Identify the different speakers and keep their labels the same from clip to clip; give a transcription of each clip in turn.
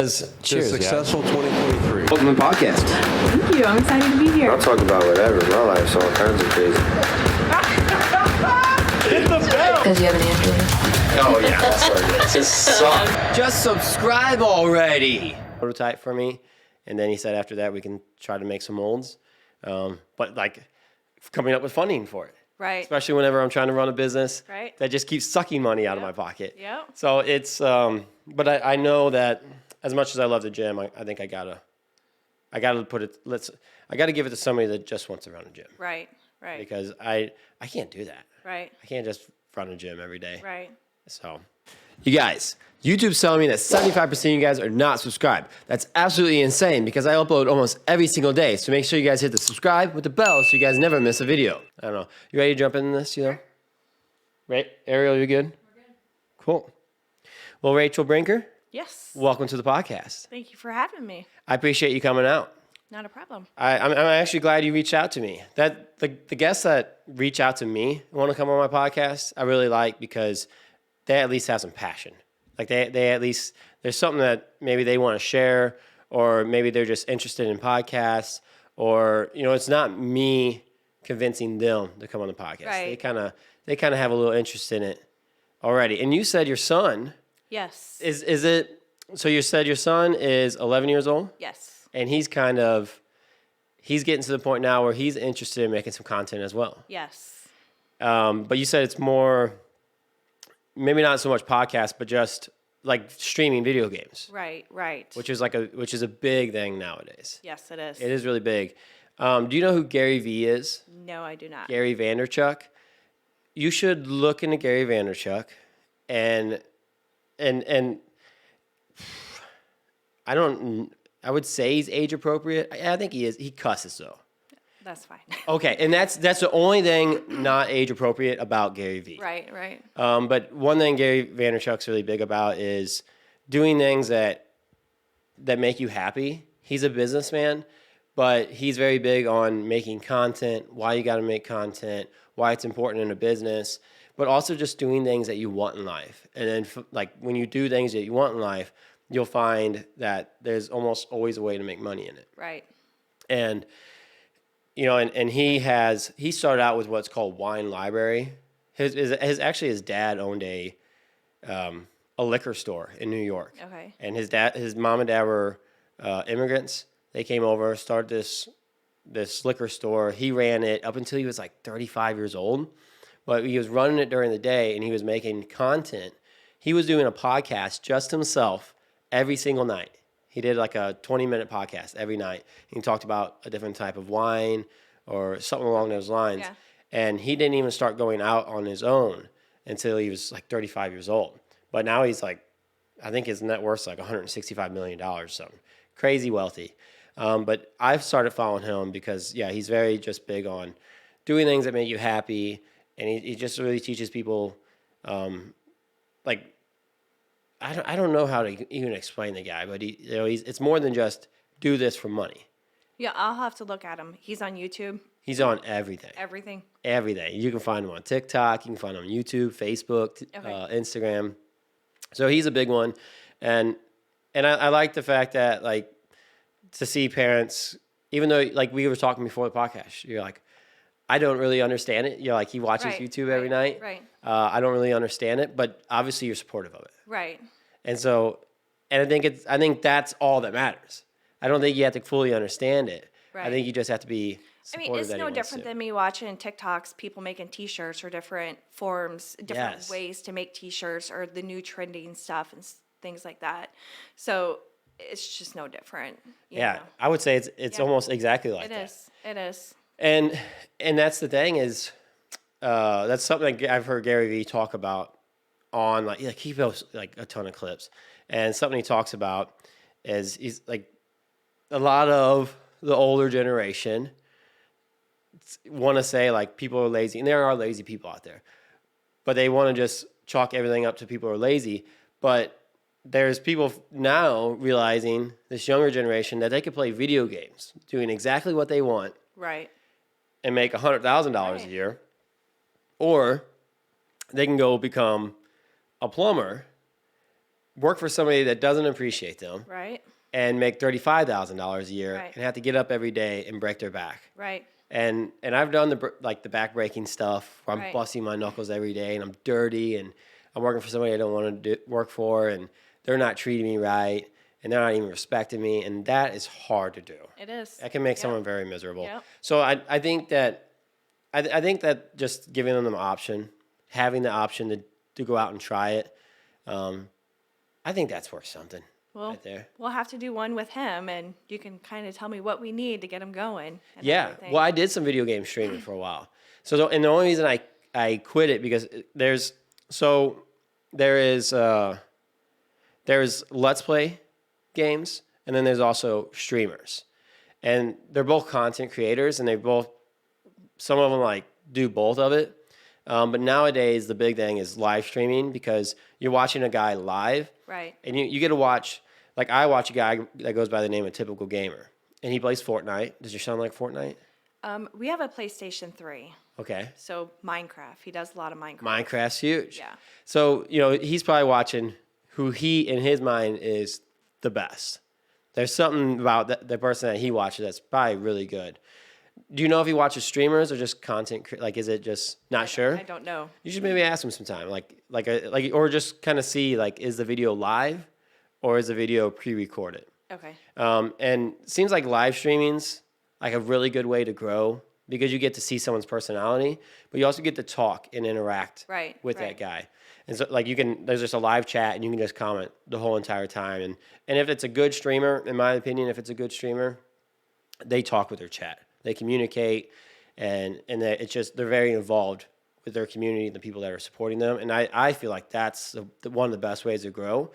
Speaker 1: Cheers, successful 2023.
Speaker 2: Welcome to the podcast.
Speaker 3: Thank you. I'm excited to be here.
Speaker 4: I'll talk about whatever. My life's all kinds of crazy.
Speaker 1: Hit the bell!
Speaker 3: Because you have an Android.
Speaker 4: Oh, yeah. That's what it is. Just suck.
Speaker 2: Just subscribe already. Prototype for me. And then he said after that we can try to make some molds. But like coming up with funding for it.
Speaker 5: Right.
Speaker 2: Especially whenever I'm trying to run a business.
Speaker 5: Right.
Speaker 2: That just keeps sucking money out of my pocket.
Speaker 5: Yep.
Speaker 2: So it's, but I know that as much as I love the gym, I think I gotta put it, I gotta give it to somebody that just wants to run a gym.
Speaker 5: Right. Right.
Speaker 2: Because I can't do that.
Speaker 5: Right.
Speaker 2: I can't just run a gym every day.
Speaker 5: Right.
Speaker 2: So, you guys, YouTube's telling me that 75% of you guys are not subscribed. That's absolutely insane because I upload almost every single day. So make sure you guys hit the subscribe with the bell so you guys never miss a video. I don't know. You ready to jump in this, you know? Right? Ariel, you good? We're good. Cool. Well, Rachel Brinker,
Speaker 5: Yes.
Speaker 2: welcome to the podcast.
Speaker 5: Thank you for having me.
Speaker 2: I appreciate you coming out.
Speaker 5: Not a problem.
Speaker 2: I'm actually glad you reached out to me. That the guests that reach out to me and want to come on my podcast, I really like because they at least have some passion. Like they at least, there's something that maybe they want to share, or maybe they're just interested in podcasts, or, you know, it's not me convincing them to come on the podcast.
Speaker 5: Right.
Speaker 2: They kind of have a little interest in it already. And you said your son,
Speaker 5: Yes.
Speaker 2: is it, so you said your son is 11 years old?
Speaker 5: Yes.
Speaker 2: And he's getting to the point now where he's interested in making some content as well.
Speaker 5: Yes.
Speaker 2: But you said it's more, maybe not so much podcast, but just like streaming video games.
Speaker 5: Right. Right.
Speaker 2: Which is a big thing nowadays.
Speaker 5: Yes, it is.
Speaker 2: It is really big. Do you know who Gary Vee is?
Speaker 5: No, I do not.
Speaker 2: Gary Vaynerchuk. You should look into Gary Vaynerchuk, and I would say he's age appropriate. I think he is. He cusses though.
Speaker 5: That's fine.
Speaker 2: Okay, and that's the only thing not age appropriate about Gary Vee.
Speaker 5: Right. Right.
Speaker 2: But one thing Gary Vaynerchuk's really big about is doing things that make you happy. He's a businessman, but he's very big on making content, why you got to make content, why it's important in a business, but also just doing things that you want in life. And then like when you do things that you want in life, you'll find that there's almost always a way to make money in it.
Speaker 5: Right.
Speaker 2: And you know, and he started out with what's called Wine Library. His dad owned a liquor store in New York.
Speaker 5: Okay.
Speaker 2: And his mom and dad were immigrants. They came over, started this liquor store. He ran it up until he was like 35 years old. But he was running it during the day and he was making content. He was doing a podcast just himself every single night. He did like a 20-minute podcast every night. He talked about a different type of wine or something along those lines. Yeah. And he didn't even start going out on his own until he was like 35 years old. But now he's like, I think his net worth's like $165 million or something. Crazy wealthy. But I've started following him because, yeah, he's very just big on doing things that make you happy. And he just really teaches people, like, I don't know how to even explain the guy, but it's more than just do this for money.
Speaker 5: Yeah, I'll have to look at him. He's on YouTube.
Speaker 2: He's on everything.
Speaker 5: Everything.
Speaker 2: Everything. You can find him on TikTok. You can find him on YouTube, Facebook, Instagram. So he's a big one, and I like the fact that like to see parents, even though like we were talking before the podcast, you're like, I don't really understand it. You're like, he watches YouTube every night.
Speaker 5: Right.
Speaker 2: I don't really understand it, but obviously you're supportive of it.
Speaker 5: Right.
Speaker 2: And so, and I think that's all that matters. I don't think you have to fully understand it.
Speaker 5: Right.
Speaker 2: I think you just have to be supportive.
Speaker 5: I mean, it's no different than me watching TikToks, people making T-shirts or different forms, different ways to make T-shirts or the new trending stuff and things like that. So it's just no different. You know?
Speaker 2: I would say it's almost exactly like that.
Speaker 5: It is.
Speaker 2: And that's the thing is, that's something that I've heard Gary Vee talk about on like he posts like a ton of clips, and something he talks about is he's like a lot of the older generation want to say like people are lazy, and there are lazy people out there, but they want to just chalk everything up to people who are lazy. But there's people now realizing, this younger generation, that they could play video games doing exactly what they want.
Speaker 5: Right.
Speaker 2: And make $100,000 a year, or they can go become a plumber work for somebody that doesn't appreciate them
Speaker 5: Right.
Speaker 2: and make $35,000 a year
Speaker 5: Right.
Speaker 2: and have to get up every day and break their back.
Speaker 5: Right.
Speaker 2: And I've done the back breaking stuff where I'm
Speaker 5: Right.
Speaker 2: busting my knuckles every day and I'm dirty and I'm working for somebody I don't want to work for and they're not treating me right and they're not even respecting me, and that is hard to do.
Speaker 5: It is.
Speaker 2: That can make
Speaker 5: Yep.
Speaker 2: someone very miserable.
Speaker 5: Yep.
Speaker 2: So I think that just giving them the option, having the option to go out and try it, I think that's worth something
Speaker 5: Well,
Speaker 2: right there.
Speaker 5: we'll have to do one with him, and you can kind of tell me what we need to get him going. And
Speaker 2: Yeah.
Speaker 5: everything.
Speaker 2: Well, I did some video game streaming for a while. So and the only reason I quit it because there's Let's Play games and then there's also streamers. And they're both content creators and some of them like do both of it. But nowadays the big thing is live streaming because you're watching a guy live.
Speaker 5: Right.
Speaker 2: And you get to watch, like I watch a guy that goes by the name of Typical Gamer. And he plays Fortnite. Does your son like Fortnite?
Speaker 5: We have a PlayStation 3,
Speaker 2: Okay.
Speaker 5: so Minecraft. He does a lot of Minecraft.
Speaker 2: Minecraft's huge.
Speaker 5: Yeah.
Speaker 2: So, he's probably watching who he, in his mind, is the best. There's something about the person that he watches that's probably really good. Do you know if he watches streamers or just content? Like, is it just not sure?
Speaker 5: I don't know.
Speaker 2: You should maybe ask him sometime, or just kind of see like, is the video live, or is the video pre-recorded?
Speaker 5: Okay.
Speaker 2: And it seems like live streaming's like a really good way to grow because you get to see someone's personality, but you also get to talk and interact with that guy. And so like there's just a live chat and you can just comment the whole entire time. And if it's a good streamer, in my opinion, if it's a good streamer, they talk with their chat. They communicate and they're very involved with their community and the people that are supporting them. And I feel like that's one of the best ways to grow.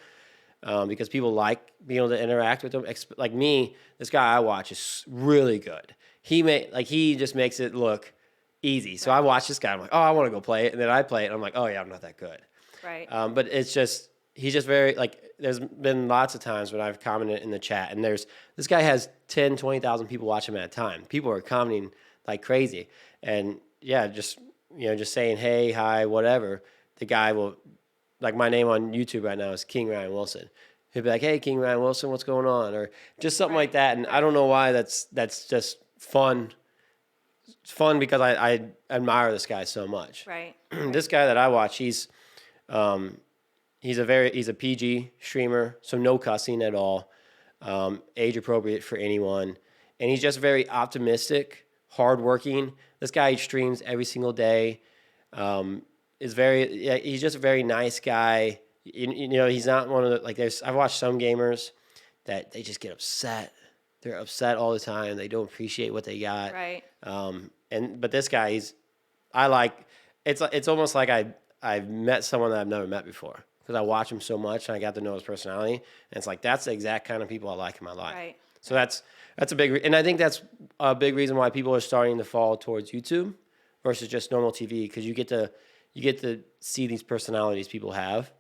Speaker 2: Because people like being able to interact with them. Like me, this guy I watch is really good. He just makes it look easy. So I watch this guy. I'm like, oh, I want to go play it, and then I play it. And I'm like, oh yeah, I'm not that good.
Speaker 5: Right.
Speaker 2: But he's just very like. There's been lots of times when I've commented in the chat, and this guy has 10, 20,000 people watch him at a time. People are commenting like crazy, and yeah, just saying hey, hi, whatever. The guy will. Like my name on YouTube right now is King Ryan Wilson. He'll be like, "Hey, King Ryan Wilson, what's going on?" Or just something like that. And I don't know why that's just fun. It's fun because I admire this guy so much.
Speaker 5: Right.
Speaker 2: This guy that I watch, he's a PG streamer, so no cussing at all, age appropriate for anyone, and he's just very optimistic, hardworking. This guy streams every single day. He's just a very nice guy. He's not one of the I've watched some gamers that they just get upset. They're upset all the time. They don't appreciate what they got.
Speaker 5: Right.
Speaker 2: But this guy, it's almost like I've met someone that I've never met before because I watch him so much and I got to know his personality. And it's like that's the exact kind of people I like in my life.
Speaker 5: Right.
Speaker 2: So that's a and I think that's a big reason why people are starting to fall towards YouTube versus just normal TV because you get to see these personalities people have,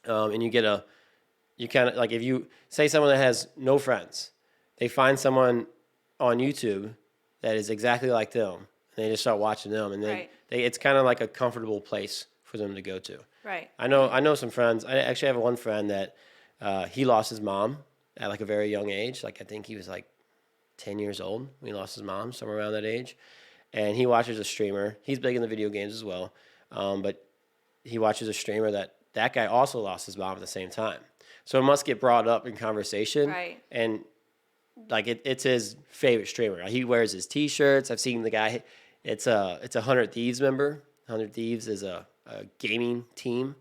Speaker 2: and you kind of like if you say someone that has no friends, they find someone on YouTube that is exactly like them, and they just start watching them, and it's kind of like a comfortable place for them to go to.
Speaker 5: Right.
Speaker 2: I know some friends. I actually have one friend that he lost his mom at like a very young age. Like I think he was like 10 years old when he lost his mom, somewhere around that age, and he watches a streamer. He's big in the video games as well. But he watches a streamer that guy also lost his mom at the same time. So it must get brought up in conversation.
Speaker 5: Right.
Speaker 2: And like it's his favorite streamer. He wears his T-shirts. I've seen the guy. It's a 100 Thieves member. 100 Thieves is a gaming team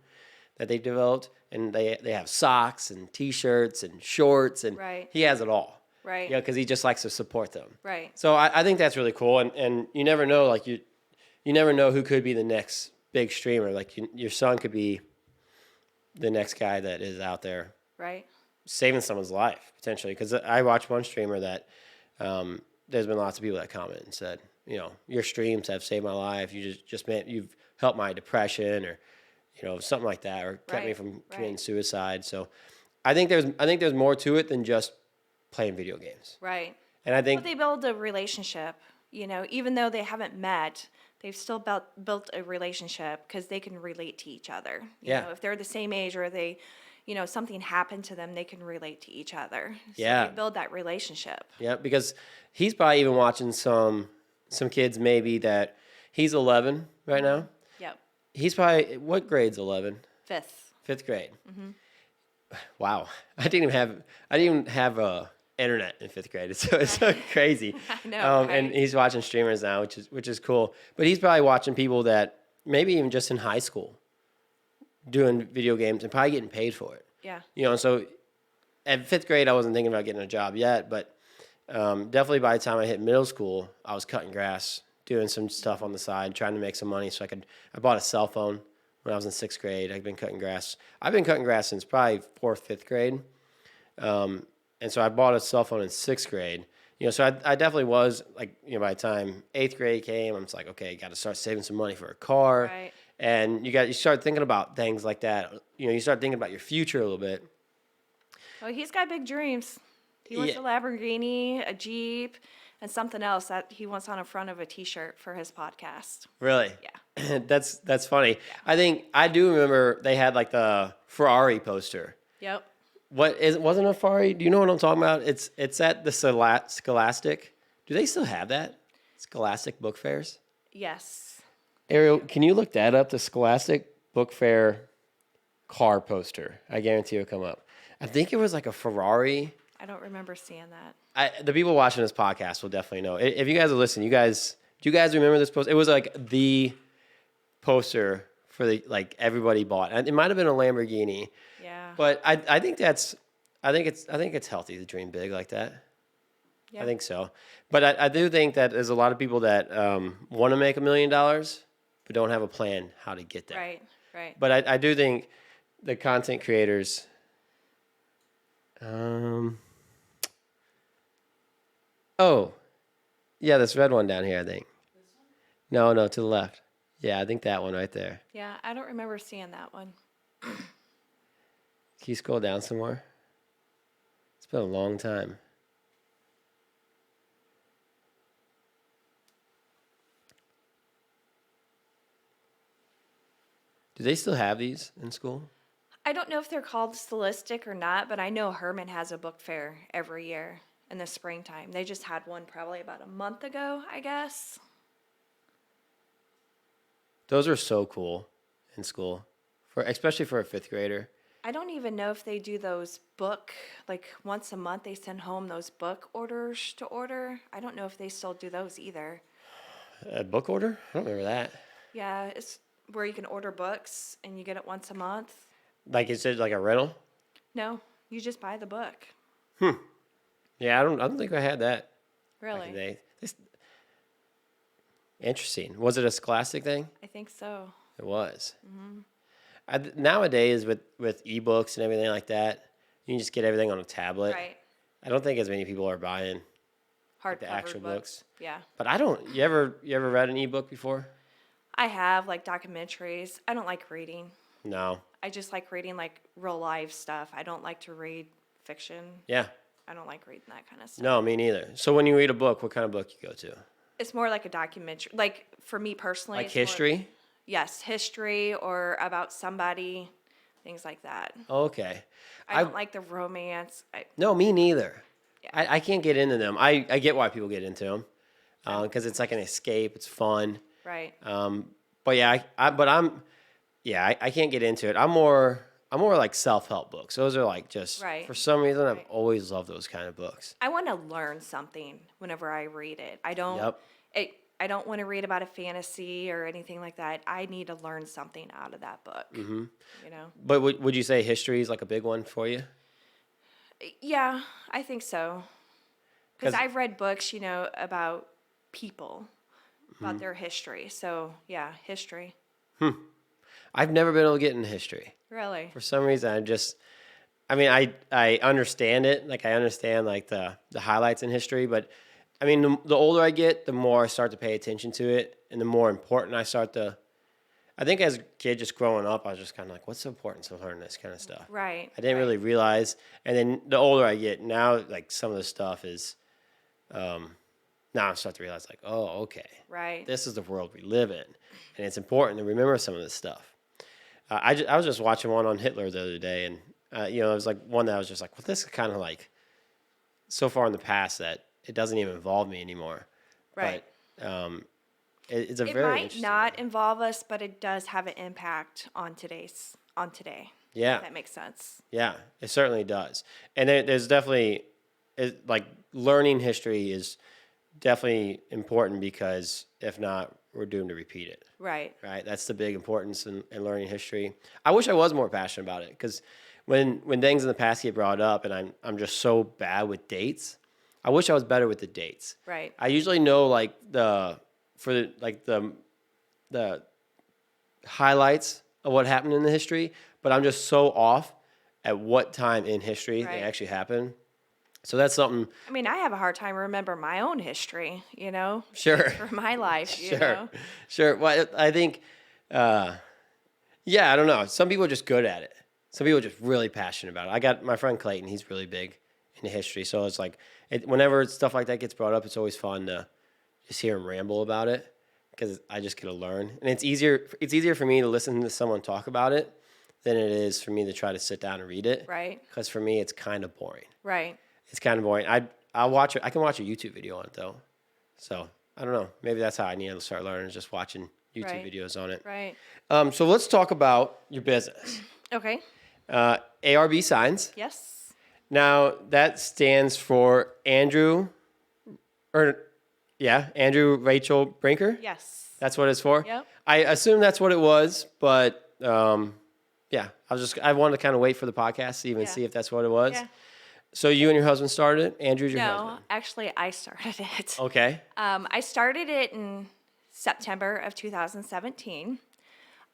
Speaker 2: that they developed, and they have socks and T-shirts and shorts, and he has it all.
Speaker 5: Right.
Speaker 2: Yeah, because he just likes to support them.
Speaker 5: Right.
Speaker 2: So I think that's really cool, and you never know, like you never know who could be the next big streamer. Like your son could be the next guy that is out there,
Speaker 5: right,
Speaker 2: saving someone's life potentially. Because I watched one streamer that there's been lots of people that comment and said, your streams have saved my life. You you've helped my depression, or something like that, or kept me from committing suicide. So I think there's more to it than just playing video games.
Speaker 5: Right.
Speaker 2: And I think
Speaker 5: they build a relationship. Even though they haven't met, they've still built a relationship because they can relate to each other. You know, if they're the same age or they, something happened to them, they can relate to each other. So
Speaker 2: Yeah.
Speaker 5: they build that relationship.
Speaker 2: Yeah, because he's probably even watching some kids maybe that he's 11 right now.
Speaker 5: Yep.
Speaker 2: He's probably, what grade's 11? Fifth grade. Wow, I didn't even have internet in fifth grade. It's so crazy.
Speaker 5: I know, right?
Speaker 2: And he's watching streamers now, which is cool. But he's probably watching people that maybe even just in high school doing video games and probably getting paid for it.
Speaker 5: Yeah.
Speaker 2: So at fifth grade, I wasn't thinking about getting a job yet, but definitely by the time I hit middle school, I was cutting grass, doing some stuff on the side, trying to make some money so I bought a cell phone when I was in sixth grade. I've been cutting grass. I've been cutting grass since probably fourth, fifth grade. And so I bought a cell phone in sixth grade. So I definitely was like, by the time eighth grade came, I'm just like, okay, got to start saving some money for a car.
Speaker 5: Right.
Speaker 2: And you start thinking about things like that. You start thinking about your future a little bit.
Speaker 5: Well, he's got big dreams. He wants a Lamborghini, a Jeep, and something else that he wants on the front of a T-shirt for his podcast.
Speaker 2: Really?
Speaker 5: Yeah.
Speaker 2: That's funny. Yeah. I do remember they had like the Ferrari poster.
Speaker 5: Yep.
Speaker 2: Wasn't a Ferrari? Do you know what I'm talking about? It's at the Scholastic. Do they still have that? Scholastic book fairs?
Speaker 5: Yes.
Speaker 2: Ariel, can you look that up? The Scholastic Book Fair car poster. I guarantee it'll come up. I think it was like a Ferrari.
Speaker 5: I don't remember seeing that.
Speaker 2: The people watching this podcast will definitely know. If you guys are listening, do you guys remember this poster? It was like the poster for everybody bought. And it might have been a Lamborghini.
Speaker 5: Yeah.
Speaker 2: But I think it's healthy to dream big like that.
Speaker 5: Yeah.
Speaker 2: I think so. But I do think that there's a lot of people that want to make $1 million, but don't have a plan how to get there.
Speaker 5: Right.
Speaker 2: But I do think the content creators. Oh, yeah, this red one down here, I think. No, to the left. Yeah, I think that one right there.
Speaker 5: Yeah, I don't remember seeing that one.
Speaker 2: Can you scroll down some more? It's been a long time. Do they still have these in school?
Speaker 5: I don't know if they're called Scholastic or not, but I know Herman has a book fair every year in the springtime. They just had one probably about a month ago, I guess.
Speaker 2: Those are so cool in school, especially for a fifth grader.
Speaker 5: I don't even know if they do those once a month they send home those book orders to order. I don't know if they still do those either.
Speaker 2: A book order? I don't remember that.
Speaker 5: Yeah, it's where you can order books and you get it once a month.
Speaker 2: Like is it like a rental?
Speaker 5: No, you just buy the book.
Speaker 2: Yeah, I don't think I had that.
Speaker 5: Really?
Speaker 2: Interesting. Was it a Scholastic thing?
Speaker 5: I think so.
Speaker 2: It was. Mm-hmm. Nowadays, with ebooks and everything like that, you can just get everything on a tablet.
Speaker 5: Right.
Speaker 2: I don't think as many people are buying the
Speaker 5: Hardcover
Speaker 2: actual books.
Speaker 5: Yeah.
Speaker 2: But I don't. You ever read an ebook before?
Speaker 5: I have documentaries. I don't like reading.
Speaker 2: No.
Speaker 5: I just like reading real life stuff. I don't like to read fiction.
Speaker 2: Yeah.
Speaker 5: I don't like reading that kind of stuff.
Speaker 2: No, me neither. So when you read a book, what kind of book you go to?
Speaker 5: It's more like a documentary. For me personally.
Speaker 2: Like
Speaker 5: it's
Speaker 2: history?
Speaker 5: Yes, history or about somebody, things like that.
Speaker 2: Okay.
Speaker 5: I don't like the romance.
Speaker 2: No, me neither.
Speaker 5: Yeah.
Speaker 2: I can't get into them. I get why people get into them because it's like an escape. It's fun.
Speaker 5: Right.
Speaker 2: But yeah, I can't get into it. I'm more like self-help books. Those are
Speaker 5: Right.
Speaker 2: for some reason I've
Speaker 5: Right.
Speaker 2: always loved those kind of books.
Speaker 5: I want to learn something whenever I read it. I don't.
Speaker 2: Yep.
Speaker 5: I don't want to read about a fantasy or anything like that. I need to learn something out of that book.
Speaker 2: Mm-hmm.
Speaker 5: But
Speaker 2: would you say history is like a big one for you?
Speaker 5: Yeah, I think so. Because I've read books, about people, about their history. So yeah, history.
Speaker 2: I've never been able to get into history.
Speaker 5: Really?
Speaker 2: For some reason, I understand it. I understand the highlights in history, but the older I get, the more I start to pay attention to it, and the more important I start to. I think as a kid, just growing up, I was just kind of what's the importance of learning this kind of stuff?
Speaker 5: Right.
Speaker 2: I didn't really realize, and then the older I get, now some of the stuff is, now I'm starting to realize oh, okay,
Speaker 5: Right.
Speaker 2: this is the world we live in, and it's important to remember some of this stuff. I was just watching one on Hitler the other day, and It was like one that I was just like, well, this is kind of like so far in the past that it doesn't even involve me anymore.
Speaker 5: Right.
Speaker 2: But it's a
Speaker 5: It
Speaker 2: very
Speaker 5: might
Speaker 2: interesting
Speaker 5: not
Speaker 2: one.
Speaker 5: involve us, but it does have an impact on today.
Speaker 2: Yeah.
Speaker 5: If that makes sense.
Speaker 2: Yeah, it certainly does. And there's definitely, like, learning history is definitely important because if not, we're doomed to repeat it.
Speaker 5: Right.
Speaker 2: Right? That's the big importance in learning history. I wish I was more passionate about it because when things in the past get brought up and I'm just so bad with dates, I wish I was better with the dates.
Speaker 5: Right.
Speaker 2: I usually know like the highlights of what happened in the history, but I'm just so off at what time in history
Speaker 5: Right.
Speaker 2: they actually happened. So that's something.
Speaker 5: I mean, I have a hard time remember my own history,
Speaker 2: Sure.
Speaker 5: for my life,
Speaker 2: Sure. Sure. Well, I think, I don't know. Some people are just good at it. Some people are just really passionate about it. I got my friend Clayton. He's really big into history. So it's like, whenever stuff like that gets brought up, it's always fun to just hear him ramble about it because I just get to learn. And it's easier for me to listen to someone talk about it than it is for me to try to sit down and read it.
Speaker 5: Right.
Speaker 2: Because for me, it's kind of boring.
Speaker 5: Right.
Speaker 2: It's kind of boring. I'll watch it. I can watch a YouTube video on it though. So I don't know. Maybe that's how I need to start learning, is just watching YouTube
Speaker 5: Right.
Speaker 2: videos on it.
Speaker 5: Right.
Speaker 2: So let's talk about your business.
Speaker 5: Okay.
Speaker 2: ARB Signs.
Speaker 5: Yes.
Speaker 2: Now that stands for Andrew Rachel Brinker.
Speaker 5: Yes.
Speaker 2: That's what it's for.
Speaker 5: Yep.
Speaker 2: I assume that's what it was, but I wanted to kind of wait for the podcast to even
Speaker 5: Yeah.
Speaker 2: see if that's what it was.
Speaker 5: Yeah.
Speaker 2: So you and your husband started it? Andrew's your
Speaker 5: No,
Speaker 2: husband.
Speaker 5: actually, I started it.
Speaker 2: Okay.
Speaker 5: I started it in September of 2017.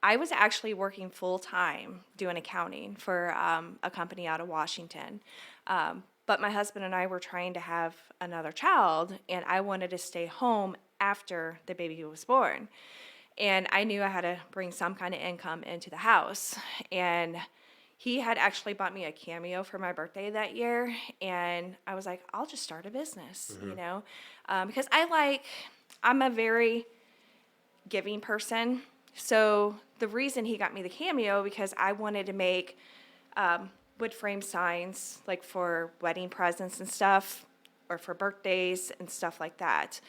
Speaker 5: I was actually working full time doing accounting for a company out of Washington. But my husband and I were trying to have another child, and I wanted to stay home after the baby was born. And I knew I had to bring some kind of income into the house. And he had actually bought me a Cameo for my birthday that year. And I was like, I'll just start a business, because I'm a very giving person. So the reason he got me the Cameo, because I wanted to make wood frame signs like for wedding presents and stuff, or for birthdays and stuff like that.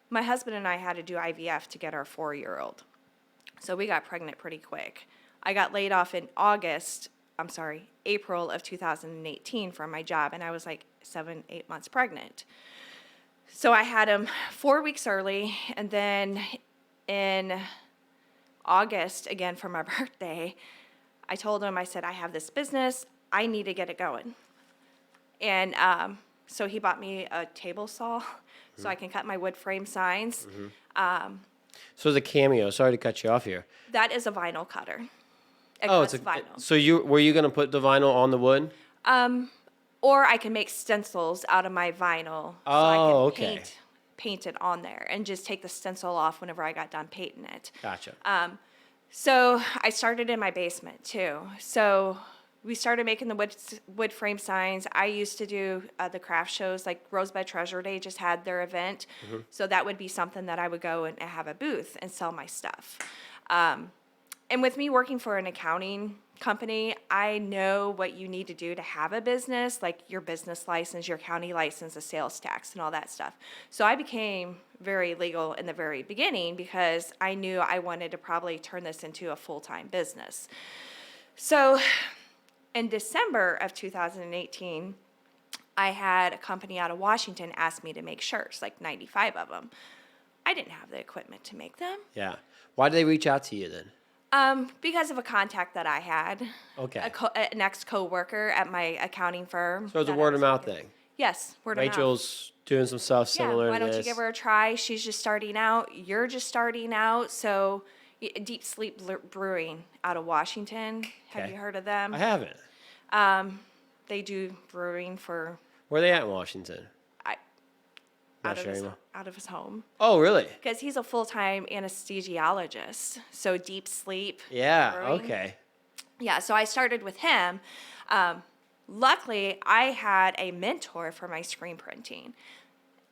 Speaker 5: My husband and I had to do IVF to get our 4-year-old. So we got pregnant pretty quick. I got laid off in April of 2018 from my job, and I was like 7-8 months pregnant. So I had him 4 weeks early, and then in August, again for my birthday, I told him, I said, I have this business, I need to get it going. And so he bought me a table saw so I can cut my wood frame signs.
Speaker 2: So the Cameo, sorry to cut you off here.
Speaker 5: That is a vinyl cutter. It
Speaker 2: Oh,
Speaker 5: cuts vinyl.
Speaker 2: So were you going to put the vinyl on the wood?
Speaker 5: Or I can make stencils out of my vinyl so I can paint it on there and just take the stencil off whenever I got done painting it.
Speaker 2: Gotcha.
Speaker 5: So I started in my basement too. So we started making the wood frame signs. I used to do the craft shows, like Rosebud Treasure Day just had their event. So that would be something that I would go and have a booth and sell my stuff. And with me working for an accounting company, I know what you need to do to have a business, like your business license, your county license, the sales tax, and all that stuff. So I became very legal in the very beginning because I knew I wanted to probably turn this into a full-time business. So in December of 2018, I had a company out of Washington ask me to make shirts, like 95 of them. I didn't have the equipment to make them.
Speaker 2: Yeah. Why did they reach out to you then?
Speaker 5: Because of a contact that I had.
Speaker 2: Okay.
Speaker 5: An ex-coworker at my accounting firm.
Speaker 2: So it's a word of mouth thing.
Speaker 5: Yes, word of mouth.
Speaker 2: Rachel's doing some stuff similar
Speaker 5: why
Speaker 2: to
Speaker 5: don't
Speaker 2: this.
Speaker 5: you give her a try? She's just starting out. You're just starting out. So Deep Sleep Brewing out of Washington. Have
Speaker 2: Okay.
Speaker 5: you heard of them?
Speaker 2: I haven't.
Speaker 5: They do brewing for
Speaker 2: Where are they at in Washington?
Speaker 5: out
Speaker 2: Not sure anymore.
Speaker 5: of his home.
Speaker 2: Oh, really?
Speaker 5: Because he's a full-time anesthesiologist. So Deep Sleep
Speaker 2: Yeah.
Speaker 5: Brewing.
Speaker 2: Okay.
Speaker 5: Yeah, so I started with him. Luckily, I had a mentor for my screen printing.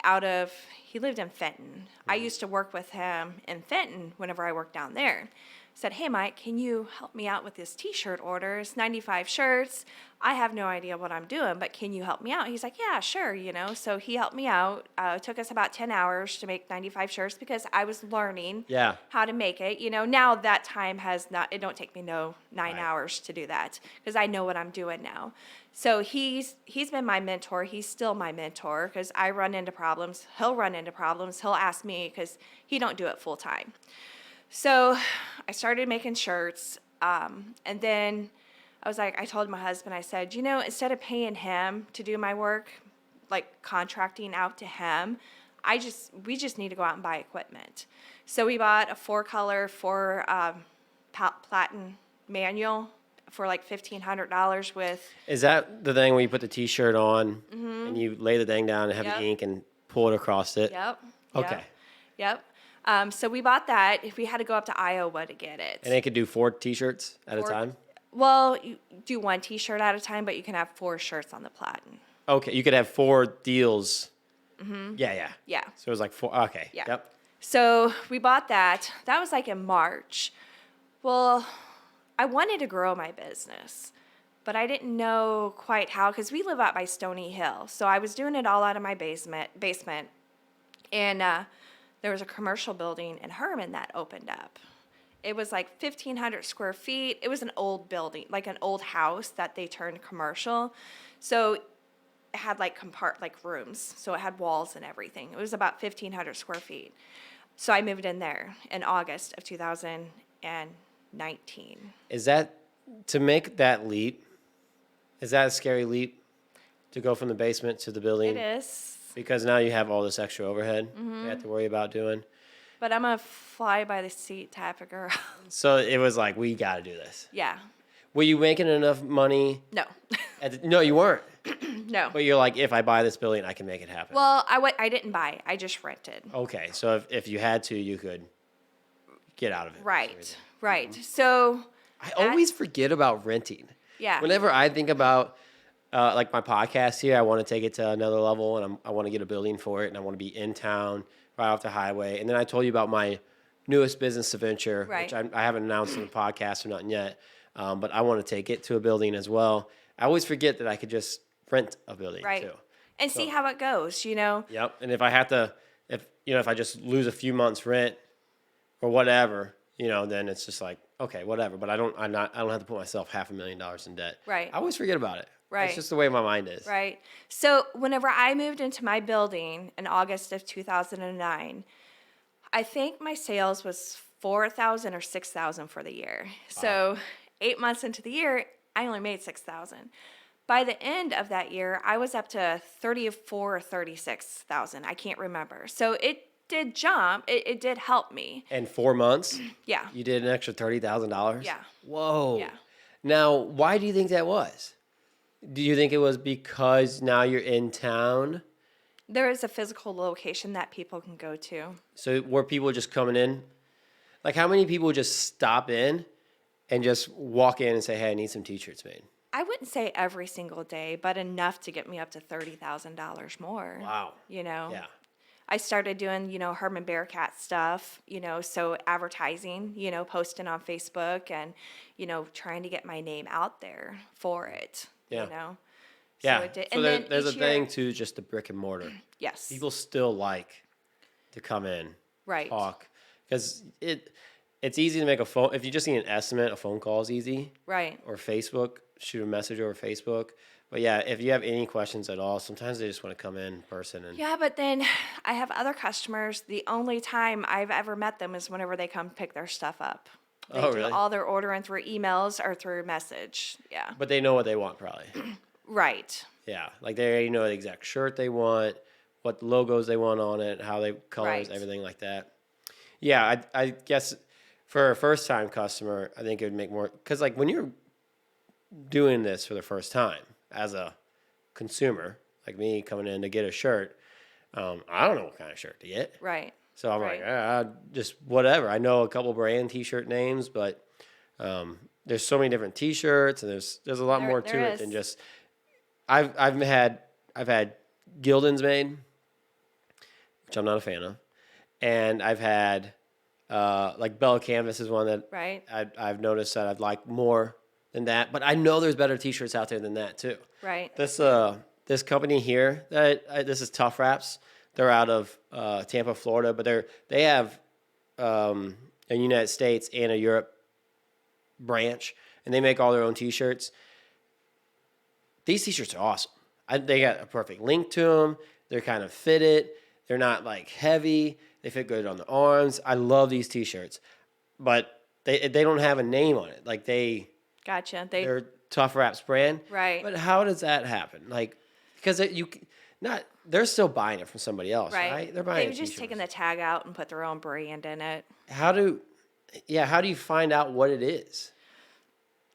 Speaker 5: He lived in Fenton. I used to work with him in Fenton whenever I worked down there. said, hey, Mike, can you help me out with this t-shirt order? It's 95 shirts. I have no idea what I'm doing, but can you help me out? He's like, yeah, sure, So he helped me out. It took us about 10 hours to make 95 shirts because I was learning how to make it. Now that time it don't take me 9 hours to do that because I know what I'm doing now. So he's been my mentor. He's still my mentor because I run into problems. He'll run into problems. He'll ask me because he don't do it full time. So I started making shirts, and then I told my husband, I said, instead of paying him to do my work, like contracting out to him, we just need to go out and buy equipment. So we bought a 4-color, platen manual for like $1,500 with.
Speaker 2: Is that the thing where you put the t-shirt on and you lay the thing down and have the ink and pull it across it?
Speaker 5: Yep.
Speaker 2: Okay.
Speaker 5: Yep. So we bought that. If we had to go up to Iowa to get it.
Speaker 2: And it could do 4 t-shirts at a time?
Speaker 5: Well, you do 1 t-shirt at a time, but you can have 4 shirts on the platen.
Speaker 2: Okay, you could have 4 deals. Yeah. So it was like 4. Okay.
Speaker 5: Yeah.
Speaker 2: Yep.
Speaker 5: So we bought that. That was like in March. Well, I wanted to grow my business, but I didn't know quite how because we live out by Stony Hill. So I was doing it all out of my basement, and there was a commercial building in Herman that opened up. It was like 1,500 square feet. It was an old building, like an old house that they turned commercial. So it had like rooms. So it had walls and everything. It was about 1,500 square feet. So I moved in there in August of 2019.
Speaker 2: Is that, to make that leap, is that a scary leap to go from the basement to the building?
Speaker 5: It is.
Speaker 2: Because now you have all this extra overhead you have to worry about doing.
Speaker 5: But I'm a fly-by-the-seat type of girl.
Speaker 2: So it was like, we got to do this.
Speaker 5: Yeah.
Speaker 2: Were you making enough money?
Speaker 5: No.
Speaker 2: No, you weren't.
Speaker 5: No.
Speaker 2: But you're like, if I buy this building, I can make it happen.
Speaker 5: Well, I didn't buy. I just rented.
Speaker 2: Okay, so if you had to, you could get out of it.
Speaker 5: Right. Right. So
Speaker 2: I always forget about renting.
Speaker 5: Yeah.
Speaker 2: Whenever I think about like my podcast here, I want to take it to another level, and I want to get a building for it, and I want to be in town, right off the highway. And then I told you about my newest business venture,
Speaker 5: Right.
Speaker 2: which I haven't announced on the podcast or nothing yet, but I want to take it to a building as well. I always forget that I could just rent a building
Speaker 5: Right.
Speaker 2: too.
Speaker 5: And see how it goes,
Speaker 2: Yep. And if I have to, if I just lose a few months rent or whatever, then it's just like, okay, whatever. But I don't have to put myself $500,000 in debt.
Speaker 5: Right.
Speaker 2: I always forget about it.
Speaker 5: Right.
Speaker 2: It's just the way my mind is.
Speaker 5: Right. So whenever I moved into my building in August of 2009, I think my sales was 4,000 or 6,000 for the year. So 8 months into the year, I only made 6,000. By the end of that year, I was up to 34 or 36,000. I can't remember. So it did jump. It did help me.
Speaker 2: In 4 months,
Speaker 5: Yeah.
Speaker 2: you did an extra $30,000?
Speaker 5: Yeah.
Speaker 2: Whoa.
Speaker 5: Yeah.
Speaker 2: Now, why do you think that was? Do you think it was because now you're in town?
Speaker 5: There is a physical location that people can go to.
Speaker 2: So were people just coming in? Like, how many people just stop in and just walk in and say, hey, I need some t-shirts made?
Speaker 5: I wouldn't say every single day, but enough to get me up to $30,000 more.
Speaker 2: Wow.
Speaker 5: Yeah. I started doing, Herman Bearcat stuff, so advertising, posting on Facebook and, trying to get my name out there for it,
Speaker 2: Yeah.
Speaker 5: So it did.
Speaker 2: So
Speaker 5: And then
Speaker 2: there's a
Speaker 5: each year-
Speaker 2: thing to just the brick and mortar.
Speaker 5: Yes.
Speaker 2: People still like to come in,
Speaker 5: Right.
Speaker 2: talk, because it's easy to make a phone. If you just need an estimate, a phone call is easy.
Speaker 5: Right.
Speaker 2: Or Facebook, shoot a message over Facebook. But yeah, if you have any questions at all, sometimes they just want to come in person. And
Speaker 5: Yeah, but then I have other customers. The only time I've ever met them is whenever they come pick their stuff up. They
Speaker 2: Oh,
Speaker 5: do
Speaker 2: really?
Speaker 5: all their ordering through emails or through message. Yeah.
Speaker 2: But they know what they want probably.
Speaker 5: Right.
Speaker 2: Yeah, like they already know the exact shirt they want, what logos they want on it, how they colors,
Speaker 5: Right.
Speaker 2: everything like that. Yeah, I guess for a first time customer, I think it would make more, because like when you're doing this for the first time as a consumer, like me coming in to get a shirt, I don't know what kind of shirt to get.
Speaker 5: Right.
Speaker 2: So I'm
Speaker 5: Right.
Speaker 2: like, just whatever. I know a couple brand T-shirt names, but there's so many different T-shirts, and there's a lot more to
Speaker 5: there
Speaker 2: it
Speaker 5: is.
Speaker 2: than just. I've had Gildans made, which I'm not a fan of, and I've had Like Bella Canvas is one that
Speaker 5: Right.
Speaker 2: I've noticed that I'd like more than that. But I know there's better T-shirts out there than that too.
Speaker 5: Right.
Speaker 2: This company here this is Tough Wraps. They're out of Tampa, Florida, but they have a United States and a Europe branch, and they make all their own T-shirts. These T-shirts are awesome. They got a perfect link to them. They're kind of fitted. They're not like heavy. They fit good on the arms. I love these T-shirts, but they don't have a name on it. Like
Speaker 5: Gotcha.
Speaker 2: they're Tough Wraps brand.
Speaker 5: Right.
Speaker 2: But how does that happen? Like, because they're still buying it from somebody else,
Speaker 5: Right.
Speaker 2: right? They're buying
Speaker 5: They've just taken the tag out and put their own brand in it.
Speaker 2: How do you find out what it is?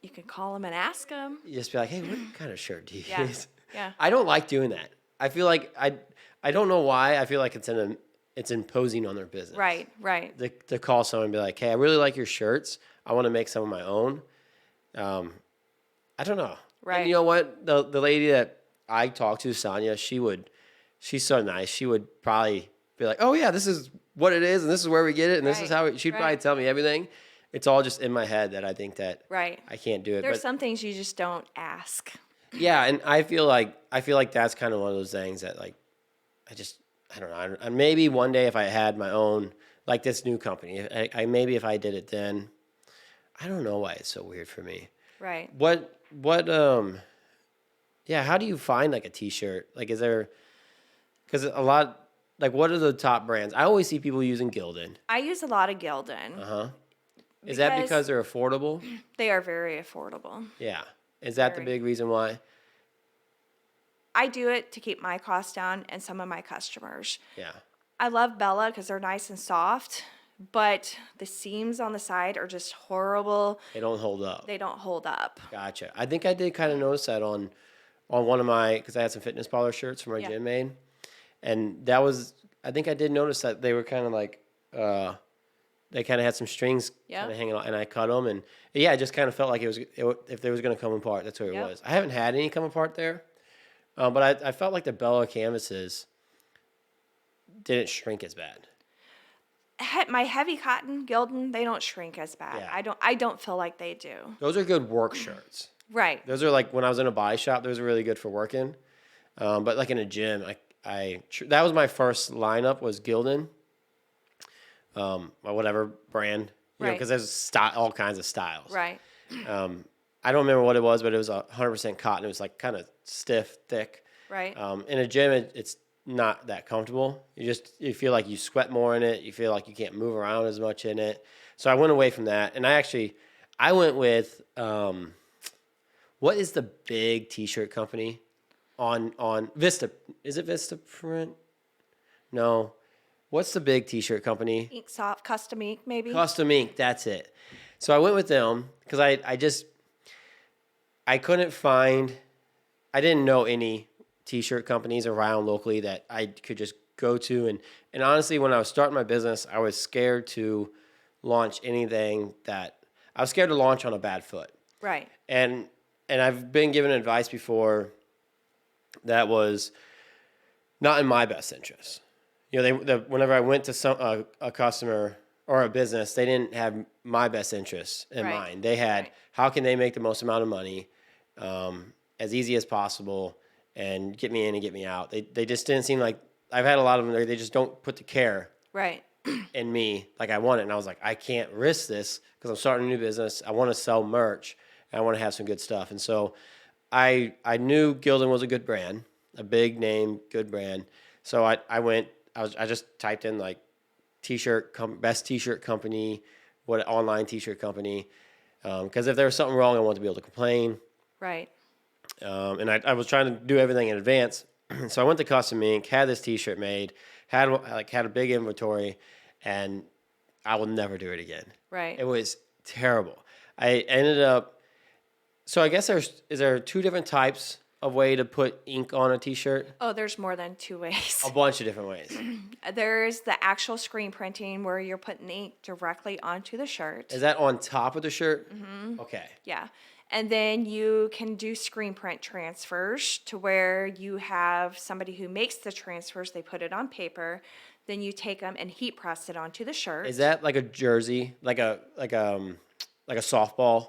Speaker 5: You can call them and ask them.
Speaker 2: You just be like, hey, what kind of shirt do you
Speaker 5: Yeah.
Speaker 2: use?
Speaker 5: Yeah.
Speaker 2: I don't like doing that. I feel like I don't know why. I feel like it's imposing on their business.
Speaker 5: Right. Right.
Speaker 2: To call someone and be like, hey, I really like your shirts. I want to make some of my own. I don't know.
Speaker 5: Right.
Speaker 2: And you know what? The lady that I talked to, Sonia, she's so nice. She would probably be like, oh yeah, this is what it is, and this is where we get it, and this is how she'd probably tell me everything. It's all just in my head that I think that
Speaker 5: Right.
Speaker 2: I can't do it.
Speaker 5: There's
Speaker 2: but
Speaker 5: some things you just don't ask.
Speaker 2: yeah, and I feel like that's kind of one of those things that like I don't know. And maybe one day if I had my own, like this new company, I maybe if I did it then, I don't know why it's so weird for me.
Speaker 5: Right.
Speaker 2: Yeah, how do you find like a T-shirt? Like, is there, because a lot, like, what are the top brands? I always see people using Gildan.
Speaker 5: I use a lot of Gildan.
Speaker 2: Uh-huh. Is that because they're affordable?
Speaker 5: They are very affordable.
Speaker 2: Yeah. Is that the big reason why?
Speaker 5: I do it to keep my costs down and some of my customers.
Speaker 2: Yeah.
Speaker 5: I love Bella because they're nice and soft, but the seams on the side are just horrible.
Speaker 2: They don't hold up.
Speaker 5: They don't hold up.
Speaker 2: Gotcha. I think I did kind of notice that on one of my, because I had some fitness parlor shirts for my gym made. And that was, I think I did notice that they were kind of like, they kind of had some strings kind of hanging on, and I cut them. And yeah, it just kind of felt like if they was going to come apart, that's what it was. I haven't had any come apart there. But I felt like the Bella canvases didn't shrink as bad.
Speaker 5: My heavy cotton Gildan, they don't shrink as bad.
Speaker 2: Yeah.
Speaker 5: I don't feel like they do.
Speaker 2: Those are good work shirts.
Speaker 5: Right.
Speaker 2: Those are like when I was in a body shop, those are really good for working. But like in a gym, that was my first lineup was Gildan, or whatever brand, because there's all kinds of styles.
Speaker 5: Right.
Speaker 2: I don't remember what it was, but it was 100% cotton. It was like kind of stiff, thick.
Speaker 5: Right.
Speaker 2: In a gym, it's not that comfortable. You feel like you sweat more in it. You feel like you can't move around as much in it. So I went away from that, and I went with what is the big T-shirt company on Vista? Is it Vista Print? No. What's the big T-shirt company?
Speaker 5: Ink Soft, Custom Ink, maybe?
Speaker 2: Custom Ink, that's it. So I went with them because I couldn't find, I didn't know any T-shirt companies around locally that I could just go to. And honestly, when I was starting my business, I was scared to launch anything I was scared to launch on a bad foot.
Speaker 5: Right.
Speaker 2: And I've been given advice before that was not in my best interest. Whenever I went to a customer or a business, they didn't have my best interests in mind. They had how can they make the most amount of money as easy as possible and get me in and get me out. They just didn't seem like, I've had a lot of them, they just don't put the care in me like I want it. And I was like, I can't risk this because I'm starting a new business. I want to sell merch and I want to have some good stuff. And so I knew Gildan was a good brand, a big name, good brand. So I just typed in like best T-shirt company, online T-shirt company. Because if there was something wrong, I wanted to be able to complain.
Speaker 5: Right.
Speaker 2: And I was trying to do everything in advance. So I went to Custom Ink, had this T-shirt made, had a big inventory, and I will never do it again.
Speaker 5: Right.
Speaker 2: It was terrible. I ended up. So I guess is there two different types of way to put ink on a T-shirt?
Speaker 5: Oh, there's more than two ways.
Speaker 2: A bunch of different ways.
Speaker 5: There's the actual screen printing where you're putting the ink directly onto the shirt.
Speaker 2: Is that on top of the shirt? Mm-hmm. Okay.
Speaker 5: Yeah. And then you can do screen print transfers to where you have somebody who makes the transfers, they put it on paper, then you take them and heat press it onto the shirt.
Speaker 2: Is that like a jersey, like a softball,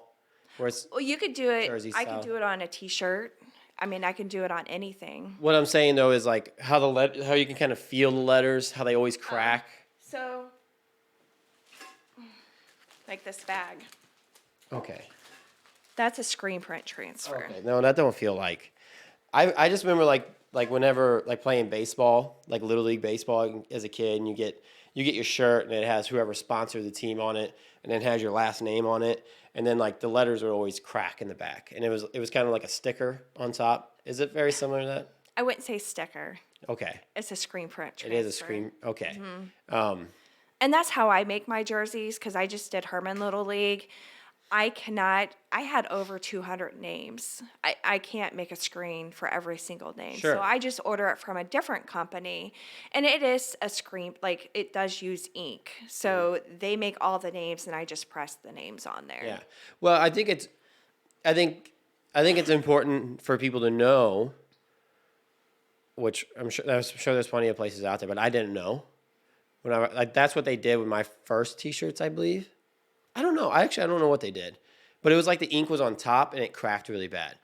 Speaker 2: where it's
Speaker 5: Well, you could do it.
Speaker 2: jersey
Speaker 5: I
Speaker 2: style?
Speaker 5: can do it on a t-shirt. I mean, I can do it on anything.
Speaker 2: What I'm saying though is like how how you can kind of feel the letters, how they always crack.
Speaker 5: So, like this bag.
Speaker 2: Okay.
Speaker 5: That's a screen print transfer.
Speaker 2: Okay. No, that don't feel like. I just remember like whenever like playing baseball, like Little League baseball as a kid, and you get your shirt and it has whoever sponsored the team on it, and then it has your last name on it, and then like the letters would always crack in the back, and it was kind of like a sticker on top. Is it very similar to that?
Speaker 5: I wouldn't say sticker.
Speaker 2: Okay.
Speaker 5: It's a screen print transfer.
Speaker 2: It is a screen. Okay.
Speaker 5: And that's how I make my jerseys because I just did Herman Little League. I had over 200 names. I can't make a screen for every single name.
Speaker 2: Sure.
Speaker 5: So I just order it from a different company. And it is a screen, like it does use ink. So they make all the names and I just press the names on there.
Speaker 2: Yeah. Well, I think it's important for people to know, which I'm sure there's plenty of places out there, but I didn't know. That's what they did with my first T-shirts, I believe. I don't know. I don't know what they did, but it was like the ink was on top and it cracked really bad.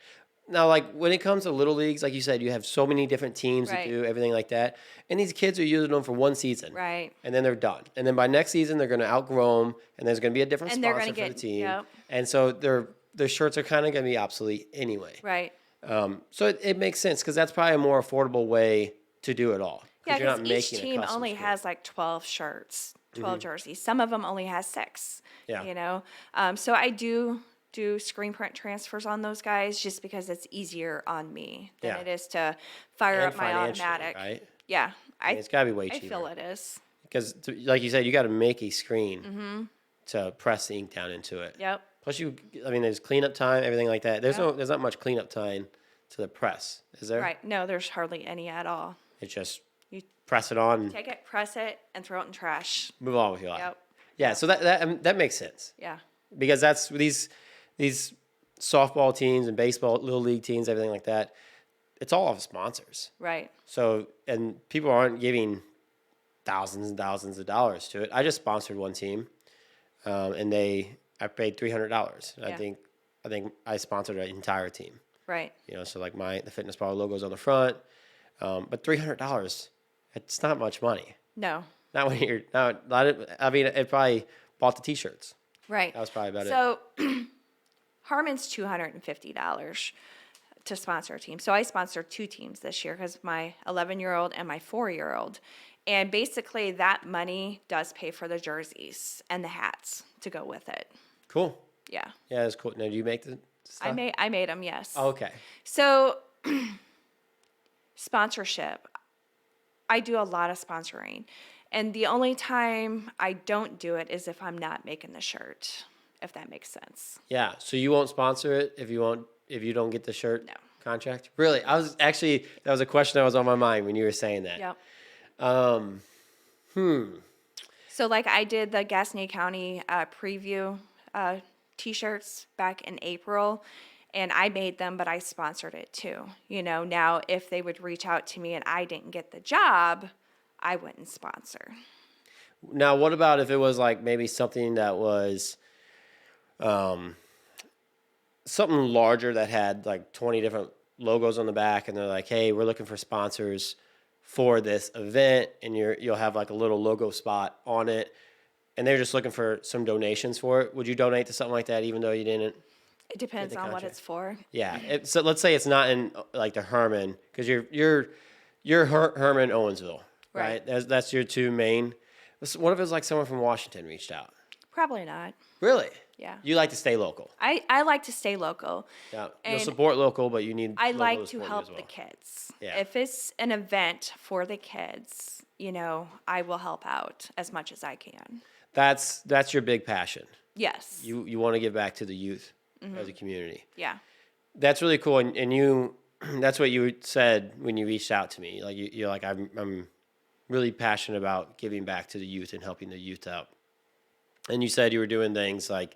Speaker 2: Now, like when it comes to little leagues, like you said, you have so many different teams that
Speaker 5: Right.
Speaker 2: do everything like that, and these kids are using them for one season,
Speaker 5: Right.
Speaker 2: And then they're done. And then by next season, they're going to outgrow them, and there's going to be a different
Speaker 5: And they're
Speaker 2: sponsor
Speaker 5: gonna
Speaker 2: for the
Speaker 5: get-
Speaker 2: team,
Speaker 5: yep.
Speaker 2: and so their shirts are kind of going to be obsolete anyway.
Speaker 5: Right.
Speaker 2: So it makes sense because that's probably a more affordable way to do it all.
Speaker 5: Yeah,
Speaker 2: you're not
Speaker 5: because each
Speaker 2: making a
Speaker 5: team
Speaker 2: custom
Speaker 5: only
Speaker 2: shirt.
Speaker 5: has like 12 shirts, 12 jerseys. Some of them only has 6.
Speaker 2: Yeah.
Speaker 5: You know, so I do screen print transfers on those guys just because it's easier on me than
Speaker 2: Yeah.
Speaker 5: it is to fire
Speaker 2: And
Speaker 5: up my
Speaker 2: financially,
Speaker 5: automatic.
Speaker 2: right?
Speaker 5: Yeah,
Speaker 2: It's got to be way
Speaker 5: I
Speaker 2: cheaper.
Speaker 5: feel it is.
Speaker 2: Because, like you said, you got to make a screen to press the ink down into it.
Speaker 5: Yep.
Speaker 2: Plus, there's cleanup time, everything like that. There's
Speaker 5: Yep.
Speaker 2: there's not much cleanup time to the press, is there?
Speaker 5: Right. No, there's hardly any at all.
Speaker 2: It's just
Speaker 5: You
Speaker 2: press it on, and
Speaker 5: take it, press it, and throw it in trash.
Speaker 2: move on with your life.
Speaker 5: Yep.
Speaker 2: Yeah, so that makes sense
Speaker 5: Yeah.
Speaker 2: because that's these softball teams and baseball, little league teams, everything like that. It's all off sponsors.
Speaker 5: Right.
Speaker 2: So, and people aren't giving thousands and thousands of dollars to it. I just sponsored one team, and I paid $300.
Speaker 5: Yeah.
Speaker 2: I think I sponsored an entire team.
Speaker 5: Right.
Speaker 2: So like the Fitness Power logo's on the front, but $300, it's not much money.
Speaker 5: No.
Speaker 2: Not when you're not. I mean, it probably bought the T-shirts.
Speaker 5: Right.
Speaker 2: That was probably about it.
Speaker 5: So Harmon's $250 to sponsor a team. So I sponsored 2 teams this year because my 11-year-old and my 4-year-old. And basically that money does pay for the jerseys and the hats to go with it.
Speaker 2: Cool.
Speaker 5: Yeah.
Speaker 2: Yeah, that's cool. Now, do you make the stuff?
Speaker 5: I made them, yes.
Speaker 2: Oh, okay.
Speaker 5: So sponsorship. I do a lot of sponsoring. And the only time I don't do it is if I'm not making the shirt, if that makes sense.
Speaker 2: Yeah. So you won't sponsor it if you don't get the shirt
Speaker 5: No.
Speaker 2: contract? Really? That was a question that was on my mind when you were saying that.
Speaker 5: Yep.
Speaker 2: Hmm.
Speaker 5: So like I did the Gaston County preview t-shirts back in April and I made them, but I sponsored it too. Now if they would reach out to me and I didn't get the job, I wouldn't sponsor.
Speaker 2: Now, what about if it was like maybe something that was something larger that had like 20 different logos on the back and they're like, hey, we're looking for sponsors for this event, and you'll have like a little logo spot on it, and they're just looking for some donations for it. Would you donate to something like that even though you didn't?
Speaker 5: It depends
Speaker 2: the
Speaker 5: on what
Speaker 2: contract.
Speaker 5: it's for.
Speaker 2: Yeah. So let's say it's not in like the Herman, because you're Herman Owensville, right?
Speaker 5: Right.
Speaker 2: That's your 2 main. What if it was like someone from Washington reached out?
Speaker 5: Probably not.
Speaker 2: Really?
Speaker 5: Yeah.
Speaker 2: You like to stay local.
Speaker 5: I like to stay local.
Speaker 2: Yeah.
Speaker 5: And
Speaker 2: You'll support local, but you need.
Speaker 5: I
Speaker 2: local
Speaker 5: like to
Speaker 2: support you
Speaker 5: help
Speaker 2: as well.
Speaker 5: the kids.
Speaker 2: Yeah.
Speaker 5: If it's an event for the kids, I will help out as much as I can.
Speaker 2: That's your big passion.
Speaker 5: Yes.
Speaker 2: You want to give back to the youth as a community.
Speaker 5: Yeah.
Speaker 2: That's really cool, and you. That's what you said when you reached out to me. Like you're like I'm really passionate about giving back to the youth and helping the youth out. And you said you were doing things like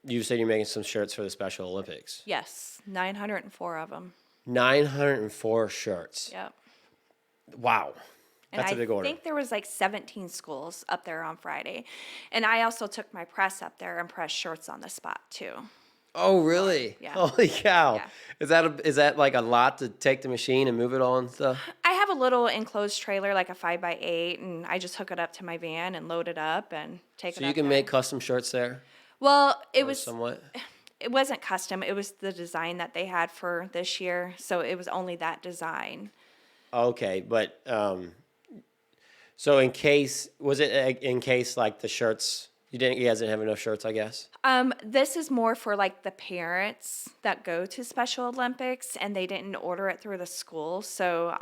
Speaker 2: you said you're making some shirts for the Special Olympics.
Speaker 5: Yes, 904 of them.
Speaker 2: 904 shirts.
Speaker 5: Yep.
Speaker 2: Wow.
Speaker 5: And
Speaker 2: That's a big order.
Speaker 5: I think there was like 17 schools up there on Friday. And I also took my press up there and pressed shirts on the spot too.
Speaker 2: Oh, really?
Speaker 5: Yeah.
Speaker 2: Holy cow.
Speaker 5: Yeah.
Speaker 2: Is that like a lot to take the machine and move it all and stuff?
Speaker 5: I have a little enclosed trailer, like a 5x8, and I just hook it up to my van and load it up and take it
Speaker 2: So
Speaker 5: up
Speaker 2: you can
Speaker 5: there.
Speaker 2: make custom shirts there?
Speaker 5: Well, it
Speaker 2: Or
Speaker 5: was
Speaker 2: somewhat?
Speaker 5: it wasn't custom. It was the design that they had for this year. So it was only that design.
Speaker 2: Okay, but so in case like the shirts you guys didn't have enough shirts, I guess.
Speaker 5: This is more for like the parents that go to Special Olympics and they didn't order it through the school. So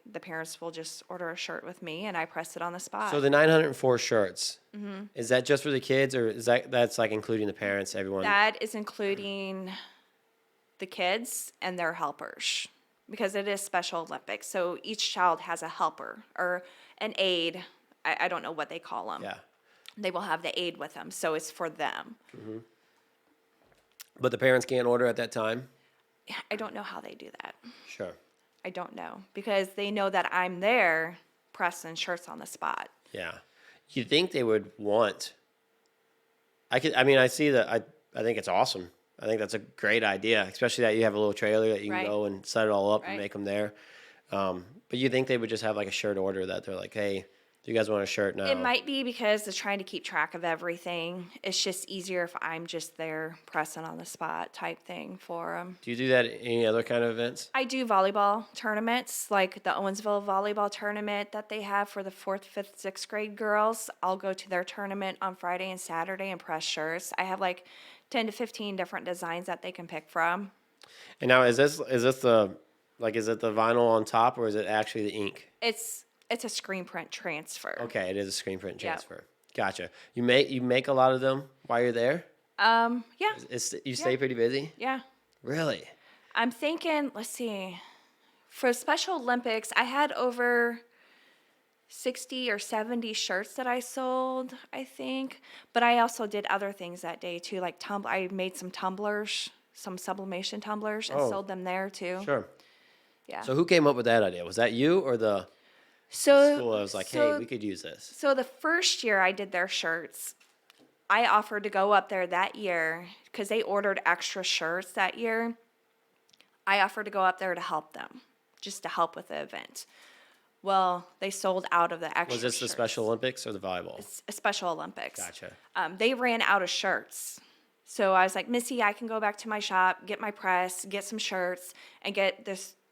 Speaker 5: the parents will just order a shirt with me and I press it on the spot.
Speaker 2: So the 904 shirts, is that just for the kids, or that's like including the parents, everyone?
Speaker 5: That is including the kids and their helpers because it is Special Olympics. So each child has a helper or an aide. I don't know what they call them.
Speaker 2: Yeah.
Speaker 5: They will have the aide with them. So it's for them.
Speaker 2: But the parents can't order at that time?
Speaker 5: I don't know how they do that.
Speaker 2: Sure.
Speaker 5: I don't know because they know that I'm there pressing shirts on the spot.
Speaker 2: Yeah. You'd think they would want. I see that. I think it's awesome. I think that's a great idea, especially that you have a little trailer that you can
Speaker 5: Right.
Speaker 2: go and set it all up and
Speaker 5: Right.
Speaker 2: make them there. But you think they would just have like a shirt order that they're like, hey, do you guys want a shirt now?
Speaker 5: It might be because they're trying to keep track of everything. It's just easier if I'm just there pressing on the spot type thing for them.
Speaker 2: Do you do that at any other kind of events?
Speaker 5: I do volleyball tournaments, like the Owensville volleyball tournament that they have for the 4th, 5th, 6th grade girls. I'll go to their tournament on Friday and Saturday and press shirts. I have like 10 to 15 different designs that they can pick from.
Speaker 2: And now is this is it the vinyl on top, or is it actually the ink?
Speaker 5: It's a screen print transfer.
Speaker 2: Okay, it is a screen print
Speaker 5: Yep.
Speaker 2: transfer. Gotcha. You make a lot of them while you're there?
Speaker 5: Yeah,
Speaker 2: You stay pretty busy?
Speaker 5: yeah.
Speaker 2: Really?
Speaker 5: I'm thinking, let's see, for Special Olympics, I had over 60 or 70 shirts that I sold, I think. But I also did other things that day too, like I made some tumblers, some sublimation tumblers, and
Speaker 2: Oh.
Speaker 5: sold them there too.
Speaker 2: Sure.
Speaker 5: Yeah.
Speaker 2: So who came up with that idea? Was that you or the
Speaker 5: So
Speaker 2: school? I was like, hey, we could use this.
Speaker 5: So the first year I did their shirts, I offered to go up there that year because they ordered extra shirts that year. I offered to go up there to help them, just to help with the event. Well, they sold out of the extra
Speaker 2: Was this the
Speaker 5: shirts.
Speaker 2: Special Olympics or the volleyball?
Speaker 5: Special Olympics.
Speaker 2: Gotcha.
Speaker 5: They ran out of shirts. So I was like, Missy, I can go back to my shop, get my press, get some shirts, and get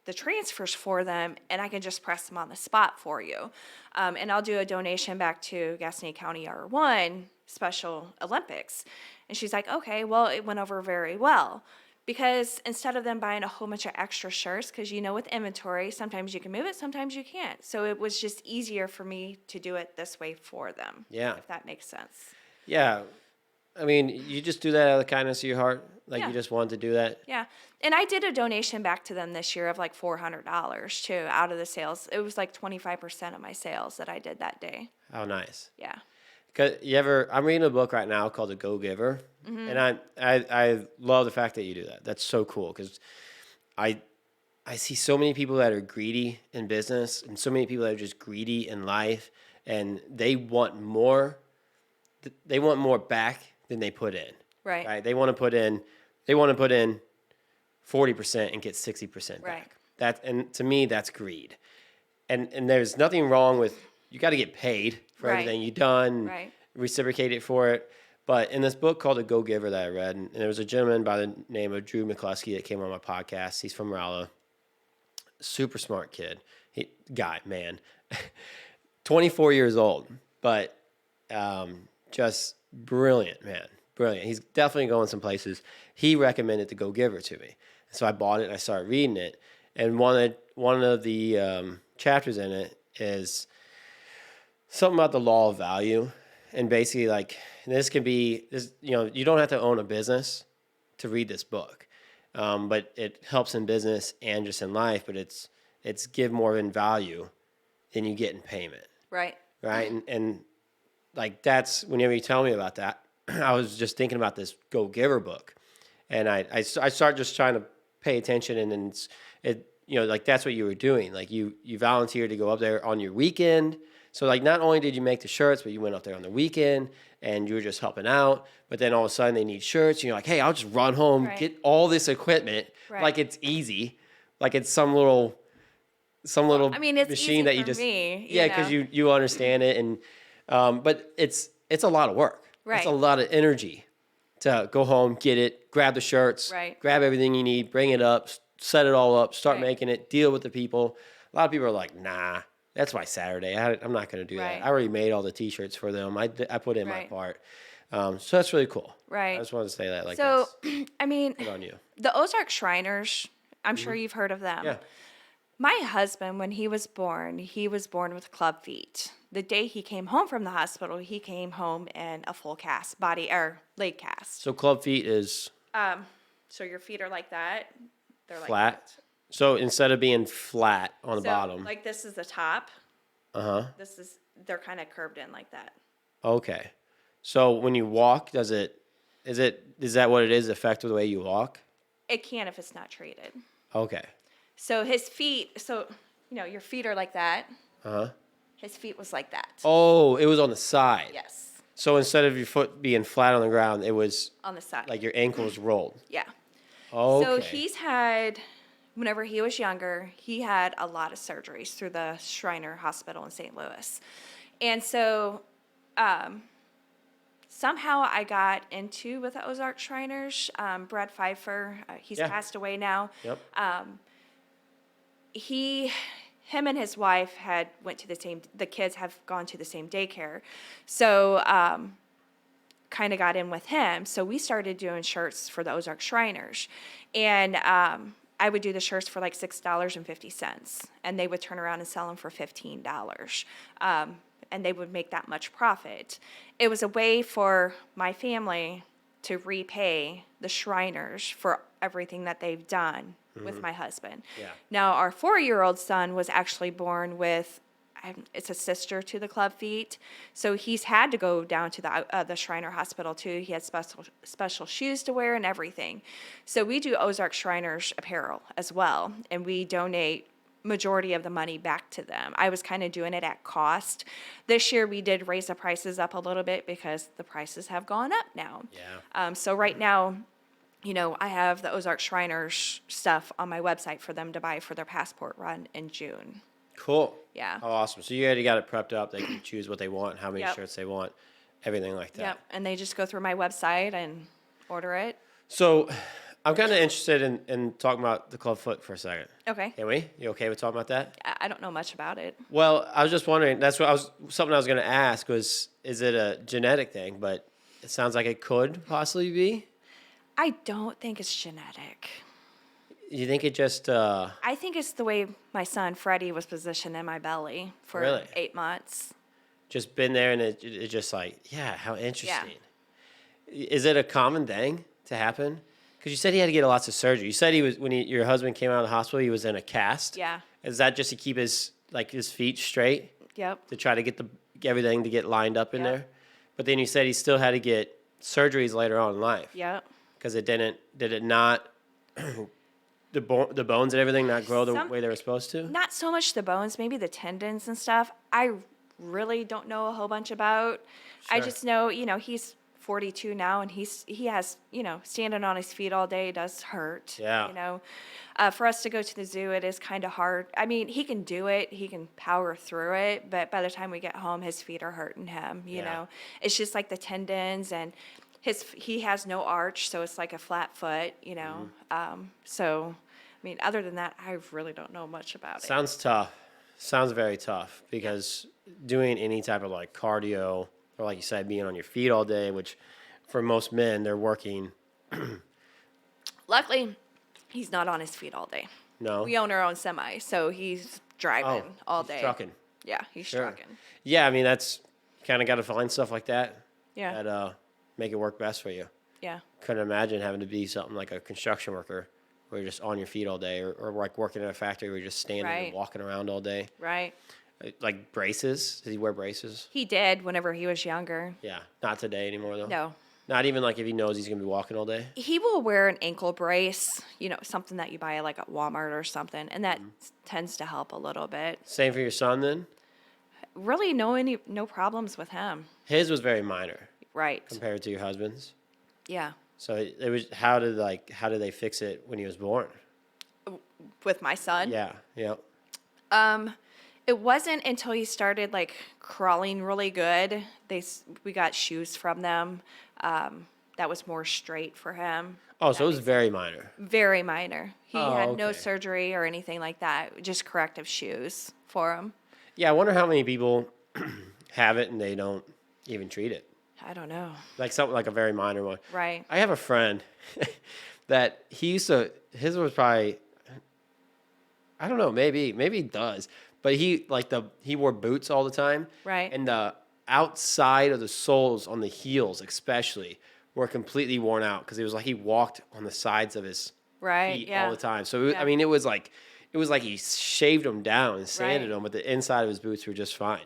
Speaker 5: the transfers for them, and I can just press them on the spot for you. And I'll do a donation back to Gaston County R1 Special Olympics. And she's like, okay, well, it went over very well. Because instead of them buying a whole bunch of extra shirts, because with inventory, sometimes you can move it, sometimes you can't. So it was just easier for me to do it this way for them.
Speaker 2: Yeah.
Speaker 5: If that makes sense.
Speaker 2: Yeah. I mean, you just do that out of the kindness of your heart? Like
Speaker 5: Yeah.
Speaker 2: you just wanted to do that?
Speaker 5: Yeah. And I did a donation back to them this year of like $400 too out of the sales. It was like 25% of my sales that I did that day.
Speaker 2: How nice.
Speaker 5: Yeah.
Speaker 2: I'm reading a book right now called The Gogiver, and I love the fact that you do that. That's so cool because I see so many people that are greedy in business and so many people that are just greedy in life, and they want more. They want more back than they put in.
Speaker 5: Right.
Speaker 2: They want to put in 40% and get 60%
Speaker 5: Right.
Speaker 2: back. And to me, that's greed. And there's nothing wrong with, you got to get paid for
Speaker 5: Right.
Speaker 2: everything you've done,
Speaker 5: Right.
Speaker 2: reciprocate it for it. But in this book called The Go-Giver that I read, and there was a gentleman by the name of Drew McCluskey that came on my podcast. He's from Rolla. Super smart kid. Man. 24 years old, but just brilliant, man. Brilliant. He's definitely going some places. He recommended The Go-Giver to me. So I bought it and I started reading it. And one of the chapters in it is something about the law of value. And basically, like, this can be, you don't have to own a business to read this book. But it helps in business and just in life, but it's give more in value than you get in payment.
Speaker 5: Right.
Speaker 2: Right. And like, that's, whenever you tell me about that, I was just thinking about this Go-Giver book, and I started just trying to pay attention, and then like that's what you were doing. Like you volunteered to go up there on your weekend. So like not only did you make the shirts, but you went up there on the weekend and you were just helping out. But then all of a sudden they need shirts, and you're like, hey, I'll just run home, get all this equipment, like it's easy, like it's some little
Speaker 5: I mean, it's
Speaker 2: machine
Speaker 5: easy
Speaker 2: that you
Speaker 5: for
Speaker 2: just
Speaker 5: me,
Speaker 2: because you understand it, and but it's a lot of work.
Speaker 5: Right.
Speaker 2: It's a lot of energy to go home, get it, grab the shirts, grab everything you need, bring it up, set it all up, start making it, deal with the people. A lot of people are like, nah, that's my Saturday. I'm not going to do that. I already made all the T-shirts for them. I put in my part. So that's really cool.
Speaker 5: Right.
Speaker 2: I just wanted to say that. Like,
Speaker 5: so, I mean,
Speaker 2: good on you.
Speaker 5: The Ozark Shriners, I'm sure you've heard of them.
Speaker 2: Yeah.
Speaker 5: My husband, when he was born with club feet. The day he came home from the hospital, he came home in a full cast, leg cast.
Speaker 2: So club feet is
Speaker 5: So your feet are like that. They're like
Speaker 2: flat.
Speaker 5: that.
Speaker 2: So instead of being flat on the bottom.
Speaker 5: Like this is the top. They're kind of curved in like that.
Speaker 2: Okay. So when you walk, is that what it is, affect the way you walk?
Speaker 5: It can if it's not treated.
Speaker 2: Okay.
Speaker 5: So his feet, your feet are like that.
Speaker 2: Uh-huh.
Speaker 5: His feet was like that.
Speaker 2: Oh, it was on the side.
Speaker 5: Yes.
Speaker 2: So instead of your foot being flat on the ground, it was
Speaker 5: On the side.
Speaker 2: like your ankles rolled.
Speaker 5: Yeah.
Speaker 2: Okay.
Speaker 5: So he's had, whenever he was younger, he had a lot of surgeries through the Shriner Hospital in St. Louis. And so somehow I got into with the Ozark Shriners. Brad Pfeiffer, he's passed away now.
Speaker 2: Yep.
Speaker 5: Him and his wife the kids have gone to the same daycare. So kind of got in with him. So we started doing shirts for the Ozark Shriners. And I would do the shirts for like $6.50. And they would turn around and sell them for $15. And they would make that much profit. It was a way for my family to repay the Shriners for everything that they've done with my husband.
Speaker 2: Yeah.
Speaker 5: Now, our 4-year-old son was actually born with, it's a sister to the club feet. So he's had to go down to the Shriner Hospital too. He had special shoes to wear and everything. So we do Ozark Shriners apparel as well. And we donate majority of the money back to them. I was kind of doing it at cost. This year we did raise the prices up a little bit because the prices have gone up now.
Speaker 2: Yeah.
Speaker 5: So right now, I have the Ozark Shriners stuff on my website for them to buy for their passport run in June.
Speaker 2: Cool.
Speaker 5: Yeah.
Speaker 2: Oh, awesome. So you already got it prepped up. They can choose what they want, how many
Speaker 5: Yep.
Speaker 2: shirts they want, everything like that.
Speaker 5: Yep. And they just go through my website and order it.
Speaker 2: So I'm kind of interested in talking about the club foot for a second.
Speaker 5: Okay.
Speaker 2: Can we? You okay with talking about that?
Speaker 5: I don't know much about it.
Speaker 2: Well, I was just wondering, something I was going to ask was, is it a genetic thing? But it sounds like it could possibly be.
Speaker 5: I don't think it's genetic.
Speaker 2: You think it just...
Speaker 5: I think it's the way my son Freddie was positioned in my belly for
Speaker 2: Really?
Speaker 5: 8 months.
Speaker 2: just been there and it just like, yeah, how interesting. Is it a common thing to happen? Because you said he had to get lots of surgery. You said he was, when your husband came out of the hospital, he was in a cast.
Speaker 5: Yeah.
Speaker 2: Is that just to keep his feet straight?
Speaker 5: Yep.
Speaker 2: To try to get everything to get lined up in there? But then you said he still had to get surgeries later on in life.
Speaker 5: Yep.
Speaker 2: Because did it not, the bones and everything not grow the way they were supposed to?
Speaker 5: Not so much the bones, maybe the tendons and stuff. I really don't know a whole bunch about. I just know, he's 42 now, and he has, standing on his feet all day does hurt.
Speaker 2: Yeah.
Speaker 5: For us to go to the zoo, it is kind of hard. I mean, he can do it, he can power through it, but by the time we get home, his feet are hurting him. You know, it's just like the tendons, and he has no arch, so it's like a flat foot. So, I mean, other than that, I really don't know much about it.
Speaker 2: Sounds tough. Sounds very tough because doing any type of like cardio, or like you said, being on your feet all day, which for most men, they're working.
Speaker 5: Luckily, he's not on his feet all day.
Speaker 2: No.
Speaker 5: We own our own semi, so he's driving all day.
Speaker 2: Trucking.
Speaker 5: Yeah, he's trucking.
Speaker 2: Yeah, I mean, that's kind of got to find stuff like that.
Speaker 5: Yeah.
Speaker 2: That make it work best for you.
Speaker 5: Yeah.
Speaker 2: Couldn't imagine having to be something like a construction worker where you're just on your feet all day, or like working in a factory where you're just standing and walking around all day.
Speaker 5: Right.
Speaker 2: Like braces? Did he wear braces?
Speaker 5: He did whenever he was younger.
Speaker 2: Yeah. Not today anymore, though?
Speaker 5: No.
Speaker 2: Not even like if he knows he's gonna be walking all day.
Speaker 5: He will wear an ankle brace, something that you buy like at Walmart or something, and that tends to help a little bit.
Speaker 2: Same for your son then.
Speaker 5: Really, no problems with him.
Speaker 2: His was very minor
Speaker 5: Right.
Speaker 2: compared to your husband's.
Speaker 5: Yeah.
Speaker 2: So it was how did they fix it when he was born?
Speaker 5: With my son.
Speaker 2: Yeah.
Speaker 5: It wasn't until he started like crawling really good. We got shoes from them. That was more straight for him.
Speaker 2: Oh, so it was very minor.
Speaker 5: Very minor. He had no
Speaker 2: okay.
Speaker 5: surgery or anything like that. Just corrective shoes for him.
Speaker 2: Yeah, I wonder how many people have it and they don't even treat it.
Speaker 5: I don't know.
Speaker 2: Like something like a very minor one.
Speaker 5: Right.
Speaker 2: I have a friend that his was probably, I don't know, maybe he does, but he wore boots all the time.
Speaker 5: Right.
Speaker 2: And the outside of the soles on the heels especially were completely worn out because it was like he walked on the sides of his
Speaker 5: Right.
Speaker 2: feet
Speaker 5: Yeah.
Speaker 2: all the time. So
Speaker 5: Yeah.
Speaker 2: I mean, it was like he shaved them down and sanded
Speaker 5: Right.
Speaker 2: them, but the inside of his boots were just fine.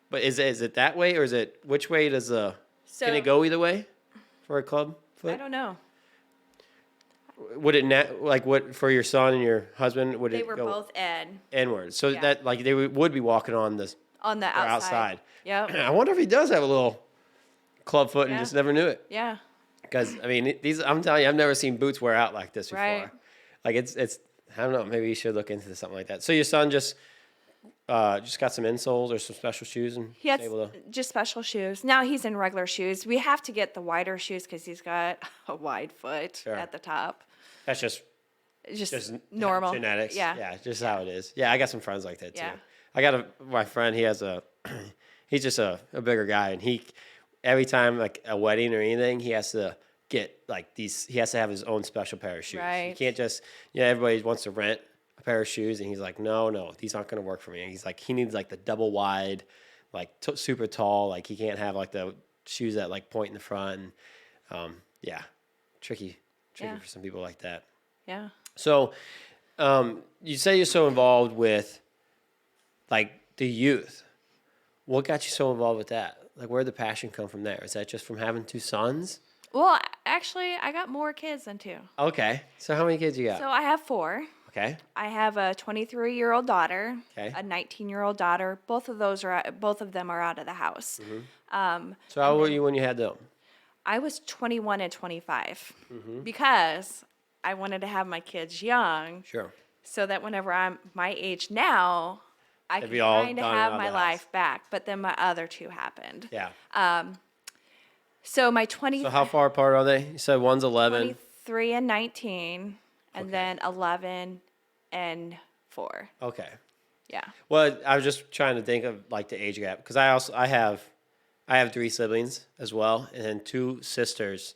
Speaker 2: But is it that way or is it which way does can it go either way for a club foot?
Speaker 5: I don't know.
Speaker 2: Would it what for your son and your husband? Would
Speaker 5: They
Speaker 2: it
Speaker 5: were
Speaker 2: go
Speaker 5: both in
Speaker 2: inward? So
Speaker 5: Yeah.
Speaker 2: that they would be walking on this
Speaker 5: on the
Speaker 2: or
Speaker 5: outside.
Speaker 2: outside.
Speaker 5: Yep.
Speaker 2: I wonder if he does have a little club foot and
Speaker 5: Yeah.
Speaker 2: just never knew it.
Speaker 5: Yeah.
Speaker 2: Because I mean, I'm telling you, I've never seen boots wear out like this before.
Speaker 5: Right.
Speaker 2: Like it's I don't know. Maybe you should look into something like that. So your son just got some insoles or some special shoes and
Speaker 5: He has
Speaker 2: able to.
Speaker 5: just special shoes. Now he's in regular shoes. We have to get the wider shoes because he's got a wide foot
Speaker 2: Sure.
Speaker 5: at the top.
Speaker 2: That's just
Speaker 5: Just normal.
Speaker 2: genetics.
Speaker 5: Yeah.
Speaker 2: Just how it is. Yeah, I got some friends like that too.
Speaker 5: Yeah.
Speaker 2: I got my friend. He has he's just a bigger guy, and he every time like a wedding or anything, he has to get like these. He has to have his own special pair of shoes. You
Speaker 5: Right.
Speaker 2: can't just everybody wants to rent a pair of shoes, and he's like, no, these aren't going to work for me. And he's like, he needs like the double wide, like super tall. Like he can't have like the shoes that like point in the front. And, yeah, tricky
Speaker 5: Yeah.
Speaker 2: for some people like that.
Speaker 5: Yeah.
Speaker 2: So, you say you're so involved with, like, the youth. What got you so involved with that? Like, where'd the passion come from there? Is that just from having two sons?
Speaker 5: Well, actually, I got more kids than two.
Speaker 2: Okay. So how many kids you got?
Speaker 5: So I have four.
Speaker 2: Okay.
Speaker 5: I have a 23-year-old daughter,
Speaker 2: Okay.
Speaker 5: a 19-year-old daughter. Both of them are out of the house.
Speaker 2: So how old were you when you had them?
Speaker 5: I was 21 and 25
Speaker 2: Mm-hmm.
Speaker 5: because I wanted to have my kids young
Speaker 2: Sure.
Speaker 5: so that whenever I'm my age now, I
Speaker 2: They'd
Speaker 5: can
Speaker 2: be all
Speaker 5: kind of
Speaker 2: done
Speaker 5: have
Speaker 2: out of
Speaker 5: my
Speaker 2: the house.
Speaker 5: life back. But then my other two happened.
Speaker 2: Yeah.
Speaker 5: So my
Speaker 2: So how far apart are they? You said one's 11.
Speaker 5: 23 and 19, and
Speaker 2: Okay.
Speaker 5: then 11 and 4.
Speaker 2: Okay.
Speaker 5: Yeah.
Speaker 2: Well, I was just trying to think of like the age gap because I have 3 siblings as well, and then 2 sisters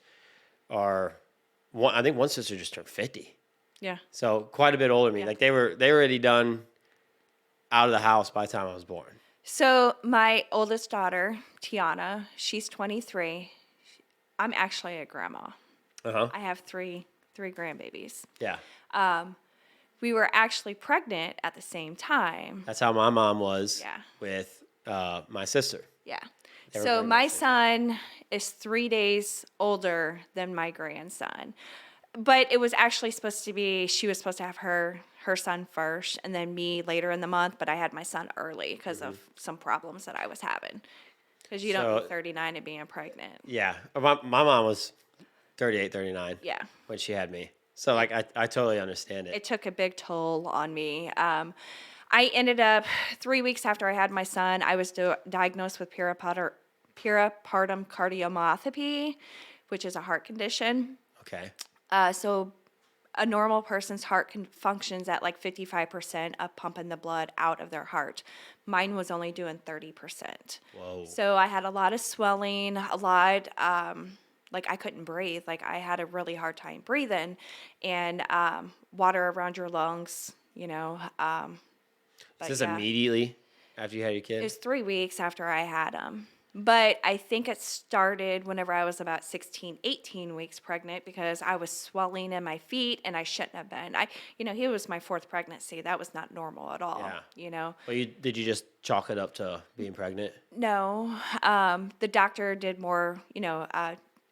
Speaker 2: are I think one sister just turned 50.
Speaker 5: Yeah.
Speaker 2: So quite a bit older than me.
Speaker 5: Yeah.
Speaker 2: Like they were already done out of the house by the time I was born.
Speaker 5: So my oldest daughter, Tiana, she's 23. I'm actually a grandma.
Speaker 2: Uh-huh.
Speaker 5: I have three grandbabies.
Speaker 2: Yeah.
Speaker 5: We were actually pregnant at the same time.
Speaker 2: That's how my mom was
Speaker 5: Yeah.
Speaker 2: with my sister.
Speaker 5: Yeah.
Speaker 2: They were
Speaker 5: So
Speaker 2: very
Speaker 5: my
Speaker 2: nice.
Speaker 5: son is 3 days older than my grandson. But it was actually supposed to be, she was supposed to have her son first and then me later in the month, but I had my son early because of some problems that I was having. Because you don't
Speaker 2: So-
Speaker 5: be 39 and being pregnant.
Speaker 2: Yeah. My mom was 38, 39
Speaker 5: Yeah.
Speaker 2: when she had me. So like I totally understand it.
Speaker 5: It took a big toll on me. I ended up 3 weeks after I had my son, I was diagnosed with peripartum cardiomyopathy, which is a heart condition.
Speaker 2: Okay.
Speaker 5: So a normal person's heart functions at like 55% of pumping the blood out of their heart. Mine was only doing 30%.
Speaker 2: Whoa.
Speaker 5: So I had a lot of swelling, a lot, like I couldn't breathe. Like I had a really hard time breathing, and water around your lungs,
Speaker 2: Is this immediately after you had your kid?
Speaker 5: It was 3 weeks after I had him. But I think it started whenever I was about 16, 18 weeks pregnant because I was swelling in my feet and I shouldn't have been. He was my 4th pregnancy. That was not normal at all,
Speaker 2: Well, did you just chalk it up to being pregnant?
Speaker 5: No, the doctor did more,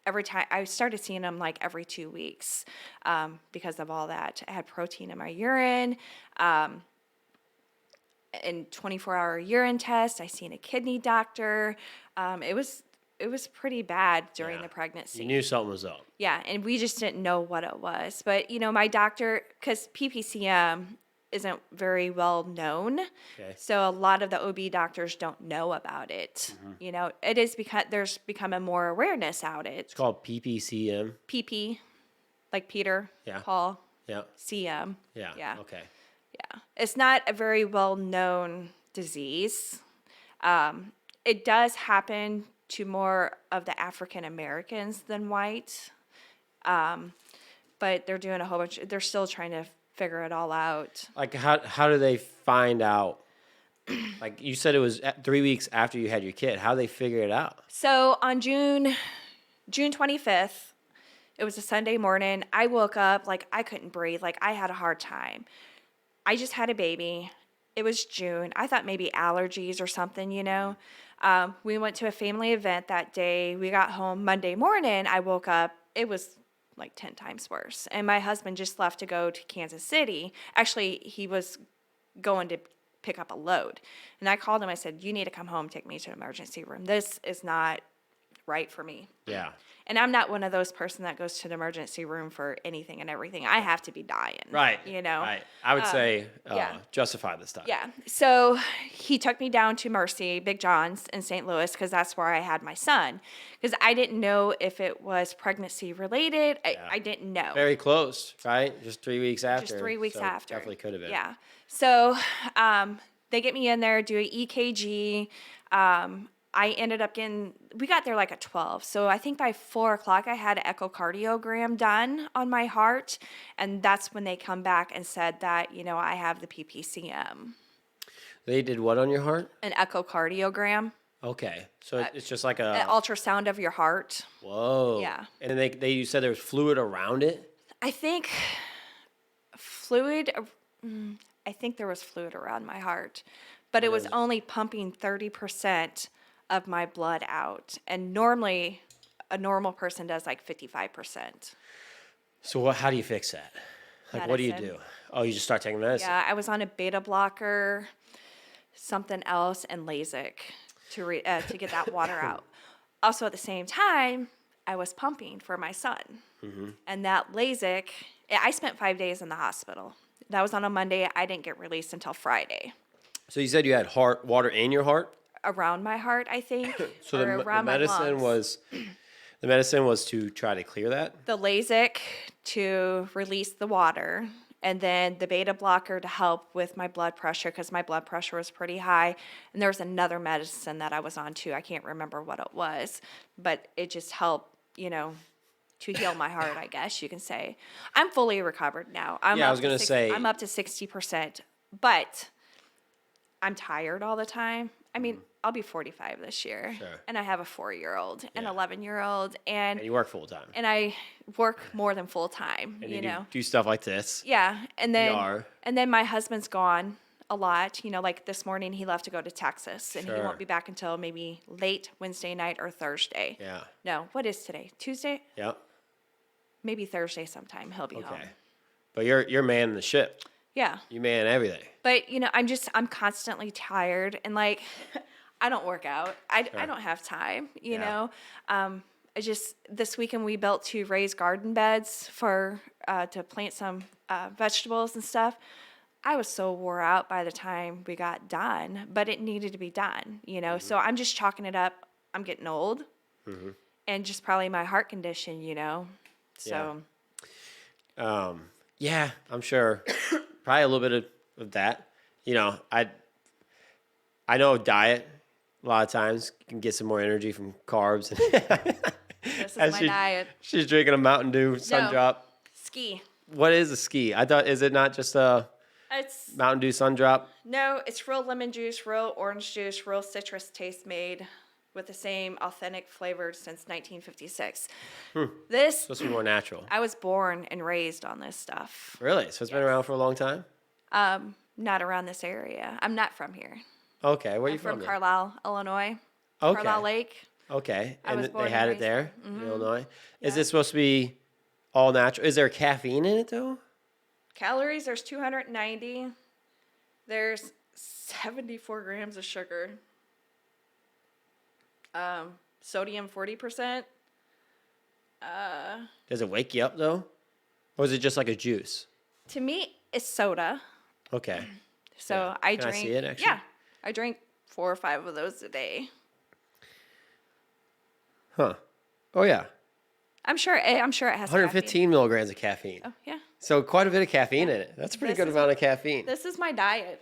Speaker 5: every time I started seeing them like every 2 weeks because of all that. I had protein in my urine. And 24-hour urine test. I seen a kidney doctor. It was pretty bad during the pregnancy.
Speaker 2: You knew something was up.
Speaker 5: Yeah, and we just didn't know what it was. But, my doctor, because PPCM isn't very well known, so a lot of the OB doctors don't know about it. It is because there's becoming more awareness out it.
Speaker 2: It's called PPCM.
Speaker 5: PP, like Peter, Paul, CM.
Speaker 2: Yeah. Okay.
Speaker 5: Yeah. It's not a very well-known disease. It does happen to more of the African Americans than white. But they're doing a whole bunch, they're still trying to figure it all out.
Speaker 2: Like, how do they find out? Like, you said it was 3 weeks after you had your kid. How do they figure it out?
Speaker 5: So on June 25th, it was a Sunday morning. I woke up like I couldn't breathe. Like I had a hard time. I just had a baby. It was June. I thought maybe allergies or something, We went to a family event that day. We got home Monday morning. I woke up. It was like 10 times worse. And my husband just left to go to Kansas City. Actually, he was going to pick up a load. And I called him. I said, you need to come home, take me to the emergency room. This is not right for me.
Speaker 2: Yeah.
Speaker 5: And I'm not one of those person that goes to the emergency room for anything and everything. I have to be dying.
Speaker 2: Right.
Speaker 5: Right.
Speaker 2: I would say justify the stuff.
Speaker 5: Yeah. So he took me down to Mercy, Big John's in St. Louis, because that's where I had my son. Because I didn't know if it was pregnancy related. I didn't know.
Speaker 2: Very close, right? Just 3 weeks after.
Speaker 5: Just 3 weeks
Speaker 2: so
Speaker 5: after.
Speaker 2: Definitely could have been.
Speaker 5: Yeah. So they get me in there, do an EKG. I ended up we got there like at 12. So I think by 4 o'clock, I had an echocardiogram done on my heart. And that's when they come back and said that, I have the PPCM.
Speaker 2: They did what on your heart?
Speaker 5: An echocardiogram.
Speaker 2: Okay. So it's just like
Speaker 5: an ultrasound of your heart.
Speaker 2: Whoa.
Speaker 5: Yeah.
Speaker 2: And then you said there was fluid around it?
Speaker 5: I think there was fluid around my heart. But it was only pumping 30% of my blood out, and normally a normal person does like 55%.
Speaker 2: So how do you fix that? Like, what do you
Speaker 5: Medicine.
Speaker 2: do? Oh, you just start taking medicine?
Speaker 5: Yeah, I was on a beta blocker, something else, and Lasik to get that water out. Also, at the same time, I was pumping for my son, and that Lasik. I spent 5 days in the hospital. That was on a Monday. I didn't get released until Friday.
Speaker 2: So you said you had water in your heart?
Speaker 5: Around my heart, I think.
Speaker 2: So
Speaker 5: or around my lungs.
Speaker 2: The medicine was to try to clear that?
Speaker 5: The Lasik to release the water, and then the beta blocker to help with my blood pressure because my blood pressure was pretty high. And there was another medicine that I was on too. I can't remember what it was, but it just helped, to heal my heart, I guess you can say. I'm fully recovered now.
Speaker 2: I was going to say.
Speaker 5: I'm up to 60%, but I'm tired all the time. I mean, I'll be 45 this year, and I have a 4-year-old, an 11-year-old, and
Speaker 2: you work full time.
Speaker 5: And I work more than full time.
Speaker 2: And you do stuff like this.
Speaker 5: Yeah, and then my husband's gone a lot. Like this morning he left to go to Texas, and he won't be back until maybe late Wednesday night or Thursday.
Speaker 2: Yeah.
Speaker 5: No, what is today? Tuesday?
Speaker 2: Yeah.
Speaker 5: Maybe Thursday sometime he'll be home.
Speaker 2: But you're manning the ship.
Speaker 5: Yeah.
Speaker 2: You man everything.
Speaker 5: But I'm constantly tired, and like I don't work out. I don't have time, you know. This weekend we built 2 raised garden beds for to plant some vegetables and stuff. I was so wore out by the time we got done, but it needed to be done, So I'm just chalking it up. I'm getting old, and just probably my heart condition, So.
Speaker 2: Yeah, I'm sure. Probably a little bit of that. I know diet. A lot of times you can get some more energy from carbs.
Speaker 5: This is my diet.
Speaker 2: She's drinking a Mountain Dew Sun Drop.
Speaker 5: Ski.
Speaker 2: What is a ski? I thought, is it not just a Mountain Dew Sun Drop?
Speaker 5: No, it's real lemon juice, real orange juice, real citrus taste made with the same authentic flavors since 1956. This
Speaker 2: supposed to be more natural.
Speaker 5: I was born and raised on this stuff.
Speaker 2: Really? So it's been around for a long time?
Speaker 5: Not around this area. I'm not from here.
Speaker 2: Okay, where are you from?
Speaker 5: From Carlisle, Illinois.
Speaker 2: Okay.
Speaker 5: Carlisle Lake.
Speaker 2: Okay.
Speaker 5: I
Speaker 2: And
Speaker 5: was born
Speaker 2: they
Speaker 5: and
Speaker 2: had it
Speaker 5: raised
Speaker 2: there
Speaker 5: there.
Speaker 2: in Illinois. Is
Speaker 5: Yeah.
Speaker 2: it supposed to be all natural? Is there caffeine in it though?
Speaker 5: Calories, there's 290. There's 74 grams of sugar. Sodium 40%.
Speaker 2: Does it wake you up though? Or is it just like a juice?
Speaker 5: To me, it's soda.
Speaker 2: Okay.
Speaker 5: So
Speaker 2: Yeah.
Speaker 5: I
Speaker 2: Can I
Speaker 5: drink.
Speaker 2: see it, actually?
Speaker 5: Yeah, I drink 4 or 5 of those a day.
Speaker 2: Huh. Oh yeah.
Speaker 5: I'm sure it has
Speaker 2: 115 milligrams of caffeine.
Speaker 5: caffeine. Oh yeah.
Speaker 2: So quite a bit of caffeine in it. That's a pretty
Speaker 5: This
Speaker 2: good
Speaker 5: is
Speaker 2: amount of caffeine.
Speaker 5: This is my diet.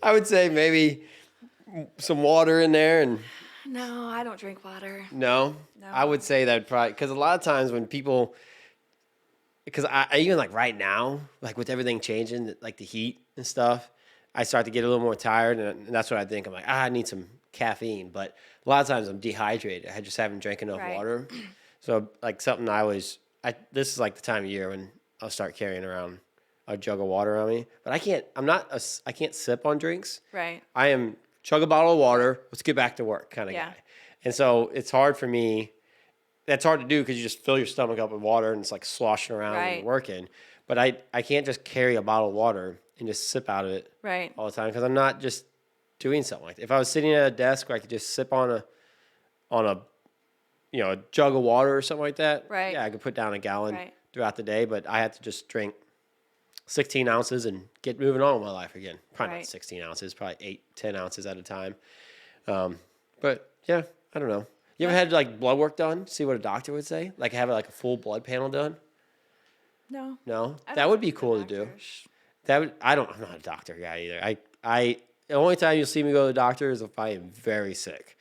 Speaker 2: I would say maybe some water in there and
Speaker 5: No, I don't drink water.
Speaker 2: no.
Speaker 5: No.
Speaker 2: I would say that probably because a lot of times when people, because I even like right now, like with everything changing, like the heat and stuff, I start to get a little more tired, and that's what I think. I'm like, I need some caffeine, but a lot of times I'm dehydrated. I just haven't drank enough
Speaker 5: Right.
Speaker 2: water. So like something this is like the time of year when I'll start carrying around a jug of water on me. But I can't sip on drinks.
Speaker 5: Right.
Speaker 2: I am chug a bottle of water. Let's get back to work kind of
Speaker 5: Yeah.
Speaker 2: guy. And so it's hard for me. That's hard to do because you just fill your stomach up with water and it's like sloshing around when
Speaker 5: Right.
Speaker 2: you're working. But I can't just carry a bottle of water and just sip out of it
Speaker 5: Right.
Speaker 2: all the time because I'm not just doing something like that. If I was sitting at a desk where I could just sip on a a jug of water or something like that,
Speaker 5: Right.
Speaker 2: yeah, I could put down a gallon
Speaker 5: Right.
Speaker 2: throughout the day, but I have to just drink 16 ounces and get moving on with my life again. Probably not
Speaker 5: Right.
Speaker 2: 16 ounces, probably 8-10 ounces at a time. But yeah, I don't know. You ever had like blood work done? See what a doctor would say? Like have like a full blood panel done?
Speaker 5: No.
Speaker 2: No,
Speaker 5: I
Speaker 2: that
Speaker 5: don't
Speaker 2: would
Speaker 5: go
Speaker 2: be
Speaker 5: the
Speaker 2: cool to do.
Speaker 5: doctors.
Speaker 2: I'm not a doctor guy either. The only time you'll see me go to the doctor is if I am very sick.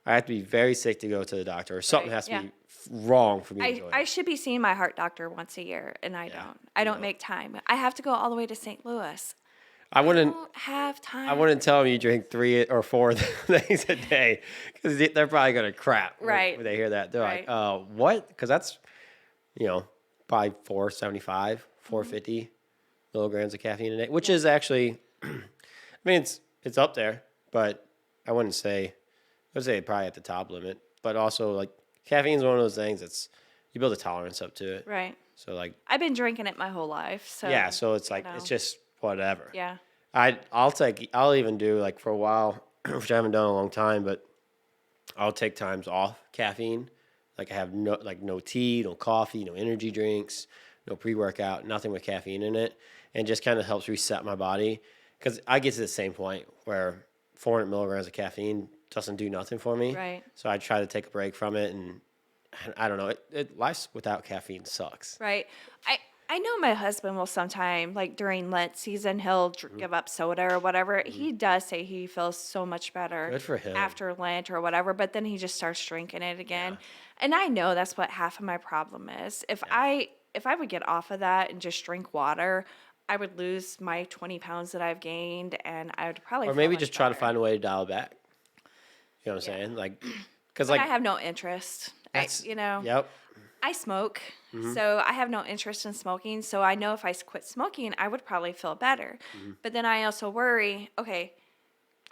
Speaker 2: I have to be very sick to go to the doctor, or something
Speaker 5: Right,
Speaker 2: has to
Speaker 5: yeah.
Speaker 2: be wrong for me to go.
Speaker 5: I should be seeing my heart doctor once a year, and I don't. I don't make time. I have to go all the way to St. Louis.
Speaker 2: I
Speaker 5: I
Speaker 2: wouldn't.
Speaker 5: don't have time.
Speaker 2: I wouldn't tell them you drink 3 or 4 things a day because they're probably gonna crap
Speaker 5: Right.
Speaker 2: when they hear that. They're
Speaker 5: Right.
Speaker 2: like, what? Because that's, probably 475,
Speaker 5: Mm-hmm.
Speaker 2: 450 milligrams of caffeine a day, which is actually, I mean, it's up there, but I wouldn't say, I would say probably at the top limit. But also, like, caffeine is one of those things you build a tolerance up to it.
Speaker 5: Right.
Speaker 2: So, like,
Speaker 5: I've been drinking it my whole life. So
Speaker 2: yeah, so it's like,
Speaker 5: know.
Speaker 2: it's just whatever.
Speaker 5: Yeah.
Speaker 2: I'll even do like for a while, which I haven't done in a long time, but I'll take times off caffeine. Like I have no tea, no coffee, no energy drinks, no pre-workout, nothing with caffeine in it, and just kind of helps reset my body. Because I get to the same point where 400 milligrams of caffeine doesn't do nothing for me.
Speaker 5: Right.
Speaker 2: So I try to take a break from it, and I don't know. Life without caffeine sucks.
Speaker 5: Right. I know my husband will sometime, like during Lent season, he'll give up soda or whatever. He does say he feels so much better
Speaker 2: Good for him.
Speaker 5: after Lent or whatever, but then he just starts drinking it again. And I know that's what half of my problem is. If I would get off of that and just drink water, I would lose my 20 pounds that I've gained, and I would probably
Speaker 2: Or
Speaker 5: feel
Speaker 2: maybe
Speaker 5: much
Speaker 2: just try to
Speaker 5: better.
Speaker 2: find a way to dial it back. You know what I'm saying? Like, because
Speaker 5: But
Speaker 2: like
Speaker 5: I have no interest.
Speaker 2: Yep.
Speaker 5: I smoke,
Speaker 2: Mm-hmm.
Speaker 5: so I have no interest in smoking. So I know if I quit smoking, I would probably feel better.
Speaker 2: Mm-hmm.
Speaker 5: But then I also worry, okay,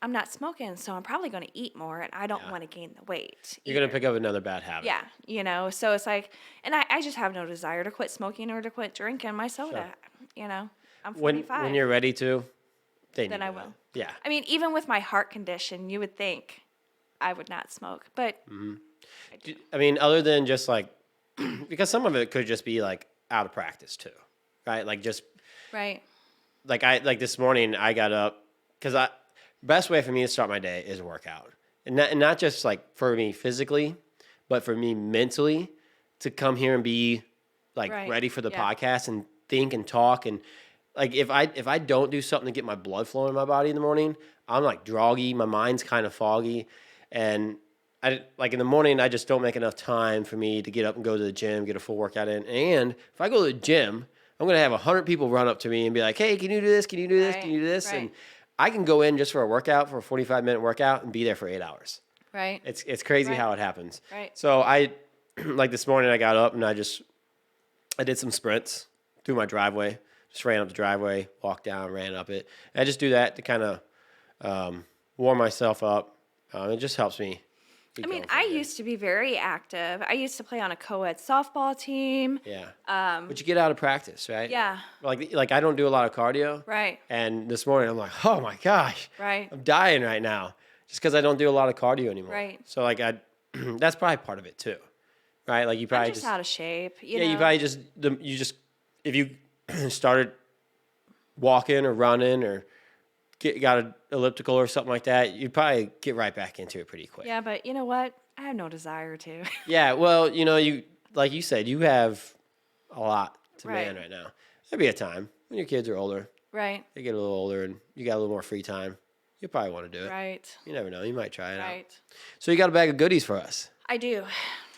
Speaker 5: I'm not smoking, so I'm probably going to eat more, and I don't want to gain the weight.
Speaker 2: You're going to
Speaker 5: either.
Speaker 2: pick up another bad habit.
Speaker 5: Yeah, so it's like, and I just have no desire to quit smoking or to quit drinking my soda. I'm 45.
Speaker 2: When you're ready to,
Speaker 5: Then I will.
Speaker 2: Yeah.
Speaker 5: I mean, even with my heart condition, you would think I would not smoke, but
Speaker 2: I mean, other than just like, because some of it could just be like out of practice too, right? Like just
Speaker 5: right,
Speaker 2: like this morning I got up because best way for me to start my day is a workout, and not just like for me physically, but for me mentally to come here and be like
Speaker 5: Right.
Speaker 2: ready for the
Speaker 5: Yeah.
Speaker 2: podcast and think and talk and like if I don't do something to get my blood flowing in my body in the morning, I'm like groggy, my mind's kind of foggy, and I like in the morning I just don't make enough time for me to get up and go to the gym, get a full workout in. And if I go to the gym, I'm gonna have 100 people run up to me and be like, "Hey, can you do this? Can you do this? Can you do this?"
Speaker 5: Right.
Speaker 2: And I can go in just for a workout, for a 45-minute workout, and be there for 8 hours.
Speaker 5: right,
Speaker 2: It's crazy
Speaker 5: Right.
Speaker 2: how it happens.
Speaker 5: Right.
Speaker 2: So I like this morning I got up and I did some sprints through my driveway. Just ran up the driveway, walked down, ran up it. And I just do that to kind of warm myself up. It just helps me
Speaker 5: I mean, I used to be very active. I used to play on a co-ed softball team.
Speaker 2: Yeah. But you get out of practice, right?
Speaker 5: Yeah.
Speaker 2: Like I don't do a lot of cardio.
Speaker 5: Right.
Speaker 2: And this morning I'm like, oh my gosh.
Speaker 5: Right.
Speaker 2: I'm dying right now just because I don't do a lot of cardio anymore.
Speaker 5: Right.
Speaker 2: So like that's probably part of it too, right? Like you probably
Speaker 5: I'm just out of shape. You know?
Speaker 2: you probably just if you started walking or running or got an elliptical or something like that, you'd probably get right back into it pretty quick.
Speaker 5: Yeah, but you know what? I have no desire to.
Speaker 2: Yeah, well, you like you said, you have a lot to
Speaker 5: Right.
Speaker 2: man right now. There'll be a time when your kids are older,
Speaker 5: Right.
Speaker 2: they get a little older, and you got a little more free time. You'll probably want to do it.
Speaker 5: Right.
Speaker 2: You never know. You might try it out.
Speaker 5: Right.
Speaker 2: So you got a bag of goodies for us.
Speaker 5: I do.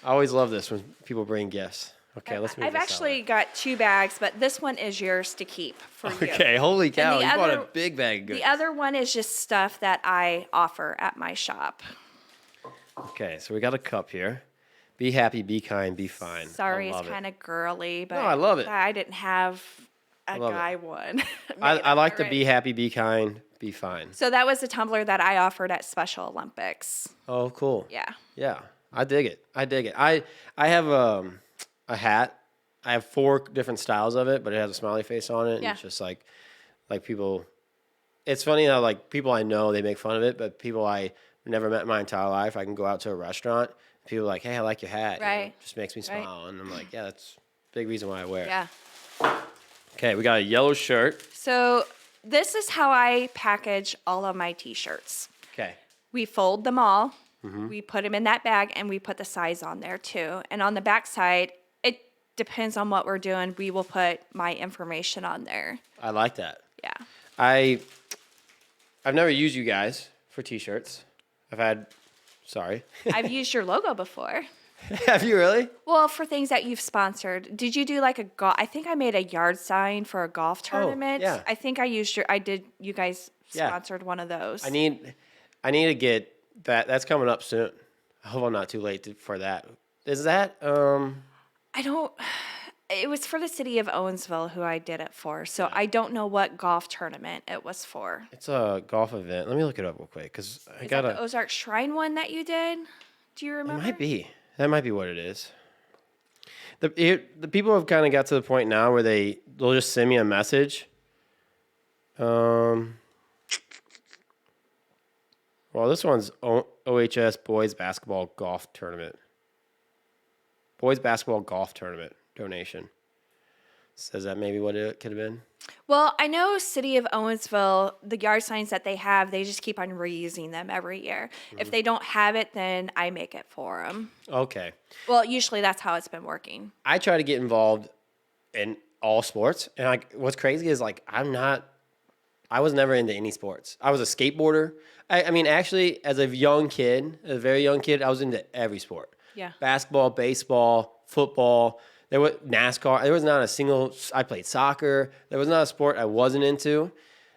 Speaker 2: I always love this when people bring gifts. Okay, let's move
Speaker 5: I've
Speaker 2: this
Speaker 5: actually got 2 bags, but this one is yours to keep for you.
Speaker 2: Okay, holy cow.
Speaker 5: the
Speaker 2: You bought a
Speaker 5: other-
Speaker 2: big bag of goodies.
Speaker 5: The other one is just stuff that I offer at my shop.
Speaker 2: Okay, so we got a cup here. Be happy, be kind, be fine.
Speaker 5: Sorry,
Speaker 2: I
Speaker 5: it's
Speaker 2: love it.
Speaker 5: kind of girly, but
Speaker 2: No, I love it.
Speaker 5: I didn't have a
Speaker 2: love it.
Speaker 5: guy one.
Speaker 2: I like the
Speaker 5: Alright.
Speaker 2: be happy, be kind, be fine.
Speaker 5: So that was a tumbler that I offered at Special Olympics.
Speaker 2: Oh, cool.
Speaker 5: Yeah.
Speaker 2: Yeah, I dig it. I dig it. I have a hat. I have 4 different styles of it, but it has a smiley face on it. And
Speaker 5: Yeah.
Speaker 2: it's just like people. It's funny how like people I know, they make fun of it, but people I never met in my entire life, I can go out to a restaurant. People are like, hey, I like your hat. You know,
Speaker 5: Right.
Speaker 2: it just makes me
Speaker 5: Right.
Speaker 2: smile, and I'm like, yeah, that's a big reason why I wear it.
Speaker 5: Yeah.
Speaker 2: Okay, we got a yellow shirt.
Speaker 5: So this is how I package all of my t-shirts.
Speaker 2: Okay.
Speaker 5: We fold them all.
Speaker 2: Mm-hmm.
Speaker 5: We put them in that bag and we put the size on there too. And on the back side, it depends on what we're doing. We will put my information on there.
Speaker 2: I like that.
Speaker 5: Yeah.
Speaker 2: I've never used you guys for t-shirts. Sorry.
Speaker 5: I've used your logo before.
Speaker 2: Have you really?
Speaker 5: Well, for things that you've sponsored. Did you do like a golf? I think I made a yard sign for a golf tournament.
Speaker 2: yeah.
Speaker 5: I think you guys
Speaker 2: Yeah.
Speaker 5: sponsored one of those.
Speaker 2: I need to get that. That's coming up soon. I hope I'm not too late for that. Is that
Speaker 5: It was for the city of Owensville who I did it for. So I don't know what golf tournament it was for.
Speaker 2: It's a golf event. Let me look it up real quick because I
Speaker 5: Is that
Speaker 2: gotta.
Speaker 5: the Ozark Shrine one that you did? Do you
Speaker 2: It
Speaker 5: remember?
Speaker 2: might be. That might be what it is. The people have kind of got to the point now where they'll just send me a message. Well, this one's OHS Boys Basketball Golf Tournament. Boys Basketball Golf Tournament donation. Says that maybe what it could have been.
Speaker 5: Well, I know City of Owensville, the yard signs that they have, they just keep on reusing them every year. If they don't have it, then I make it for them.
Speaker 2: Okay.
Speaker 5: Well, usually that's how it's been working.
Speaker 2: I try to get involved in all sports, and like what's crazy is like I was never into any sports. I was a skateboarder. I mean, actually, as a very young kid, I was into every sport.
Speaker 5: Yeah.
Speaker 2: Basketball, baseball, football. There was NASCAR. There was not a single. I played soccer. There was not a sport I wasn't into.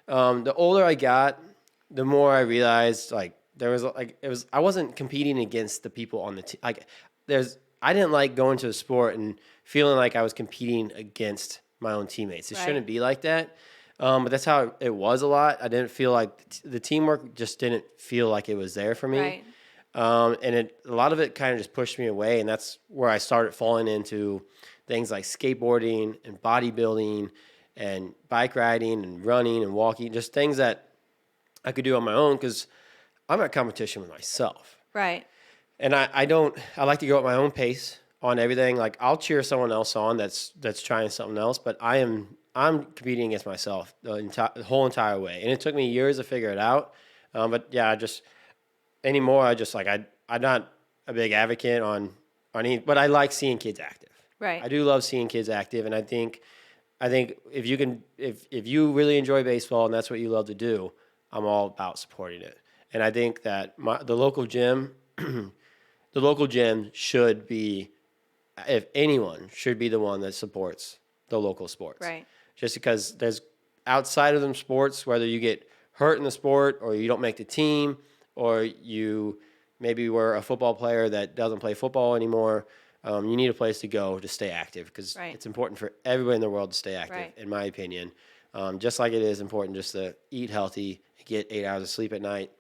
Speaker 2: The older I got, the more I realized like there was like it was. I wasn't competing against the people on the team. Like I didn't like going to a sport and feeling like I was competing against my own teammates. It
Speaker 5: Right.
Speaker 2: shouldn't be like that. But that's how it was a lot. I didn't feel like the teamwork just didn't feel like it was there for me.
Speaker 5: Right.
Speaker 2: And a lot of it kind of just pushed me away. And that's where I started falling into things like skateboarding and bodybuilding and bike riding and running and walking, just things that I could do on my own because I'm at competition with myself.
Speaker 5: Right.
Speaker 2: And I like to go at my own pace on everything. Like I'll cheer someone else on that's trying something else, but I'm competing against myself the whole entire way. And it took me years to figure it out. But yeah, I'm not a big advocate on any, but I like seeing kids active.
Speaker 5: Right.
Speaker 2: I do love seeing kids active. And I think if you really enjoy baseball and that's what you love to do, I'm all about supporting it. And I think that the local gym should be, if anyone, should be the one that supports the local sports.
Speaker 5: Right.
Speaker 2: Just because there's outside of them sports, whether you get hurt in the sport or you don't make the team or you maybe were a football player that doesn't play football anymore, you need a place to go to stay active because
Speaker 5: Right.
Speaker 2: it's important for everybody in the world to stay active,
Speaker 5: Right.
Speaker 2: in my opinion. Just like it is important just to eat healthy, get 8 hours of sleep at night,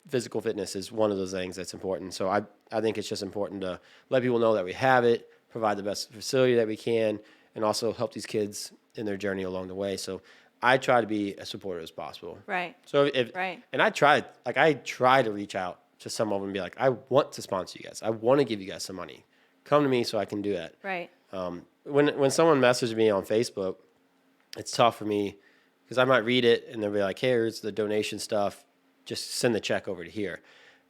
Speaker 2: physical fitness is one of those things that's important. So I think it's just important to let people know that we have it, provide the best facility that we can, and also help these kids in their journey along the way. So I try to be as supportive as possible.
Speaker 5: Right.
Speaker 2: So
Speaker 5: Right.
Speaker 2: and I try to reach out to some of them and be like, I want to sponsor you guys. I want to give you guys some money. Come to me so I can do that.
Speaker 5: Right.
Speaker 2: When someone messages me on Facebook, it's tough for me because I might read it and they'll be like, hey, here's the donation stuff. Just send the check over to here.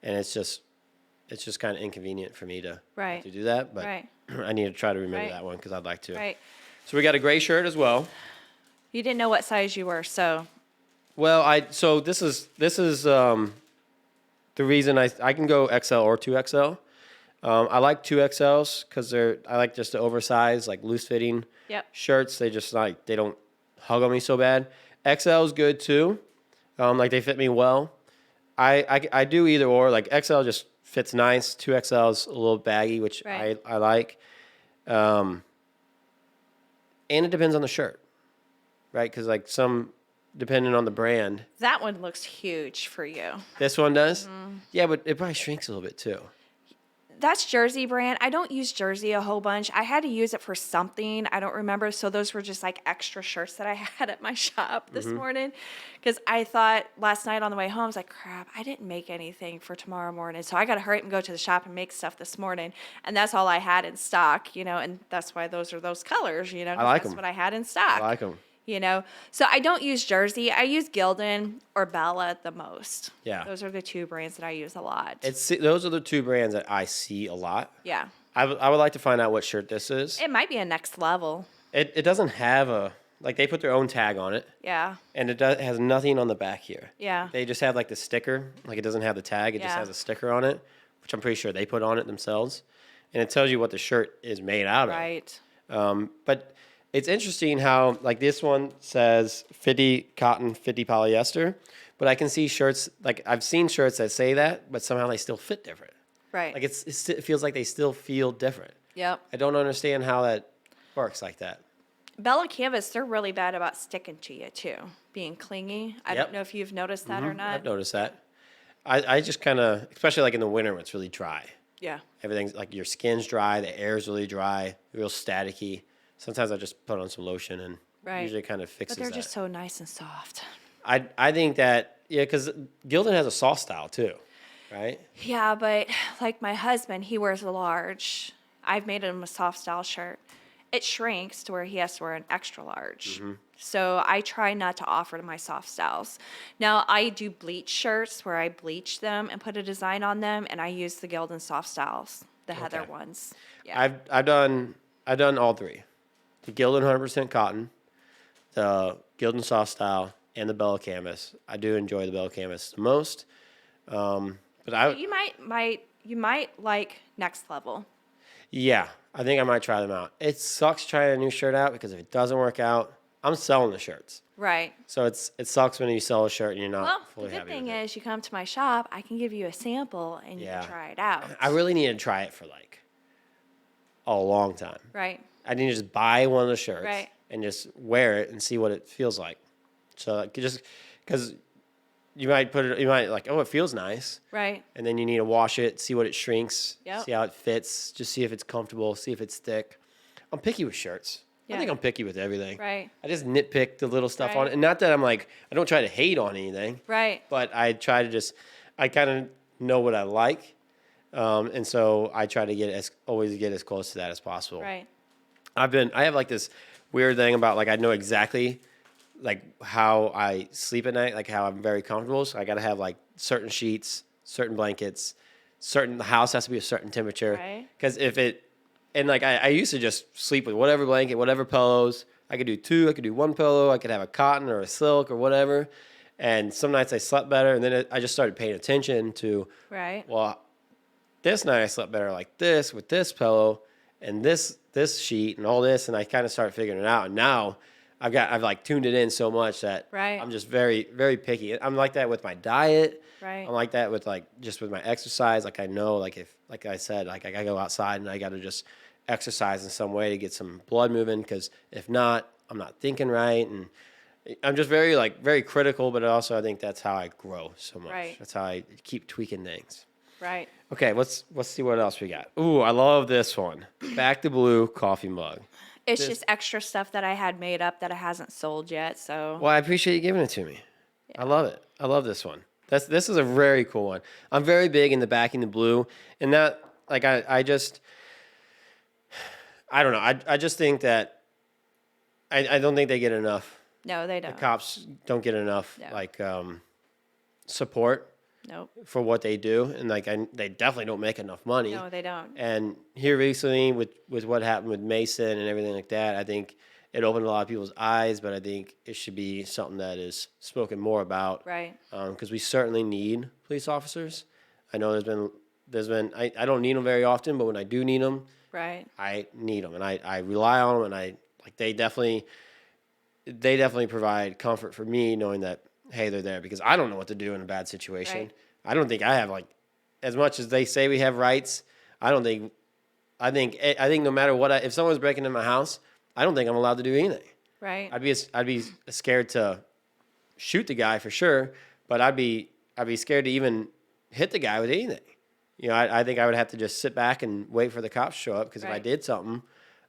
Speaker 2: And it's just kind of inconvenient for me to do that. But I need to try to remember that one because I'd like to.
Speaker 5: Right.
Speaker 2: So we got a gray shirt as well.
Speaker 5: You didn't know what size you were, so.
Speaker 2: Well, so this is the reason I can go XL or 2XL. I like 2XLs because I like just the oversized, like loose fitting shirts. They just they don't hug on me so bad. XL is good too. Like they fit me well. I do either or. Like XL just fits nice. 2XL is a little baggy, which I like. And it depends on the shirt, right? Because like depending on the brand.
Speaker 5: That one looks huge for you.
Speaker 2: This one does? Mm-hmm. Yeah, but it probably shrinks a little bit too.
Speaker 5: That's Jersey brand. I don't use Jersey a whole bunch. I had to use it for something. I don't remember. So those were just like extra shirts that I had at my shop this morning. Because I thought last night on the way home, I was like, crap, I didn't make anything for tomorrow morning. So I got to hurry up and go to the shop and make stuff this morning. And that's all I had in stock, and that's why those are those colors,
Speaker 2: I like
Speaker 5: that's
Speaker 2: them.
Speaker 5: what I had in stock.
Speaker 2: I like them.
Speaker 5: So I don't use Jersey. I use Gildan or Bella the most.
Speaker 2: Yeah.
Speaker 5: Those are the two brands that I use a lot.
Speaker 2: Those are the two brands that I see a lot.
Speaker 5: Yeah.
Speaker 2: I would like to find out what shirt this is.
Speaker 5: It might be a next level.
Speaker 2: It doesn't have they put their own tag on it.
Speaker 5: Yeah.
Speaker 2: And it has nothing on the back here.
Speaker 5: Yeah.
Speaker 2: They just have like the sticker. Like it doesn't have the tag. It just has a sticker on it, which I'm pretty sure they put on it themselves. And it tells you what the shirt is made out of.
Speaker 5: Right.
Speaker 2: But it's interesting how like this one says 50 cotton, 50 polyester, but I can see shirts, like I've seen shirts that say that, but somehow they still fit different.
Speaker 5: Right.
Speaker 2: Like it feels like they still feel different.
Speaker 5: Yep.
Speaker 2: I don't understand how that works like that.
Speaker 5: Bella Canvas, they're really bad about sticking to you too, being clingy. I don't know if you've noticed that or not.
Speaker 2: I've noticed that. I just kind of, especially like in the winter when it's really dry.
Speaker 5: Yeah.
Speaker 2: Everything's like your skin's dry, the air's really dry, real staticky. Sometimes I just put on some lotion and usually kind of fixes that.
Speaker 5: But they're just so nice and soft.
Speaker 2: I think that, because Gildan has a soft style too, right?
Speaker 5: Yeah, but like my husband, he wears a large. I've made him a soft style shirt. It shrinks to where he has to wear an extra large. Mm-hmm. So I try not to offer to my soft styles. Now I do bleach shirts where I bleach them and put a design on them, and I use the Gildan soft styles, the Heather ones. Yeah.
Speaker 2: I've done all three. The Gildan 100% cotton, the Gildan soft style, and the Bella Canvas. I do enjoy the Bella Canvas the most. But
Speaker 5: you might like Next Level.
Speaker 2: Yeah, I think I might try them out. It sucks trying a new shirt out because if it doesn't work out, I'm selling the shirts.
Speaker 5: Right.
Speaker 2: So it sucks when you sell a shirt and you're not fully
Speaker 5: the
Speaker 2: happy
Speaker 5: good thing
Speaker 2: with it.
Speaker 5: is you come to my shop, I can give you a sample and you can try it out.
Speaker 2: I really need to try it for like a long time.
Speaker 5: Right.
Speaker 2: I need to just buy one of the shirts and just wear it and see what it feels like. So like, just because you might like, oh, it feels nice.
Speaker 5: Right.
Speaker 2: And then you need to wash it, see what it shrinks,
Speaker 5: Yep.
Speaker 2: see how it fits, just see if it's comfortable, see if it's thick. I'm picky with shirts. I think I'm picky with everything.
Speaker 5: Right.
Speaker 2: I just nitpick the little stuff on it. And not that I'm like, I don't try to hate on anything.
Speaker 5: Right.
Speaker 2: But I try to I kind of know what I like. And so I try to always get as close to that as possible.
Speaker 5: Right.
Speaker 2: I have like this weird thing about like I know exactly like how I sleep at night, like how I'm very comfortable. So I got to have like certain sheets, certain blankets, the house has to be a certain temperature.
Speaker 5: Right.
Speaker 2: Because I used to just sleep with whatever blanket, whatever pillows. I could do two, I could do one pillow, I could have a cotton or a silk or whatever. And some nights I slept better. And then I just started paying attention to, well, this night I slept better like this with this pillow and this sheet and all this, and I kind of started figuring it out. And now I've like tuned it in so much that I'm just very, very picky. I'm like that with my diet.
Speaker 5: Right.
Speaker 2: I'm like that with just with my exercise. Like I know, like I said, like I gotta go outside and I gotta just exercise in some way to get some blood moving. Because if not, I'm not thinking right, and I'm just very critical, but also I think that's how I grow so much.
Speaker 5: Right.
Speaker 2: That's how I keep tweaking things.
Speaker 5: Right.
Speaker 2: Okay, let's see what else we got. Ooh, I love this one. Back to Blue coffee mug.
Speaker 5: It's just extra stuff that I had made up that I hasn't sold yet. So
Speaker 2: Well, I appreciate you giving it to me. I love it. I love this one. This is a very cool one. I'm very big in the backing the blue, and that like I don't know. I just think that I don't think they get enough.
Speaker 5: no, they don't.
Speaker 2: The cops don't get enough
Speaker 5: No.
Speaker 2: support
Speaker 5: Nope.
Speaker 2: for what they do, and they definitely don't make enough money.
Speaker 5: No, they don't.
Speaker 2: And here recently, with what happened with Mason and everything like that, I think it opened a lot of people's eyes. But I think it should be something that is spoken more about,
Speaker 5: Right.
Speaker 2: Because we certainly need police officers. I know there's been I don't need them very often, but when I do need them,
Speaker 5: Right.
Speaker 2: I need them, and I rely on them, and they definitely provide comfort for me knowing that, hey, they're there, because I don't know what to do in a bad situation.
Speaker 5: Right.
Speaker 2: I don't think I have as much as they say we have rights. I think no matter what, if someone's breaking in my house, I don't think I'm allowed to do anything.
Speaker 5: Right.
Speaker 2: I'd be scared to shoot the guy for sure, but I'd be scared to even hit the guy with anything. I think I would have to just sit back and wait for the cops to show up, because if I
Speaker 5: Right.
Speaker 2: did something,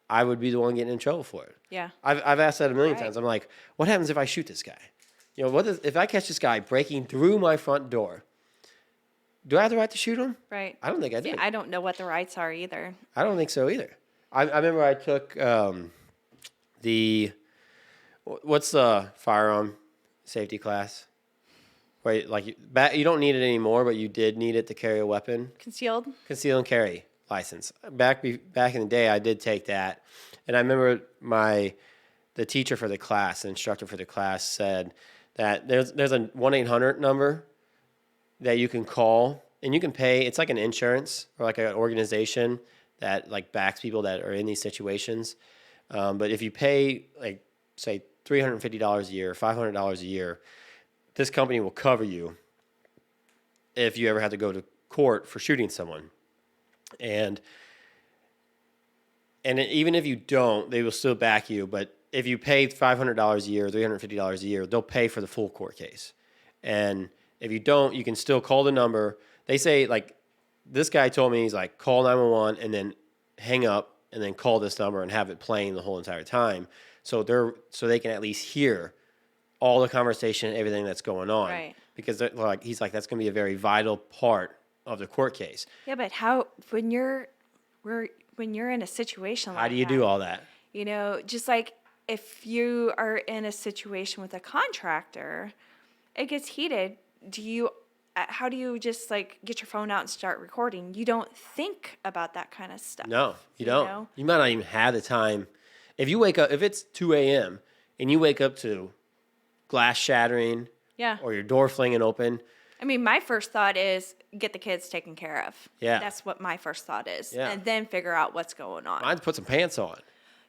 Speaker 2: I would be the one getting in trouble for it.
Speaker 5: Yeah.
Speaker 2: I've asked that a million
Speaker 5: Right.
Speaker 2: times. I'm like, what happens if I shoot this guy? If I catch this guy breaking through my front door? Do I have the right to shoot him?
Speaker 5: Right.
Speaker 2: I don't think I do.
Speaker 5: See, I don't know what the rights are either.
Speaker 2: I don't think so either. I remember I took what's the firearm safety class? Where you don't need it anymore, but you did need it to carry a weapon.
Speaker 5: Concealed.
Speaker 2: Conceal and carry license. Back in the day, I did take that, and I remember the teacher for the class, the instructor for the class, said that there's a 1-800 number that you can call, and you can pay. It's like an insurance or like an organization that backs people that are in these situations. But if you pay say $350 a year, $500 a year, this company will cover you if you ever have to go to court for shooting someone. And even if you don't, they will still back you. But if you pay $500 a year, $350 a year, they'll pay for the full court case. And if you don't, you can still call the number. They say, this guy told me, he's like, call 911 and then hang up and then call this number and have it playing the whole entire time. So they can at least hear all the conversation, everything that's going on.
Speaker 5: Right.
Speaker 2: Because he's like, that's going to be a very vital part of the court case.
Speaker 5: Yeah, but when you're in a situation like
Speaker 2: How do you do all that?
Speaker 5: Just like if you are in a situation with a contractor, it gets heated. How do you just get your phone out and start recording? You don't think about that kind of stuff.
Speaker 2: No, you don't.
Speaker 5: know?
Speaker 2: You might not even have the time. If you wake up, if it's 2 a.m. and you wake up to glass shattering,
Speaker 5: Yeah.
Speaker 2: or your door flinging open,
Speaker 5: I mean, my first thought is get the kids taken care of.
Speaker 2: Yeah.
Speaker 5: That's what my first thought is.
Speaker 2: Yeah.
Speaker 5: And then figure out what's going on.
Speaker 2: I'd put some pants on.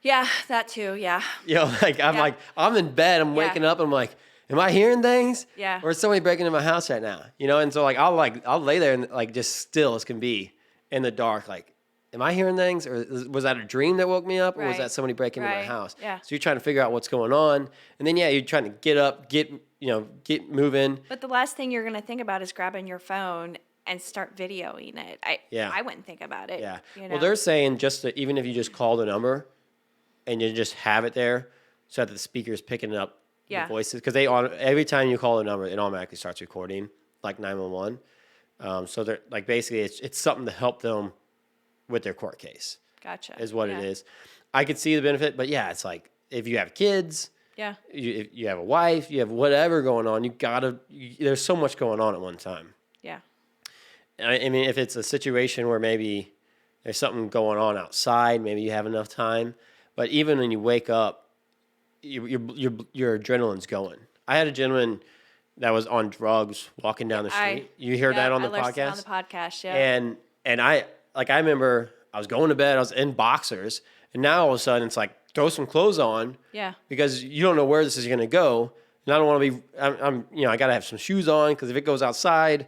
Speaker 5: Yeah, that too. Yeah.
Speaker 2: I'm in bed, I'm waking up, and I'm like, am I hearing things?
Speaker 5: Yeah.
Speaker 2: Or is somebody breaking into my house right now? And so I'll lay there and just still as can be in the dark, am I hearing things, or was that a dream that woke me up, or was
Speaker 5: Right.
Speaker 2: that somebody breaking into my
Speaker 5: Right.
Speaker 2: house?
Speaker 5: Yeah.
Speaker 2: So you're trying to figure out what's going on, and then you're trying to get up, get moving.
Speaker 5: But the last thing you're going to think about is grabbing your phone and start videoing it. I wouldn't think about it.
Speaker 2: Yeah.
Speaker 5: You know?
Speaker 2: Well, they're saying even if you just call the number and you just have it there so that the speaker's picking up
Speaker 5: Yeah.
Speaker 2: the voices, because every time you call the number, it automatically starts recording, like 911. So they're basically it's something to help them with their court case.
Speaker 5: Gotcha.
Speaker 2: Is what
Speaker 5: Yeah.
Speaker 2: it is. I could see the benefit, but yeah, it's if you have kids,
Speaker 5: Yeah.
Speaker 2: if you have a wife, you have whatever going on, there's so much going on at one time.
Speaker 5: Yeah.
Speaker 2: I mean, if it's a situation where maybe there's something going on outside, maybe you have enough time. But even when you wake up, your adrenaline's going. I had a gentleman that was on drugs walking down the street. You heard that on the podcast?
Speaker 5: On the podcast, yeah.
Speaker 2: And I remember I was going to bed, I was in boxers, and now all of a sudden it's throw some clothes on.
Speaker 5: Yeah.
Speaker 2: Because you don't know where this is going to go. And I don't want to be, I got to have some shoes on, because if it goes outside,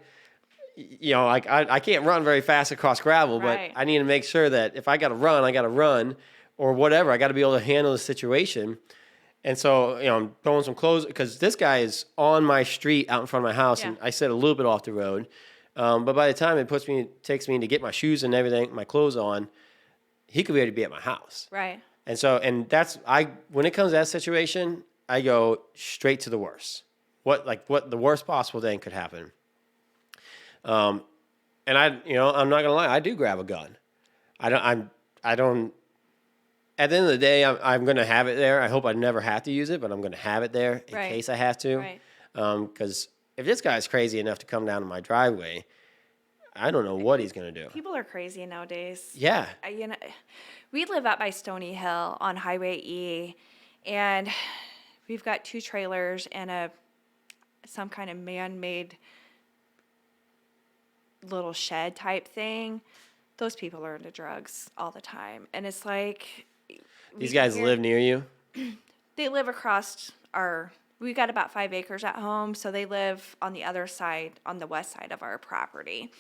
Speaker 2: I can't run very fast across gravel,
Speaker 5: Right.
Speaker 2: but I need to make sure that if I got to run, or whatever. I got to be able to handle the situation. And so, I'm throwing some clothes because this guy is on my street out in front of my house,
Speaker 5: Yeah.
Speaker 2: and I sit a little bit off the road. But by the time it takes me to get my shoes and everything, my clothes on, he could already be at my house.
Speaker 5: Right.
Speaker 2: And so, when it comes to that situation, I go straight to the worst. What the worst possible thing could happen. And I'm not gonna lie, I do grab a gun. I don't. At the end of the day, I'm gonna have it there. I hope I never have to use it, but I'm gonna have it there in
Speaker 5: Right.
Speaker 2: case I have to.
Speaker 5: Right.
Speaker 2: Because if this guy's crazy enough to come down to my driveway, I don't know what he's gonna do.
Speaker 5: People are crazy nowadays.
Speaker 2: Yeah.
Speaker 5: We live out by Stony Hill on Highway E, and we've got 2 trailers and some kind of man-made little shed type thing. Those people are into drugs all the time, and it's like
Speaker 2: These guys live near you.
Speaker 5: they live across we got about 5 acres at home, so they live on the other side, on the west side of our property.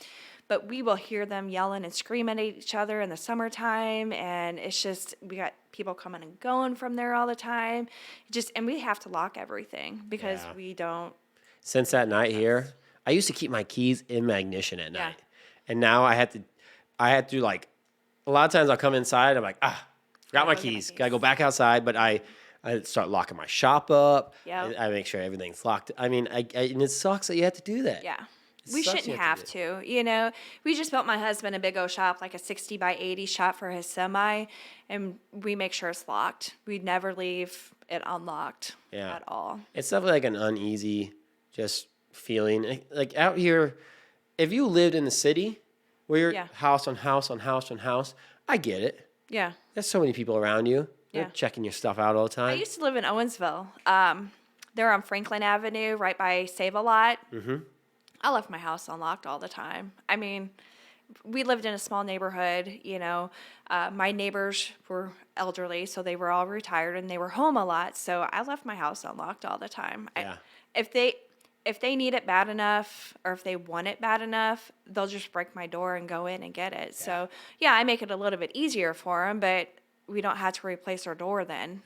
Speaker 5: But we will hear them yelling and screaming at each other in the summertime, and it's just, we got people coming and going from there all the time. And we have to lock everything because
Speaker 2: Yeah.
Speaker 5: we don't.
Speaker 2: Since that night here, I used to keep my keys in my ignition at
Speaker 5: Yeah.
Speaker 2: night, and now I had to like, a lot of times I'll come inside, I'm like, got my
Speaker 5: Gotta go get my
Speaker 2: keys,
Speaker 5: keys.
Speaker 2: gotta go back outside, but I start locking my shop up.
Speaker 5: Yep.
Speaker 2: I make sure everything's locked. I mean, and it sucks that you have to do that.
Speaker 5: Yeah.
Speaker 2: It
Speaker 5: We
Speaker 2: sucks
Speaker 5: shouldn't
Speaker 2: you
Speaker 5: have to. We just built my husband a big old shop, like a 60 by 80 shop for his semi, and we make sure it's locked. We never leave it unlocked at all.
Speaker 2: It's definitely like an uneasy just feeling. Like out here, if you lived in the city where you're
Speaker 5: Yeah.
Speaker 2: house on house on house on house, I get it.
Speaker 5: Yeah.
Speaker 2: There's so many people around you. They're
Speaker 5: Yeah.
Speaker 2: checking your stuff out all the
Speaker 5: I
Speaker 2: time.
Speaker 5: used to live in Owensville. They're on Franklin Avenue, right by Save-A-Lot. Mm-hmm. I left my house unlocked all the time. I mean, we lived in a small neighborhood, my neighbors were elderly, so they were all retired and they were home a lot. So I left my house unlocked all the time.
Speaker 2: Yeah.
Speaker 5: If they need it bad enough, or if they want it bad enough, they'll just break my door and go in and get it. So yeah, I make it a little bit easier for them, but we don't have to replace our door then,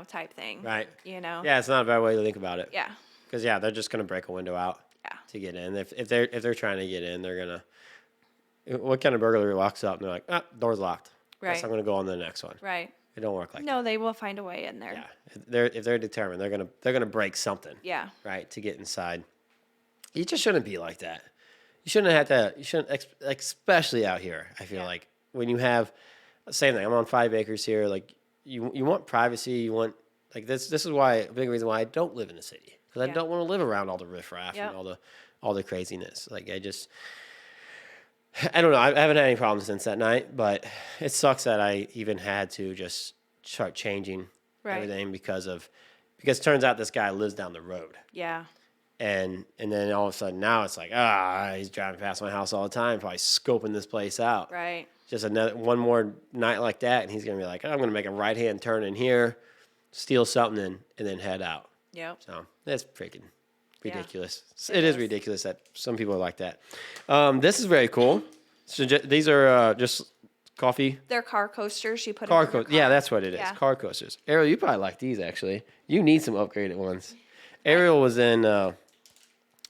Speaker 5: type thing.
Speaker 2: Right.
Speaker 5: Yeah.
Speaker 2: It's not a bad way to think about it.
Speaker 5: Yeah.
Speaker 2: Because they're just gonna break a window out to get in. If they're trying to get in, they're gonna. What kind of burglary walks up and they're like, door's locked.
Speaker 5: Right.
Speaker 2: Guess I'm gonna go on to the next one.
Speaker 5: Right.
Speaker 2: It don't work like that.
Speaker 5: No, they will find a way in there.
Speaker 2: Yeah. If they're determined, they're gonna break something.
Speaker 5: Yeah.
Speaker 2: Right, to get inside. You just shouldn't be like that. You shouldn't have to. You shouldn't, especially out here. I feel like when you have, same thing. I'm on 5 acres here. Like you want privacy. You want this. This is why a big reason why I don't live in the city, because I don't want to live around all the riffraff and all the craziness. Like I don't know. I haven't had any problems since that night, but it sucks that I even had to just start changing everything because it turns out this guy lives down the road.
Speaker 5: Yeah.
Speaker 2: And then all of a sudden now it's like, he's driving past my house all the time, probably scoping this place out.
Speaker 5: Right.
Speaker 2: Just one more night like that, and he's going to be like, I'm going to make a right-hand turn in here, steal something, and then head out.
Speaker 5: Yep.
Speaker 2: So that's freaking ridiculous.
Speaker 5: Yeah.
Speaker 2: It is ridiculous that some people are like that. This is very cool. So these are just coffee.
Speaker 5: They're car coasters. You put
Speaker 2: Car
Speaker 5: them in your
Speaker 2: coasters. Yeah, that's what it is.
Speaker 5: Yeah.
Speaker 2: Car coasters. Ariel, you probably like these, actually. You need some upgraded ones. Ariel was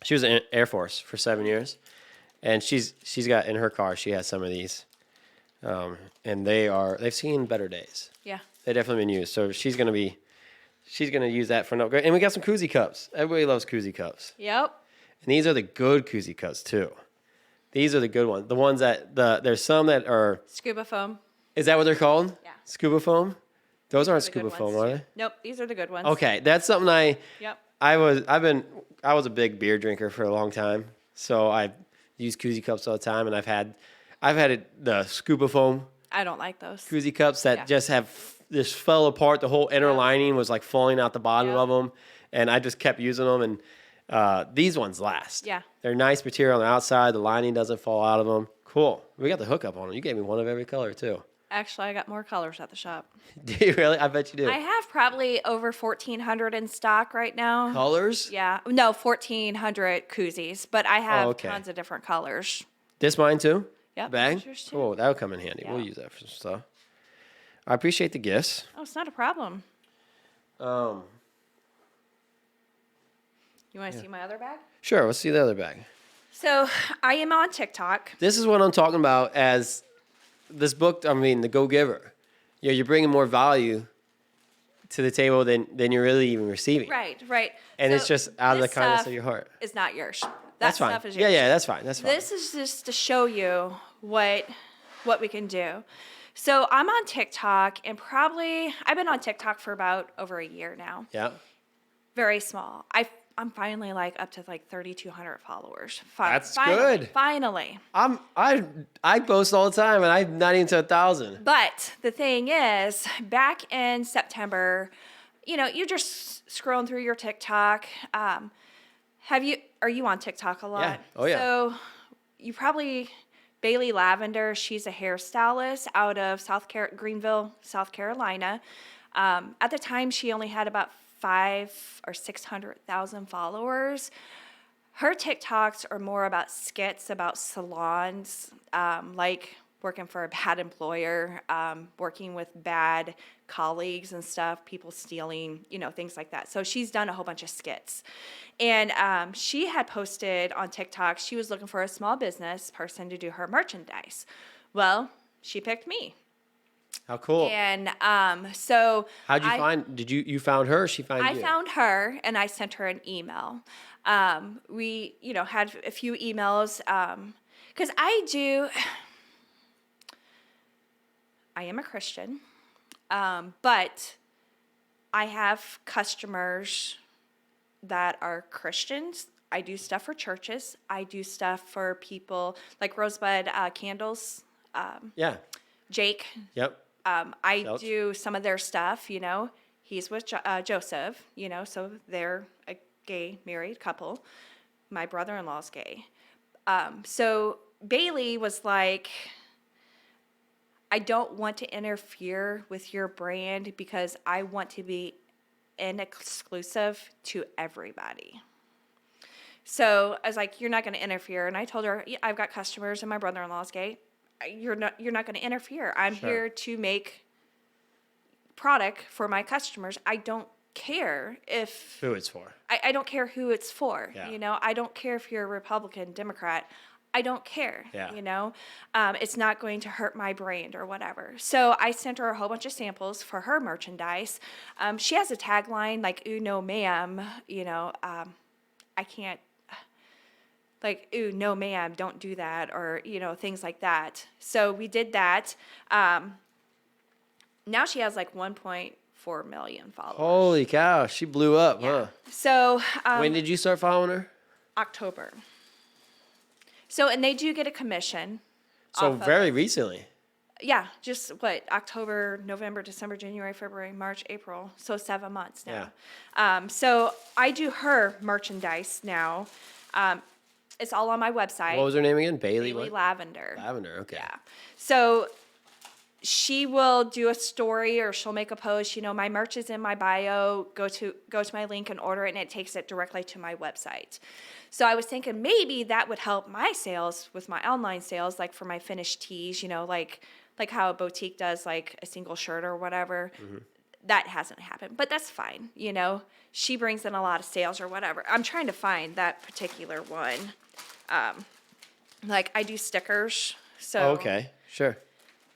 Speaker 2: she was in Air Force for 7 years, and she's got in her car. She has some of these, and they've seen better days.
Speaker 5: Yeah.
Speaker 2: They definitely been used. So she's gonna use that for an upgrade. And we got some koozie cups. Everybody loves koozie cups,
Speaker 5: Yep.
Speaker 2: and these are the good koozie cups too. These are the good ones. The ones that there's some that are.
Speaker 5: Scuba foam.
Speaker 2: Is that what they're called?
Speaker 5: Yeah.
Speaker 2: Scuba foam. Those aren't
Speaker 5: These are the
Speaker 2: scuba
Speaker 5: good
Speaker 2: foam,
Speaker 5: ones,
Speaker 2: are
Speaker 5: too.
Speaker 2: they?
Speaker 5: Nope. These are the good ones.
Speaker 2: Okay, that's something
Speaker 5: Yep.
Speaker 2: I was a big beer drinker for a long time, so I used koozie cups all the time, and I've had the scuba foam
Speaker 5: I don't like those.
Speaker 2: koozie cups that just have just fell apart. The whole inner lining was like falling out the bottom of them, and I just kept using them. And these ones last.
Speaker 5: Yeah.
Speaker 2: They're nice material on the outside. The lining doesn't fall out of them. Cool. We got the hookup on them. You gave me one of every color too.
Speaker 5: Actually, I got more colors at the shop.
Speaker 2: Do you really? I bet you do.
Speaker 5: I have probably over 1,400 in stock right now.
Speaker 2: Colors?
Speaker 5: Yeah. No, 1,400 koozies, but I have
Speaker 2: okay.
Speaker 5: tons of different colors.
Speaker 2: This mine too?
Speaker 5: Yep,
Speaker 2: Bag?
Speaker 5: that's yours too.
Speaker 2: Cool. That'll come in handy.
Speaker 5: Yeah.
Speaker 2: We'll use that for some stuff. I appreciate the gifts.
Speaker 5: Oh, it's not a problem. You want to see my other bag?
Speaker 2: Sure, let's see the other bag.
Speaker 5: So I am on TikTok.
Speaker 2: This is what I'm talking about as this book, I mean, the Go-Giver. You know, you're bringing more value to the table than you're really even receiving.
Speaker 5: Right.
Speaker 2: And
Speaker 5: So
Speaker 2: it's just out of the
Speaker 5: this
Speaker 2: kindness
Speaker 5: stuff
Speaker 2: of your heart.
Speaker 5: is not yours.
Speaker 2: That's fine.
Speaker 5: Stuff is yours.
Speaker 2: Yeah, that's fine. That's fine.
Speaker 5: This is just to show you what we can do. So I'm on TikTok, and I've been on TikTok for about over a year now.
Speaker 2: Yeah.
Speaker 5: Very small. I'm finally like up to like 3,200 followers.
Speaker 2: That's
Speaker 5: finally,
Speaker 2: good.
Speaker 5: Finally.
Speaker 2: I post all the time, and I'm not even to 1,000.
Speaker 5: But the thing is, back in September, you're just scrolling through your TikTok. Are you on TikTok a lot?
Speaker 2: Yeah. Oh, yeah.
Speaker 5: So you probably, Bailey Lavender, she's a hairstylist out of Greenville, South Carolina. At the time, she only had about 500,000 or 600,000 followers. Her TikToks are more about skits about salons, like working for a bad employer, working with bad colleagues and stuff, people stealing, things like that. So she's done a whole bunch of skits. And she had posted on TikTok, she was looking for a small business person to do her merchandise. Well, she picked me.
Speaker 2: How cool.
Speaker 5: And so
Speaker 2: How'd you you found her or she found you?
Speaker 5: I found her and I sent her an email. We, had a few emails because I am a Christian, but I have customers that are Christians. I do stuff for churches. I do stuff for people like Rosebud Candles.
Speaker 2: Yeah.
Speaker 5: Jake.
Speaker 2: Yep.
Speaker 5: I do some of their stuff, He's with Joseph, so they're a gay married couple. My brother-in-law's gay. So Bailey was like, I don't want to interfere with your brand because I want to be an exclusive to everybody. So I was like, you're not going to interfere. And I told her, yeah, I've got customers and my brother-in-law's gay. You're not going to interfere. I'm here to make product for my customers. I don't care
Speaker 2: who it's for.
Speaker 5: I don't care who it's for.
Speaker 2: Yeah.
Speaker 5: I don't care if you're a Republican, Democrat. I don't care.
Speaker 2: Yeah.
Speaker 5: It's not going to hurt my brand or whatever. So I sent her a whole bunch of samples for her merchandise. She has a tagline like, "Ooh, no, ma'am." I can't. Like, ooh, no, ma'am, don't do that, or, things like that. So we did that. Now she has like 1.4 million followers.
Speaker 2: Holy cow, she blew up, huh?
Speaker 5: So
Speaker 2: when did you start following her?
Speaker 5: October. So, and they do get a commission.
Speaker 2: So very recently.
Speaker 5: Yeah, just October, November, December, January, February, March, April. So 7 months now.
Speaker 2: Yeah.
Speaker 5: So I do her merchandise now. It's all on my website.
Speaker 2: What was her name again? Bailey what?
Speaker 5: Lavender.
Speaker 2: Lavender, okay.
Speaker 5: Yeah. So she will do a story or she'll make a post. My merch is in my bio. Go to my link and order it, and it takes it directly to my website. So I was thinking maybe that would help my sales with my online sales, like for my finished tees, like how a boutique does like a single shirt or whatever. Mm-hmm. That hasn't happened, but that's fine. She brings in a lot of sales or whatever. I'm trying to find that particular one. Like I do stickers. So
Speaker 2: okay, sure.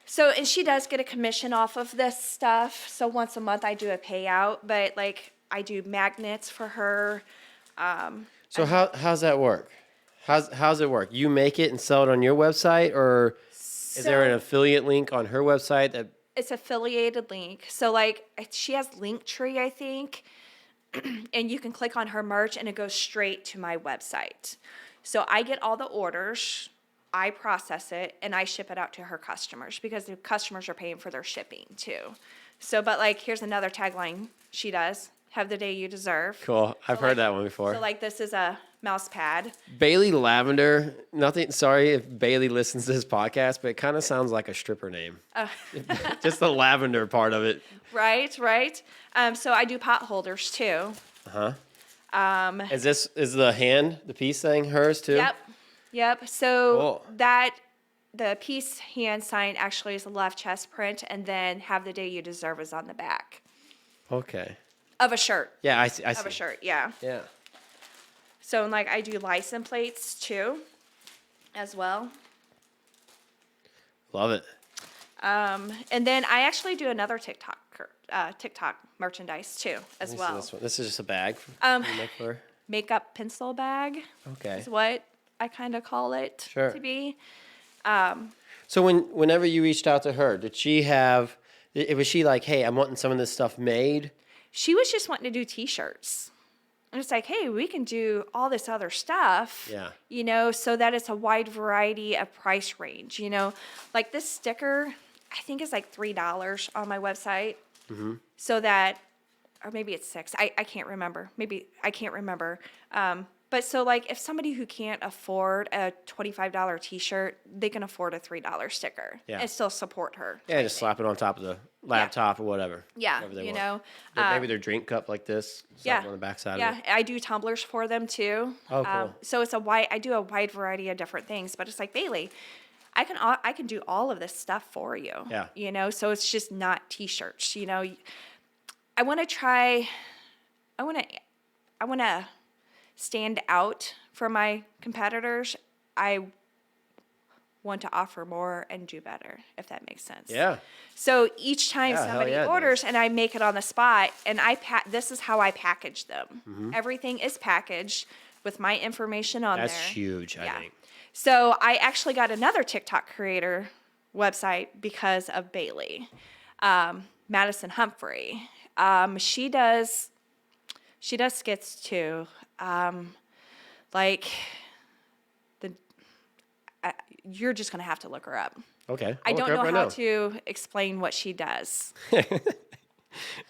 Speaker 5: So, and she does get a commission off of this stuff. So once a month I do a payout, but like I do magnets for her.
Speaker 2: So how's that work? How's it work? You make it and sell it on your website, or is there an affiliate link on her website that?
Speaker 5: It's affiliated link. So like she has Linktree, I think, and you can click on her merch and it goes straight to my website. So I get all the orders, I process it, and I ship it out to her customers because the customers are paying for their shipping too. So, but like, here's another tagline she does. Have the day you deserve.
Speaker 2: Cool. I've heard that one before.
Speaker 5: So like this is a mouse pad.
Speaker 2: Bailey Lavender. Nothing. Sorry if Bailey listens to this podcast, but it kind of sounds like a stripper name. Just the lavender part of it.
Speaker 5: Right. So I do pot holders too.
Speaker 2: Is the piece thing hers too?
Speaker 5: Yep. So
Speaker 2: cool.
Speaker 5: the piece hand sign actually is a left chest print, and then have the day you deserve is on the back.
Speaker 2: Okay.
Speaker 5: Of a shirt.
Speaker 2: Yeah, I see.
Speaker 5: Of a shirt, yeah.
Speaker 2: Yeah.
Speaker 5: So like I do license plates too, as well.
Speaker 2: Love it.
Speaker 5: And then I actually do another TikTok merchandise too, as
Speaker 2: Let me see
Speaker 5: well.
Speaker 2: This one. This is just a bag. You make for-
Speaker 5: Makeup pencil bag
Speaker 2: Okay.
Speaker 5: is what I kind of call it
Speaker 2: Sure.
Speaker 5: to be.
Speaker 2: So whenever you reached out to her, did she have? Was she like, "Hey, I'm wanting some of this stuff made"?
Speaker 5: She was just wanting to do t-shirts. And it's like, hey, we can do all this other stuff,
Speaker 2: Yeah.
Speaker 5: you know, so that it's a wide variety of price range, you know. Like this sticker, I think is like $3 on my website. So that, or maybe it's $6. I can't remember. Maybe I can't remember. But so like if somebody who can't afford a $25 t-shirt, they can afford a $3 sticker and still support her.
Speaker 2: Yeah, just slap it on top of the laptop or whatever.
Speaker 5: Yeah,
Speaker 2: whatever they
Speaker 5: you
Speaker 2: want.
Speaker 5: know.
Speaker 2: Maybe their drink cup like this. Slap it on the backside
Speaker 5: Yeah,
Speaker 2: of it.
Speaker 5: I do tumblers for them too.
Speaker 2: Oh, cool.
Speaker 5: So it's I do a wide variety of different things, but it's like, Bailey, I can do all of this stuff for you.
Speaker 2: Yeah.
Speaker 5: You know, so it's just not t-shirts, you know. I want to stand out from my competitors. I want to offer more and do better, if that makes sense.
Speaker 2: Yeah.
Speaker 5: So each time
Speaker 2: Yeah, hell
Speaker 5: somebody
Speaker 2: yeah, it
Speaker 5: orders
Speaker 2: does.
Speaker 5: and I make it on the spot, and this is how I package them.
Speaker 2: Mm-hmm.
Speaker 5: Everything is packaged with my information on
Speaker 2: That's
Speaker 5: there.
Speaker 2: huge, I think.
Speaker 5: So I actually got another TikTok creator website because of Bailey, Madison Humphrey. She does skits too. You're just gonna have to look her up.
Speaker 2: Okay.
Speaker 5: I
Speaker 2: I'll
Speaker 5: don't
Speaker 2: look her
Speaker 5: know
Speaker 2: up right
Speaker 5: how
Speaker 2: now.
Speaker 5: to explain what she does.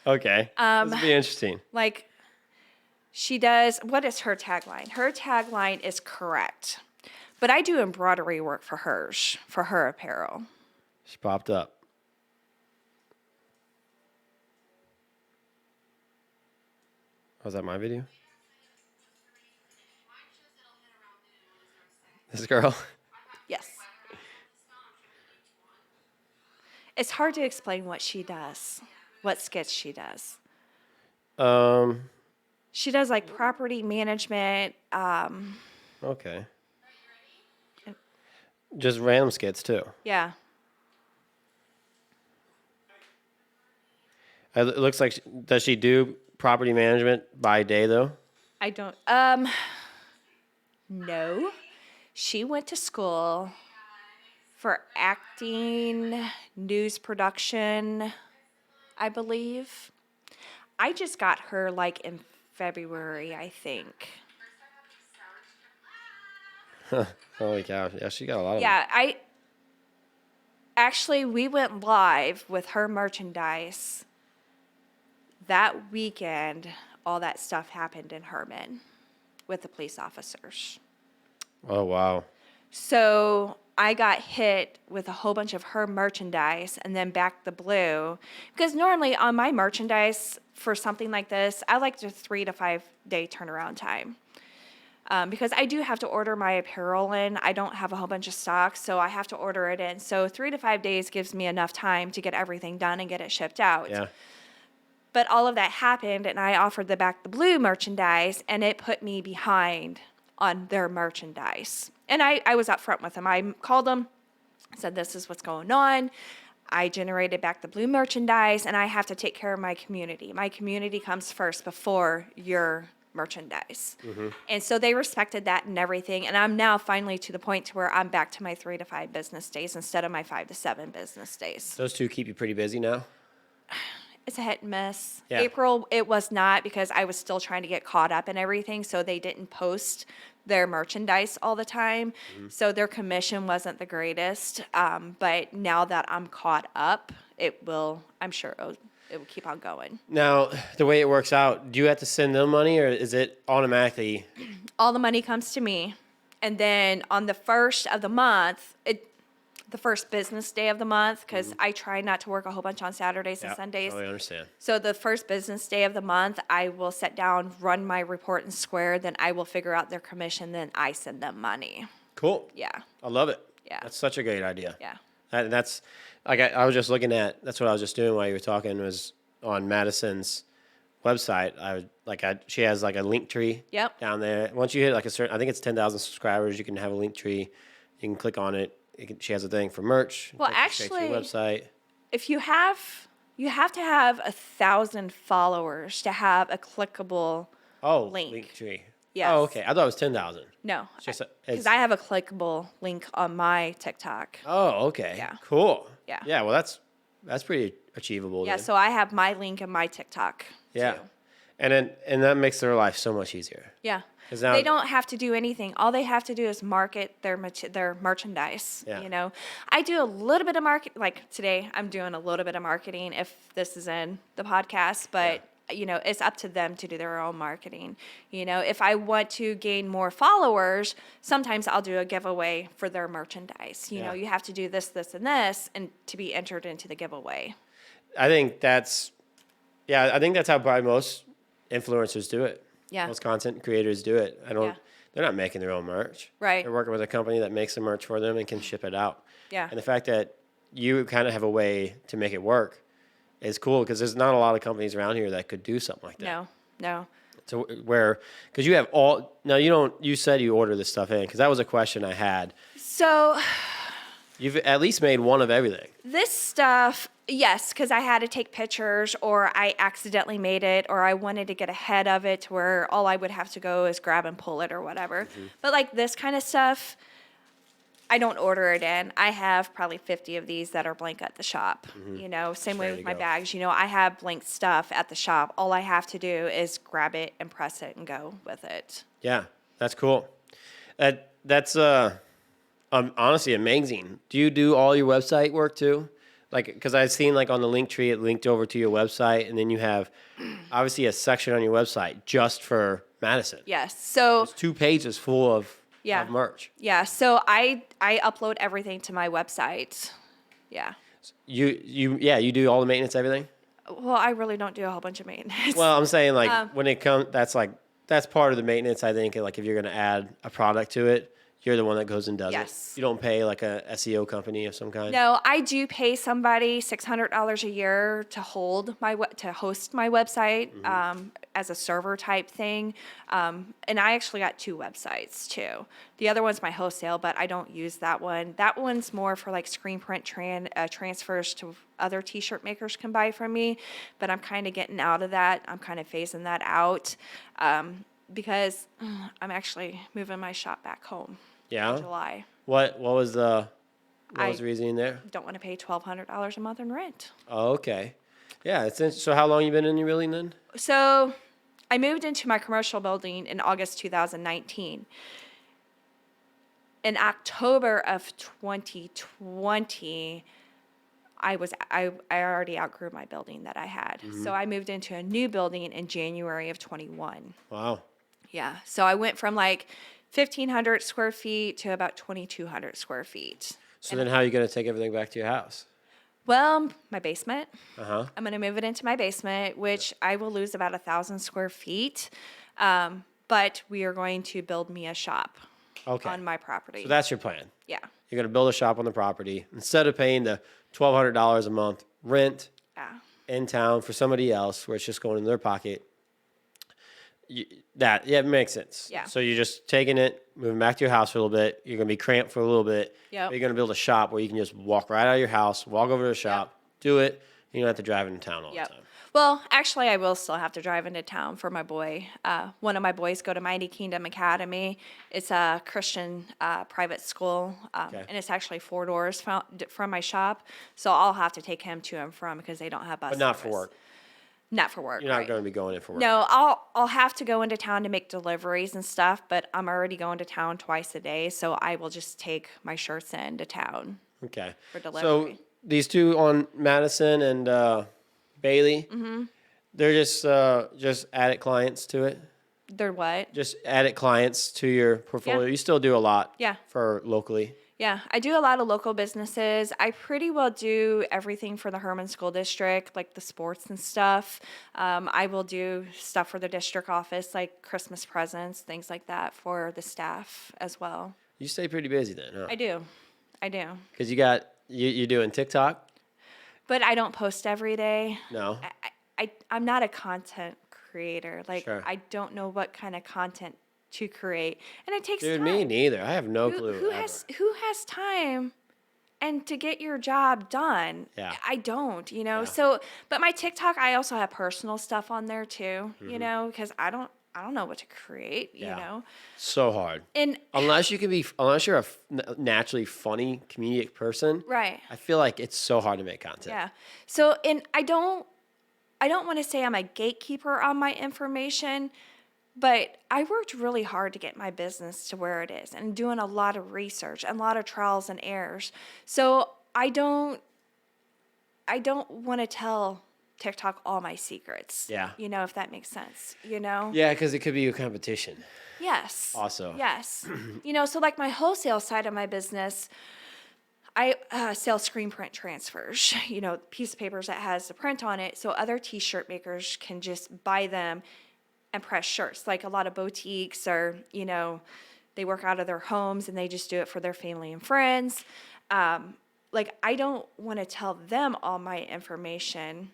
Speaker 2: Okay. This will be interesting.
Speaker 5: Like, she does, what is her tagline? Her tagline is correct. But I do embroidery work for her apparel.
Speaker 2: She popped up. Was that my video? This girl?
Speaker 5: Yes. It's hard to explain what she does, what skits she does. She does like property management.
Speaker 2: Okay. Just random skits too.
Speaker 5: Yeah.
Speaker 2: It looks like, does she do property management by day though?
Speaker 5: I don't, no. She went to school for acting, news production, I believe. I just got her like in February, I think.
Speaker 2: Holy cow. Yeah, she got a lot of
Speaker 5: Yeah, we went live with her merchandise that weekend. All that stuff happened in Herman with the police officers.
Speaker 2: Oh, wow.
Speaker 5: So I got hit with a whole bunch of her merchandise and then Back the Blue. Because normally on my merchandise for something like this, I like the 3 to 5 day turnaround time. Because I do have to order my apparel in. I don't have a whole bunch of stock, so I have to order it in. So 3 to 5 days gives me enough time to get everything done and get it shipped out.
Speaker 2: Yeah.
Speaker 5: But all of that happened, and I offered the Back the Blue merchandise, and it put me behind on their merchandise. And I was upfront with them. I called them, said, this is what's going on. I generated Back the Blue merchandise, and I have to take care of my community. My community comes first before your merchandise. And so they respected that and everything. And I'm now finally to the point to where I'm back to my 3 to 5 business days instead of my 5 to 7 business days.
Speaker 2: Those two keep you pretty busy now?
Speaker 5: It's a hit and miss.
Speaker 2: Yeah.
Speaker 5: April, it was not because I was still trying to get caught up in everything, so they didn't post their merchandise all the time. So their commission wasn't the greatest. But now that I'm caught up, I'm sure it will keep on going.
Speaker 2: Now, the way it works out, do you have to send them money or is it automatically?
Speaker 5: All the money comes to me. And then on the first of the month, the first business day of the month, because I try not to work a whole bunch on Saturdays and Sundays.
Speaker 2: I understand.
Speaker 5: So the first business day of the month, I will sit down, run my report in Square, then I will figure out their commission, then I send them money.
Speaker 2: Cool.
Speaker 5: Yeah.
Speaker 2: I love it.
Speaker 5: Yeah.
Speaker 2: That's such a great idea.
Speaker 5: Yeah.
Speaker 2: That's like I was just looking at. That's what I was just doing while you were talking. Was on Madison's website, she has like a link tree
Speaker 5: Yep.
Speaker 2: down there. Once you hit like a certain, I think it's 10,000 subscribers, you can have a link tree. You can click on it. She has a thing for merch.
Speaker 5: Well,
Speaker 2: Takes you straight to your website.
Speaker 5: If you have to have 1,000 followers to have a clickable link.
Speaker 2: Link tree.
Speaker 5: Yes.
Speaker 2: Oh, okay. I thought it was 10,000.
Speaker 5: No,
Speaker 2: Just
Speaker 5: because I have a clickable link on my TikTok.
Speaker 2: Oh, okay.
Speaker 5: Yeah.
Speaker 2: Cool.
Speaker 5: Yeah.
Speaker 2: Yeah. Well, that's pretty achievable.
Speaker 5: Yeah,
Speaker 2: then.
Speaker 5: so I have my link in my TikTok.
Speaker 2: Yeah.
Speaker 5: Too.
Speaker 2: And that makes their life so much easier.
Speaker 5: Yeah.
Speaker 2: 'Cause now-
Speaker 5: They don't have to do anything. All they have to do is market their merchandise.
Speaker 2: Yeah.
Speaker 5: You know, I do a little bit of market. Like today, I'm doing a little bit of marketing if this is in the podcast, but you know, it's up to them to do their own marketing. You know, if I want to gain more followers, sometimes I'll do a giveaway for their merchandise. You know, you have to do this, this, and this, and to be entered into the giveaway.
Speaker 2: I think that's how probably most influencers do it.
Speaker 5: Yeah.
Speaker 2: Most content creators do it.
Speaker 5: Yeah.
Speaker 2: They're not making their own merch.
Speaker 5: Right.
Speaker 2: They're working with a company that makes the merch for them and can ship it out.
Speaker 5: Yeah.
Speaker 2: And the fact that you kind of have a way to make it work is cool because there's not a lot of companies around here that could do something like that.
Speaker 5: No.
Speaker 2: So because you have you said you order this stuff in because that was a question I had.
Speaker 5: So
Speaker 2: You've at least made one of everything.
Speaker 5: this stuff, yes, because I had to take pictures or I accidentally made it or I wanted to get ahead of it to where all I would have to go is grab and pull it or whatever.
Speaker 2: Mm-hmm.
Speaker 5: But like this kind of stuff, I don't order it in. I have probably 50 of these that are blank at the shop. You know, same way
Speaker 2: ready
Speaker 5: with
Speaker 2: to
Speaker 5: my
Speaker 2: go.
Speaker 5: bags. You know, I have blank stuff at the shop. All I have to do is grab it and press it and go with it.
Speaker 2: Yeah, that's cool. That's honestly amazing. Do you do all your website work too? Like, because I've seen like on the link tree, it linked over to your website, and then you have obviously a section on your website just for Madison.
Speaker 5: Yes. So
Speaker 2: It's 2 pages full of
Speaker 5: Yeah.
Speaker 2: merch.
Speaker 5: yeah, so I upload everything to my website. Yeah.
Speaker 2: You do all the maintenance, everything.
Speaker 5: Well, I really don't do a whole bunch of maintenance.
Speaker 2: Well, I'm saying like when it comes, that's part of the maintenance. I think like if you're going to add a product to it, you're the one that goes and does
Speaker 5: Yes.
Speaker 2: it. You don't pay like a SEO company of some kind.
Speaker 5: No, I do pay somebody $600 a year to host my website as a server type thing, and I actually got 2 websites too. The other one's my wholesale, but I don't use that one. That one's more for like screen print transfers to other T-shirt makers can buy from me, but I'm kind of getting out of that. I'm kind of phasing that out because I'm actually moving my shop back home.
Speaker 2: Yeah.
Speaker 5: In July.
Speaker 2: What was the reasoning there?
Speaker 5: Don't want to pay $1,200 a month in rent.
Speaker 2: Oh, okay. Yeah. So how long you been in your building then?
Speaker 5: So I moved into my commercial building in August 2019. In October of 2020, I already outgrew my building that I had. So I moved into a new building in January of 21.
Speaker 2: Wow.
Speaker 5: Yeah. So I went from like 1,500 square feet to about 2,200 square feet.
Speaker 2: So then how are you going to take everything back to your house?
Speaker 5: Well, my basement.
Speaker 2: Uh-huh.
Speaker 5: I'm going to move it into my basement, which I will lose about 1,000 square feet. But we are going to build me a shop
Speaker 2: Okay.
Speaker 5: on my property.
Speaker 2: So that's your plan.
Speaker 5: Yeah.
Speaker 2: You're going to build a shop on the property. Instead of paying the $1,200 a month rent
Speaker 5: Yeah.
Speaker 2: in town for somebody else where it's just going in their pocket, it makes sense.
Speaker 5: Yeah.
Speaker 2: So you're just taking it, moving back to your house for a little bit. You're going to be cramped for a little bit.
Speaker 5: Yep.
Speaker 2: But you're going to build a shop where you can just walk right out of your house, walk over to the shop, do it. You don't have to drive into town all
Speaker 5: Yep.
Speaker 2: the time.
Speaker 5: Well, actually, I will still have to drive into town for my boy. One of my boys go to Mighty Kingdom Academy. It's a Christian private school,
Speaker 2: Okay.
Speaker 5: and it's actually 4 doors from my shop. So I'll have to take him to and from because they don't have bus
Speaker 2: But not for
Speaker 5: service.
Speaker 2: work.
Speaker 5: Not for work.
Speaker 2: You're not
Speaker 5: right.
Speaker 2: going to be going in for work.
Speaker 5: No, I'll have to go into town to make deliveries and stuff, but I'm already going to town twice a day, so I will just take my shirts into town.
Speaker 2: Okay.
Speaker 5: For
Speaker 2: So
Speaker 5: delivery.
Speaker 2: these two on Madison and Bailey, they're just added clients to it.
Speaker 5: They're what?
Speaker 2: Just added clients to your portfolio.
Speaker 5: Yeah.
Speaker 2: You still do a lot.
Speaker 5: Yeah.
Speaker 2: For locally.
Speaker 5: Yeah, I do a lot of local businesses. I pretty well do everything for the Herman School District, like the sports and stuff. I will do stuff for the district office, like Christmas presents, things like that for the staff as well.
Speaker 2: You stay pretty busy then, huh?
Speaker 5: I do.
Speaker 2: Because you're doing TikTok.
Speaker 5: But I don't post every day.
Speaker 2: No.
Speaker 5: I'm not a content creator. Like,
Speaker 2: Sure.
Speaker 5: I don't know what kind of content to create, and it takes
Speaker 2: Dude,
Speaker 5: time.
Speaker 2: me neither. I have no clue.
Speaker 5: Who
Speaker 2: ever.
Speaker 5: has time and to get your job done?
Speaker 2: Yeah.
Speaker 5: I don't,
Speaker 2: Yeah.
Speaker 5: So, but my TikTok, I also have personal stuff on there too,
Speaker 2: Mm-hmm.
Speaker 5: because I don't know what to create,
Speaker 2: Yeah. So hard.
Speaker 5: And
Speaker 2: Unless you're a naturally funny comedic person,
Speaker 5: right.
Speaker 2: I feel like it's so hard to make content.
Speaker 5: Yeah. So, and I don't want to say I'm a gatekeeper on my information, but I worked really hard to get my business to where it is and doing a lot of research and a lot of trials and errors. So I don't want to tell TikTok all my secrets.
Speaker 2: Yeah.
Speaker 5: If that makes sense,
Speaker 2: Yeah, because it could be a competition.
Speaker 5: Yes.
Speaker 2: Also.
Speaker 5: Yes. So like my wholesale side of my business, I sell screen print transfers, piece of papers that has the print on it, so other t-shirt makers can just buy them and press shirts. Like a lot of boutiques are, they work out of their homes and they just do it for their family and friends. Like I don't want to tell them all my information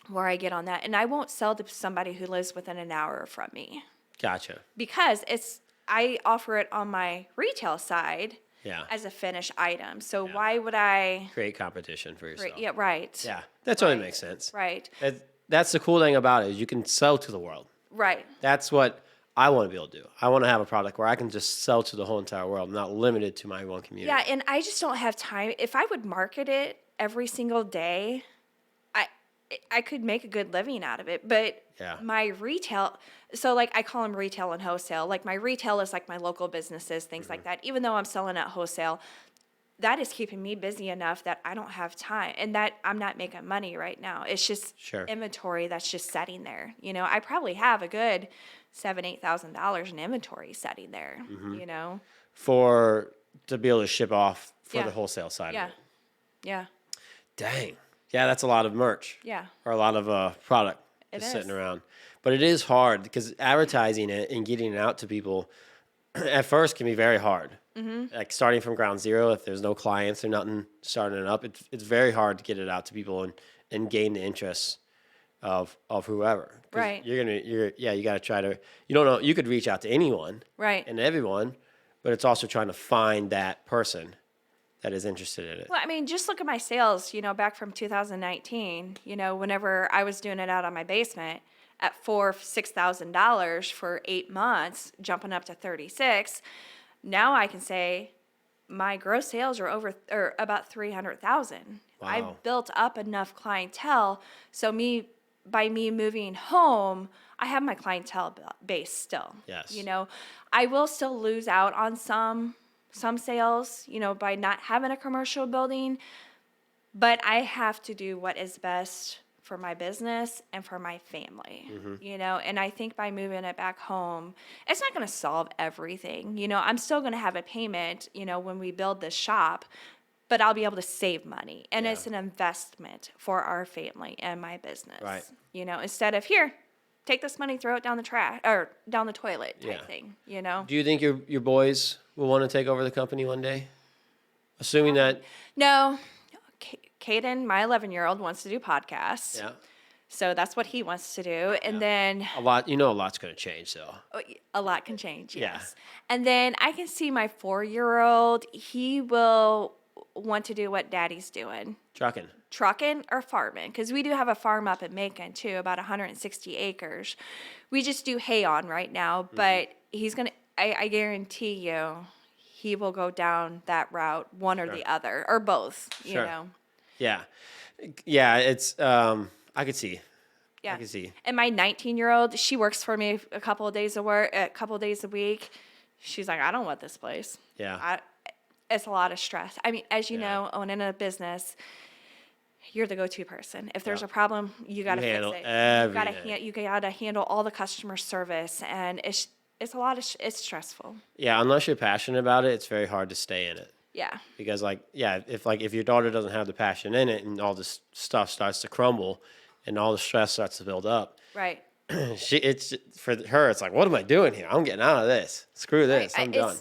Speaker 5: where I get on that. And I won't sell to somebody who lives within an hour from me.
Speaker 2: Gotcha.
Speaker 5: Because I offer it on my retail side.
Speaker 2: Yeah.
Speaker 5: As a finished item. So why would I
Speaker 2: create competition for yourself?
Speaker 5: Yeah, right.
Speaker 2: Yeah, that totally makes sense.
Speaker 5: Right.
Speaker 2: That's the cool thing about it is you can sell to the world.
Speaker 5: Right.
Speaker 2: That's what I want to be able to do. I want to have a product where I can just sell to the whole entire world, not limited to my one community.
Speaker 5: Yeah, and I just don't have time. If I would market it every single day, I could make a good living out of it. But my retail, so like I call them retail and wholesale. Like my retail is like my local businesses, things like that. Even though I'm selling at wholesale, that is keeping me busy enough that I don't have time, and that I'm not making money right now. It's just inventory that's just sitting there. I probably have a good $7,000-8,000 in inventory sitting there.
Speaker 2: To be able to ship off for the wholesale side of it.
Speaker 5: Yeah.
Speaker 2: Dang. Yeah, that's a lot of merch.
Speaker 5: Yeah.
Speaker 2: Or a lot of product just sitting around. But it is hard because advertising it and getting it out to people at first can be very hard. Mm-hmm. Like starting from ground zero, if there's no clients or nothing starting it up, it's very hard to get it out to people and gain the interest of whoever.
Speaker 5: Right.
Speaker 2: You got to try to, you don't know, you could reach out to anyone.
Speaker 5: Right.
Speaker 2: And everyone, but it's also trying to find that person that is interested in it.
Speaker 5: Well, I mean, just look at my sales, back from 2019, whenever I was doing it out of my basement at $6,000 for 8 months, jumping up to 36. Now I can say my gross sales are about 300,000.
Speaker 2: Wow.
Speaker 5: I've built up enough clientele. So by me moving home, I have my clientele base still.
Speaker 2: Yes.
Speaker 5: I will still lose out on some sales, by not having a commercial building, but I have to do what is best for my business and for my family, and I think by moving it back home, it's not going to solve everything. I'm still going to have a payment, when we build this shop, but I'll be able to save money, and it's an investment for our family and my business.
Speaker 2: Right.
Speaker 5: Instead of here, take this money, throw it down the trash or down the toilet type thing.
Speaker 2: Do you think your boys will want to take over the company one day? Assuming that.
Speaker 5: No. Caden, my 11-year-old, wants to do podcasts.
Speaker 2: Yeah.
Speaker 5: So that's what he wants to do. And then
Speaker 2: a lot's going to change though.
Speaker 5: a lot can change, yes.
Speaker 2: Yeah.
Speaker 5: And then I can see my 4-year-old, he will want to do what daddy's doing. Trucking or farming, because we do have a farm up in Macon too, about 160 acres. We just do hay on right now, but he's going to, I guarantee you, he will go down that route, one or the other, or both, you know.
Speaker 2: Yeah. Yeah, it's, I could see.
Speaker 5: Yeah.
Speaker 2: I can see.
Speaker 5: And my 19-year-old, she works for me a couple of days a week. She's like, I don't want this place.
Speaker 2: Yeah.
Speaker 5: It's a lot of stress. I mean, as you know, owning a business, you're the go-to person. If there's a problem, you got to fix it. You got to handle all the customer service, and it's it's stressful.
Speaker 2: Yeah, unless you're passionate about it, it's very hard to stay in it.
Speaker 5: Yeah.
Speaker 2: Because if your daughter doesn't have the passion in it, and all this stuff starts to crumble, and all the stress starts to build up.
Speaker 5: Right.
Speaker 2: It's for her. It's like, what am I doing here? I'm getting out of this. Screw this. I'm done.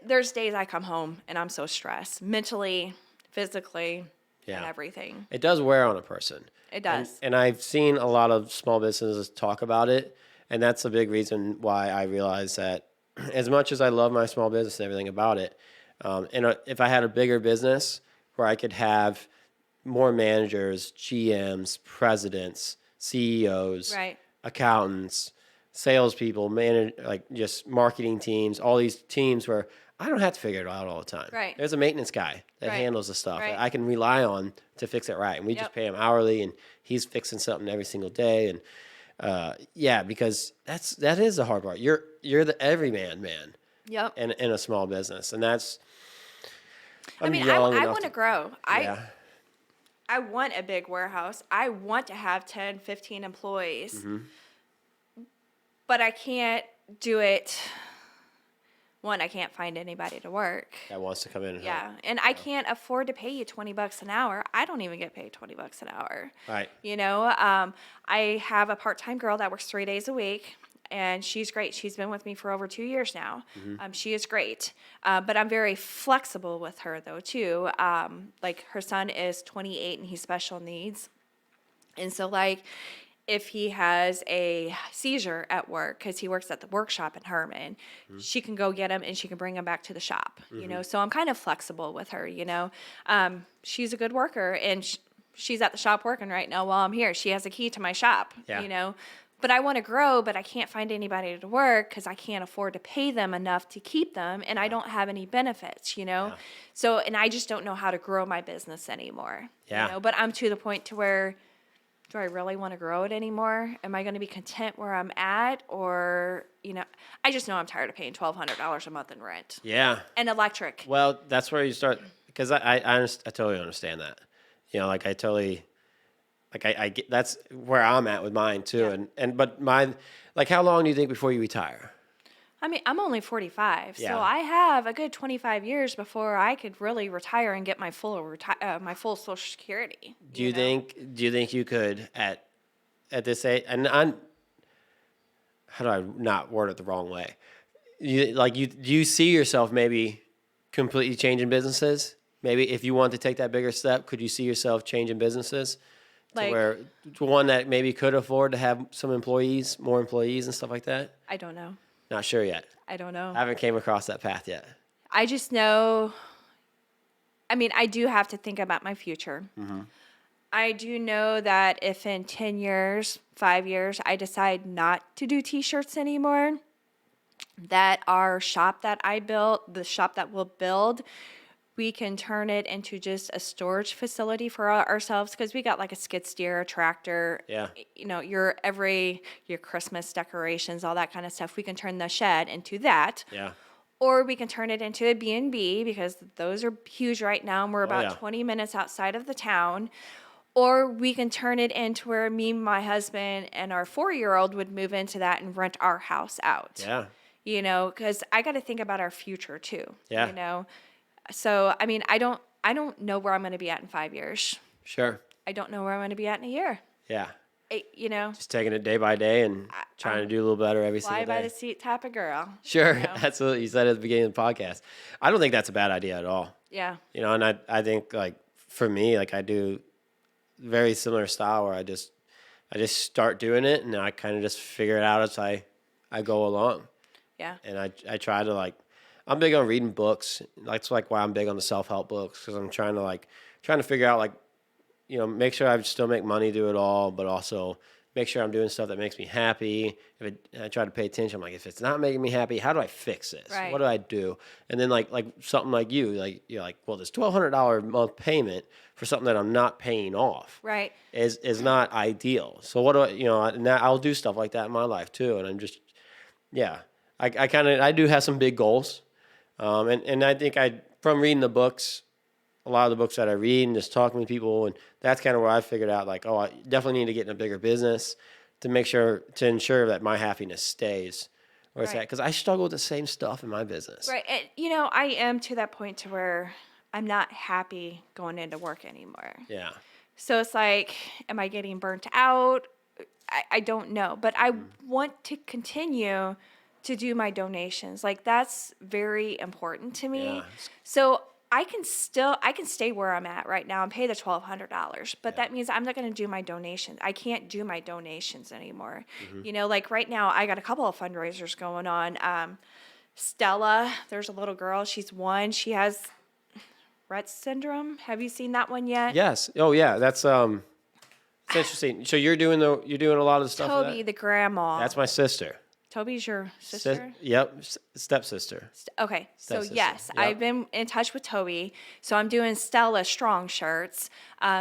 Speaker 5: There's days I come home and I'm so stressed, mentally, physically. and everything.
Speaker 2: It does wear on a person.
Speaker 5: It does.
Speaker 2: And I've seen a lot of small businesses talk about it. And that's a big reason why I realized that as much as I love my small business and everything about it, if I had a bigger business where I could have more managers, GMs, presidents, CEOs,
Speaker 5: Right.
Speaker 2: accountants, salespeople, just marketing teams, all these teams where I don't have to figure it out all the time.
Speaker 5: Right.
Speaker 2: There's a maintenance guy that
Speaker 5: Right.
Speaker 2: handles the stuff
Speaker 5: Right.
Speaker 2: that I can rely on to fix it right. And we just pay him hourly, and he's fixing something every single day. And because that is the hard part. You're the everyman man.
Speaker 5: Yep.
Speaker 2: In a small business, and that's.
Speaker 5: I want to grow.
Speaker 2: Yeah.
Speaker 5: I want a big warehouse. I want to have 10, 15 employees.
Speaker 2: Mm-hmm.
Speaker 5: But I can't do it. One, I can't find anybody to work.
Speaker 2: That wants to come in and help.
Speaker 5: And I can't afford to pay you $20 an hour. I don't even get paid $20 an hour.
Speaker 2: Right.
Speaker 5: I have a part-time girl that works 3 days a week, and she's great. She's been with me for over 2 years now. She is great. But I'm very flexible with her, though, too. Her son is 28, and he's special needs. And so, if he has a seizure at work, because he works at the workshop in Herman, she can go get him and she can bring him back to the shop, So I'm kind of flexible with her, She's a good worker, and she's at the shop working right now while I'm here. She has a key to my shop, But I want to grow, but I can't find anybody to work because I can't afford to pay them enough to keep them, and I don't have any benefits, So, and I just don't know how to grow my business anymore, But I'm to the point to where, do I really want to grow it anymore? Am I going to be content where I'm at? Or, I just know I'm tired of paying $1,200 a month in rent.
Speaker 2: Yeah.
Speaker 5: And electric.
Speaker 2: Well, that's where you start, because I totally understand that. I get, that's where I'm at with mine too.
Speaker 5: Yeah.
Speaker 2: But mine, how long do you think before you retire?
Speaker 5: I mean, I'm only 45,
Speaker 2: Yeah.
Speaker 5: so I have a good 25 years before I could really retire and get my full Social Security.
Speaker 2: Do you think you could at this age? And how do I not word it the wrong way? Do you see yourself maybe completely changing businesses? Maybe if you want to take that bigger step, could you see yourself changing businesses to one that maybe could afford to have more employees and stuff like that?
Speaker 5: I don't know.
Speaker 2: Not sure yet.
Speaker 5: I don't know.
Speaker 2: I haven't came across that path yet.
Speaker 5: I just know, I do have to think about my future.
Speaker 2: Mm-hmm.
Speaker 5: I do know that if in 10 years, 5 years, I decide not to do t-shirts anymore, that our shop that I built, the shop that we'll build, we can turn it into just a storage facility for ourselves, because we got a skid steer, a tractor, your Christmas decorations, all that kind of stuff. We can turn the shed into that.
Speaker 2: Yeah.
Speaker 5: Or we can turn it into a B&B, because those are huge right now, and we're about 20 minutes outside of the town. Or we can turn it into where me, my husband, and our 4-year-old would move into that and rent our house out.
Speaker 2: Yeah.
Speaker 5: Because I got to think about our future too.
Speaker 2: Yeah.
Speaker 5: So, I don't know where I'm going to be at in 5 years.
Speaker 2: Sure.
Speaker 5: I don't know where I'm going to be at in a year.
Speaker 2: Yeah.
Speaker 5: Just
Speaker 2: taking it day by day and trying to do a little better every single day.
Speaker 5: fly by the seat type of girl.
Speaker 2: Sure. That's what you said at the beginning of the podcast. I don't think that's a bad idea at all.
Speaker 5: Yeah.
Speaker 2: And I think for me, I do very similar style where I just start doing it, and I kind of just figure it out as I go along.
Speaker 5: Yeah.
Speaker 2: And I try to I'm big on reading books. That's why I'm big on the self-help books, because I'm trying to figure out make sure I still make money, do it all, but also make sure I'm doing stuff that makes me happy. I try to pay attention. I'm like, if it's not making me happy, how do I fix this?
Speaker 5: Right.
Speaker 2: What do I do? And then something like you, you're like, well, this $1,200 a month payment for something that I'm not paying off,
Speaker 5: Right.
Speaker 2: is not ideal. So what do and I'll do stuff like that in my life too. And I'm just, I do have some big goals. And I think from reading the books, a lot of the books that I read and just talking to people, and that's kind of where I figured out I definitely need to get in a bigger business to ensure that my happiness stays where it's at. Because I struggle with the same stuff in my business.
Speaker 5: Right. And, I am to that point to where I'm not happy going into work anymore.
Speaker 2: Yeah.
Speaker 5: So it's am I getting burnt out? I don't know. But I want to continue to do my donations. That's very important to me.
Speaker 2: Yeah.
Speaker 5: So I can stay where I'm at right now and pay the $1,200, but that means I'm not going to do my donations. I can't do my donations anymore. Like right now, I got a couple of fundraisers going on. Stella, there's a little girl. She's 1. She has Rett syndrome. Have you seen that one yet?
Speaker 2: Yes. Oh yeah, that's it's interesting. So you're doing a lot of the stuff.
Speaker 5: Toby,
Speaker 2: with
Speaker 5: the grandma.
Speaker 2: that's my sister.
Speaker 5: Toby's your sister?
Speaker 2: Yep, stepsister.
Speaker 5: Okay, so
Speaker 2: Stepsister.
Speaker 5: yes,
Speaker 2: Yep.
Speaker 5: I've been in touch with Toby. So I'm doing Stella Strong shirts.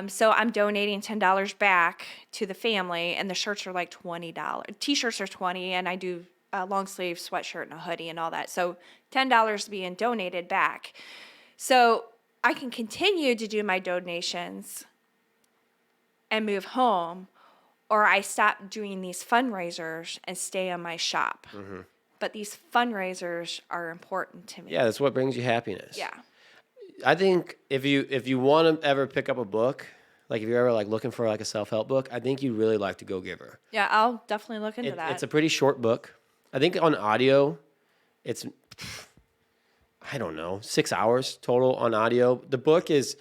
Speaker 5: So I'm donating $10 back to the family, and the shirts are like $20. T-shirts are $20, and I do a long sleeve sweatshirt and a hoodie and all that. So $10 being donated back. So I can continue to do my donations and move home, or I stop doing these fundraisers and stay on my shop. But these fundraisers are important to me.
Speaker 2: Yeah, that's what brings you happiness.
Speaker 5: Yeah.
Speaker 2: I think if you want to ever pick up a book, like if you're ever like looking for like a self-help book, I think you really like to Go-Giver.
Speaker 5: Yeah, I'll definitely look into that.
Speaker 2: It's a pretty short book. I think on audio, it's I don't know, 6 hours total on audio. The book is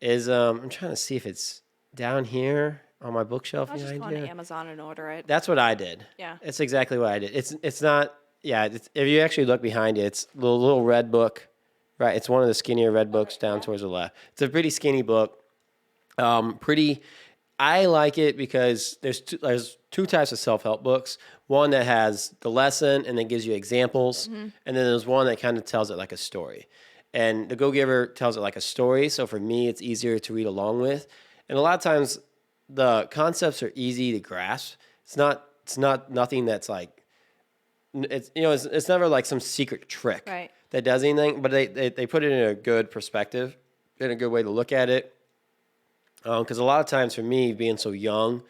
Speaker 2: I'm trying to see if it's down here on my bookshelf
Speaker 5: I'll just
Speaker 2: behind
Speaker 5: go on
Speaker 2: here.
Speaker 5: Amazon and order it.
Speaker 2: That's what I did.
Speaker 5: Yeah.
Speaker 2: It's exactly what I did. It's not, if you actually look behind it, it's the little red book, right? It's one of the skinnier red books down towards the left. It's a pretty skinny book. I like it because there's two types of self-help books. One that has the lesson and then gives you examples. And then there's one that kind of tells it like a story. And the Go-Giver tells it like a story. So for me, it's easier to read along with. And a lot of times the concepts are easy to grasp. It's not nothing that's like, it's never like some secret trick that does anything, but they put it in a good perspective, in a good way to look at it. Because a lot of times for me, being so young,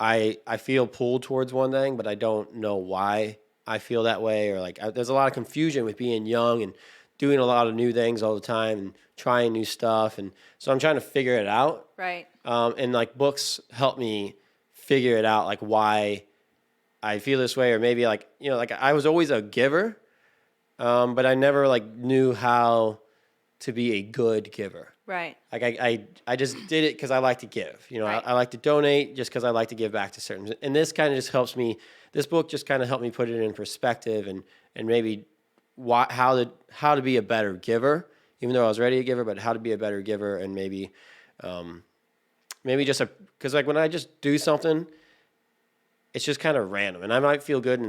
Speaker 2: I feel pulled towards one thing, but I don't know why I feel that way. Or like there's a lot of confusion with being young and doing a lot of new things all the time and trying new stuff. And so I'm trying to figure it out.
Speaker 5: Right.
Speaker 2: And like books help me figure it out, like why I feel this way, or maybe like, like I was always a giver, but I never like knew how to be a good giver.
Speaker 5: Right.
Speaker 2: Like I just did it because I like to give. I like to donate just because I like to give back to certain. And this kind of just helps me. This book just kind of helped me put it in perspective and maybe how to be a better giver. Even though I was already a giver, but how to be a better giver, and maybe just because like when I just do something, it's just kind of random, and I might feel good in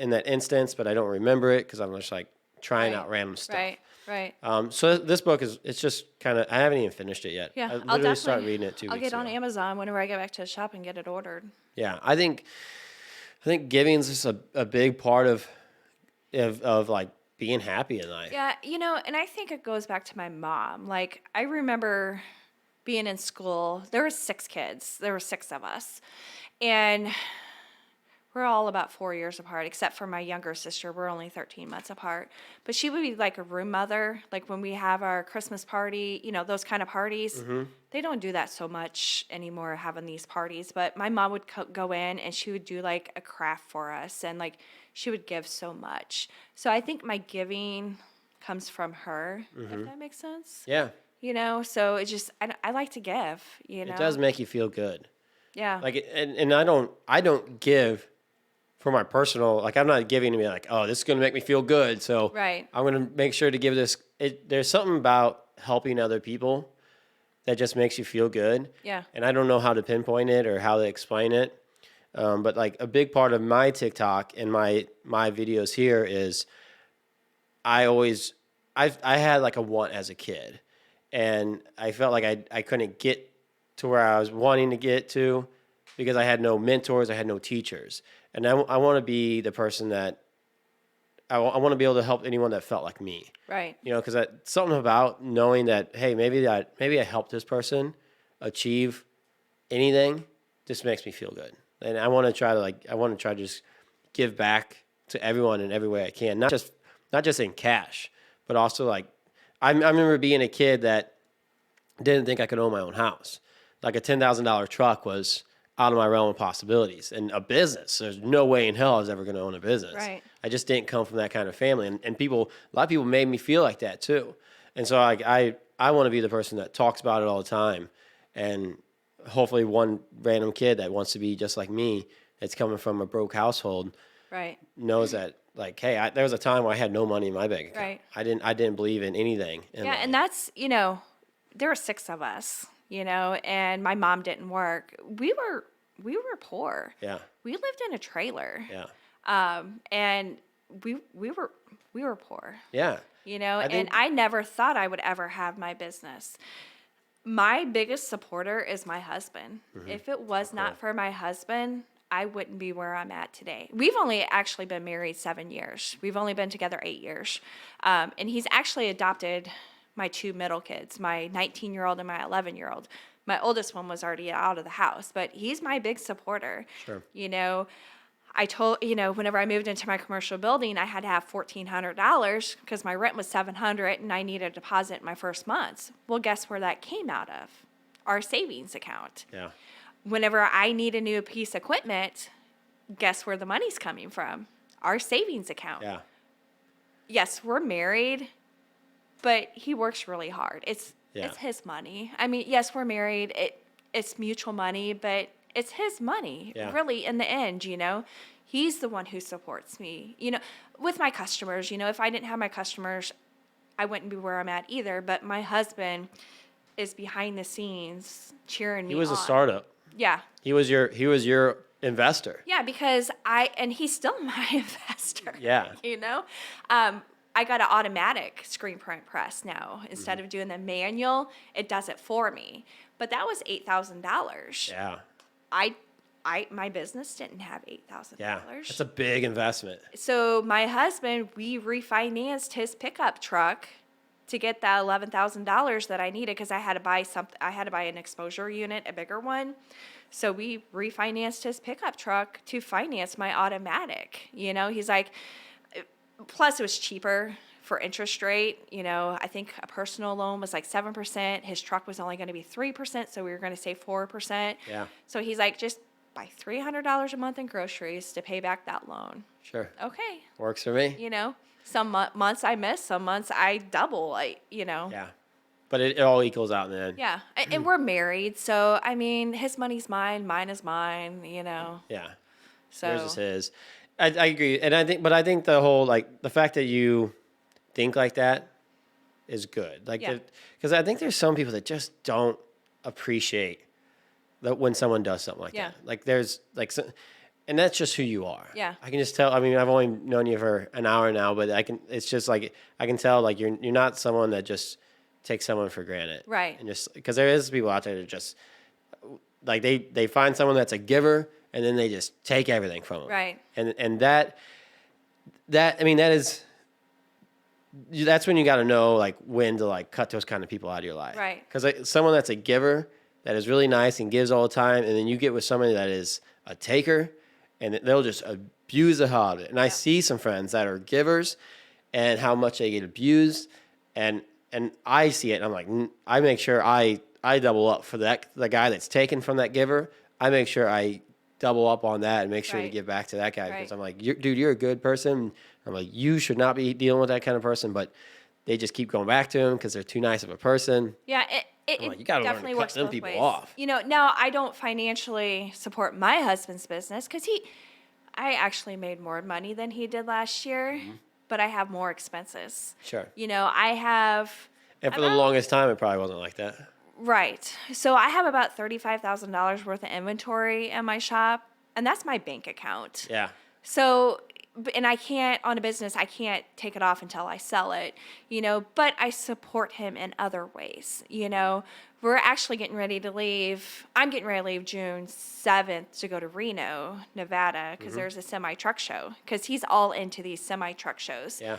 Speaker 2: that instance, but I don't remember it because I'm just like trying out random stuff.
Speaker 5: Right.
Speaker 2: So this book it's just kind of, I haven't even finished it yet.
Speaker 5: Yeah,
Speaker 2: I
Speaker 5: I'll
Speaker 2: literally
Speaker 5: definitely
Speaker 2: start reading it 2 weeks
Speaker 5: I'll get on
Speaker 2: ago.
Speaker 5: Amazon whenever I get back to the shop and get it ordered.
Speaker 2: Yeah, I think giving is just a big part of like being happy in life.
Speaker 5: Yeah, and I think it goes back to my mom. Like, I remember being in school. There were 6 kids. There were 6 of us. And we're all about 4 years apart, except for my younger sister. We're only 13 months apart. But she would be like a room mother. Like when we have our Christmas party, those kind of parties. They don't do that so much anymore, having these parties. But my mom would go in and she would do like a craft for us. And like she would give so much. So I think my giving comes from her, if that makes sense.
Speaker 2: Yeah.
Speaker 5: So it's just, I like to give,
Speaker 2: It does make you feel good.
Speaker 5: Yeah.
Speaker 2: Like, and I don't give for my personal, like I'm not giving to be like, oh, this is going to make me feel good. So
Speaker 5: Right.
Speaker 2: I'm going to make sure to give this. There's something about helping other people that just makes you feel good.
Speaker 5: Yeah.
Speaker 2: And I don't know how to pinpoint it or how to explain it. But like a big part of my TikTok and my videos here is I had like a want as a kid, and I felt like I couldn't get to where I was wanting to get to because I had no mentors, I had no teachers. And I want to be the person that I want to be able to help anyone that felt like me.
Speaker 5: Right.
Speaker 2: Because something about knowing that, hey, maybe I helped this person achieve anything just makes me feel good. And I want to try to just give back to everyone in every way I can, not just in cash, but also like I remember being a kid that didn't think I could own my own house. Like a $10,000 truck was out of my realm of possibilities. And a business, there's no way in hell I was ever going to own a business.
Speaker 5: Right.
Speaker 2: I just didn't come from that kind of family. And a lot of people made me feel like that too. And so I want to be the person that talks about it all the time, and hopefully one random kid that wants to be just like me, that's coming from a broke household,
Speaker 5: Right.
Speaker 2: knows that, like, hey, there was a time where I had no money in my bank account.
Speaker 5: Right.
Speaker 2: I didn't believe in anything. In
Speaker 5: Yeah,
Speaker 2: life.
Speaker 5: and that's, there were 6 of us, and my mom didn't work. We were poor.
Speaker 2: Yeah.
Speaker 5: We lived in a trailer.
Speaker 2: Yeah.
Speaker 5: And we were poor.
Speaker 2: Yeah.
Speaker 5: And I never thought I would ever have my business. My biggest supporter is my husband. If it was not for my husband, I wouldn't be where I'm at today. We've only actually been married 7 years. We've only been together 8 years. And he's actually adopted my 2 middle kids, my 19-year-old and my 11-year-old. My oldest one was already out of the house, but he's my big supporter.
Speaker 2: Sure.
Speaker 5: I told, whenever I moved into my commercial building, I had to have $1,400 because my rent was $700 and I needed a deposit in my first month. Well, guess where that came out of? Our savings account.
Speaker 2: Yeah.
Speaker 5: Whenever I need a new piece of equipment, guess where the money's coming from? Our savings account.
Speaker 2: Yeah.
Speaker 5: Yes, we're married, but he works really hard. It's
Speaker 2: Yeah.
Speaker 5: his money. I mean, yes, we're married. It's mutual money, but it's his money,
Speaker 2: Yeah.
Speaker 5: really, in the end, He's the one who supports me, with my customers. If I didn't have my customers, I wouldn't be where I'm at either. But my husband is behind the scenes cheering me on.
Speaker 2: He was a startup.
Speaker 5: Yeah.
Speaker 2: He was your investor.
Speaker 5: Yeah, because he's still my investor.
Speaker 2: Yeah.
Speaker 5: I got an automatic screen print press now. Instead of doing the manual, it does it for me. But that was $8,000.
Speaker 2: Yeah.
Speaker 5: My business didn't have $8,000.
Speaker 2: Yeah. That's a big investment.
Speaker 5: So my husband, we refinanced his pickup truck to get that $11,000 that I needed because I had to buy something. I had to buy an exposure unit, a bigger one. So we refinanced his pickup truck to finance my automatic. He's like, plus it was cheaper for interest rate. I think a personal loan was like 7%. His truck was only going to be 3%, so we were going to save 4%.
Speaker 2: Yeah.
Speaker 5: So he's like, just buy $300 a month in groceries to pay back that loan.
Speaker 2: Sure.
Speaker 5: Okay.
Speaker 2: Works for me.
Speaker 5: Some months I miss, some months I double.
Speaker 2: Yeah. But it all equals out in the end.
Speaker 5: Yeah, and we're married, so I mean, his money's mine is mine.
Speaker 2: Yeah.
Speaker 5: So
Speaker 2: Yours is his. I agree, and I think the whole, like, the fact that you think like that is good. Like,
Speaker 5: Yeah.
Speaker 2: because I think there's some people that just don't appreciate that when someone does something like
Speaker 5: Yeah.
Speaker 2: that. Like, there's like, and that's just who you are.
Speaker 5: Yeah.
Speaker 2: I can just tell. I mean, I've only known you for an hour now, but it's just like I can tell, like, you're not someone that just takes someone for granted.
Speaker 5: Right.
Speaker 2: And just because there is people out there that just like they find someone that's a giver and then they just take everything from them.
Speaker 5: Right.
Speaker 2: And that I mean, that's when you got to know, like, when to, like, cut those kind of people out of your life.
Speaker 5: Right.
Speaker 2: Because, like, someone that's a giver that is really nice and gives all the time, and then you get with somebody that is a taker and they'll just abuse the hell out of it. And I see some friends that are givers and how much they get abused, and I see it and I'm like, I make sure I double up for the guy that's taken from that giver. I make sure I double up on that and make sure to
Speaker 5: Right.
Speaker 2: give back to that guy,
Speaker 5: Right.
Speaker 2: because I'm like, dude, you're a good person. I'm like, you should not be dealing with that kind of person, but they just keep going back to him because they're too nice of a person.
Speaker 5: Yeah, it
Speaker 2: like, you gotta learn to
Speaker 5: definitely
Speaker 2: cut
Speaker 5: works
Speaker 2: them
Speaker 5: both
Speaker 2: people
Speaker 5: ways.
Speaker 2: off.
Speaker 5: Now I don't financially support my husband's business because I actually made more money than he did last year, but I have more expenses.
Speaker 2: Sure.
Speaker 5: I have.
Speaker 2: And for the longest time, it probably wasn't like that.
Speaker 5: Right. So I have about $35,000 worth of inventory in my shop, and that's my bank account.
Speaker 2: Yeah.
Speaker 5: So, and I can't, on a business, I can't take it off until I sell it, but I support him in other ways. We're actually getting ready to leave. I'm getting ready to leave June 7th to go to Reno, Nevada, because there's a semi-truck show, because he's all into these semi-truck shows.
Speaker 2: Yeah.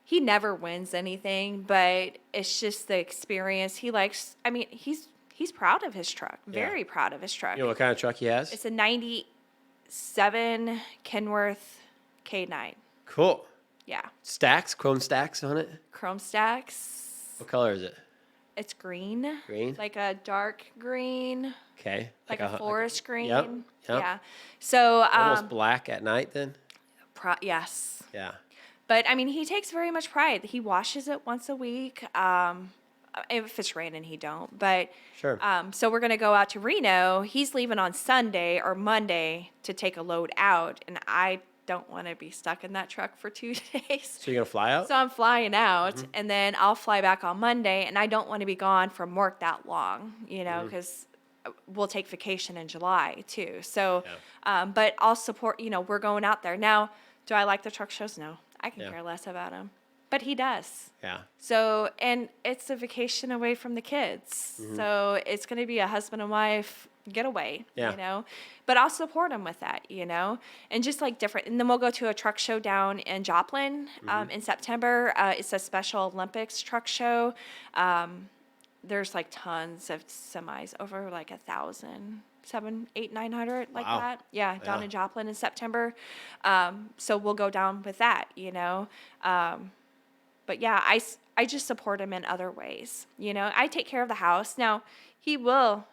Speaker 5: He never wins anything, but it's just the experience. He likes, he's proud of his truck, very proud of his truck.
Speaker 2: You know what kind of truck he has?
Speaker 5: It's a 97 Kenworth K9.
Speaker 2: Cool.
Speaker 5: Yeah.
Speaker 2: Stacks, chrome stacks on it.
Speaker 5: Chrome stacks.
Speaker 2: What color is it?
Speaker 5: It's green.
Speaker 2: Green?
Speaker 5: Like a dark green.
Speaker 2: Okay.
Speaker 5: Like a forest green.
Speaker 2: Yep.
Speaker 5: Yeah. So,
Speaker 2: almost black at night then?
Speaker 5: yes.
Speaker 2: Yeah.
Speaker 5: But I mean, he takes very much pride. He washes it once a week. If it's raining, he don't. But
Speaker 2: Sure.
Speaker 5: so we're gonna go out to Reno. He's leaving on Sunday or Monday to take a load out, and I don't want to be stuck in that truck for 2 days.
Speaker 2: So you're going to fly out?
Speaker 5: So I'm flying out, and then I'll fly back on Monday, and I don't want to be gone from work that long, because we'll take vacation in July too. So, but I'll support. We're going out there now. Do I like the truck shows? No, I can care less about them, but he does.
Speaker 2: Yeah.
Speaker 5: So, and it's a vacation away from the kids. So it's going to be a husband and wife getaway, but I'll support him with that, and just like different. And then we'll go to a truck show down in Joplin in September. It's a Special Olympics truck show. There's like tons of semis, over like 1,000, 700, 800, 900, like that. Yeah, down in Joplin in September. So we'll go down with that, but yeah, I just support him in other ways. I take care of the house. Now, he will,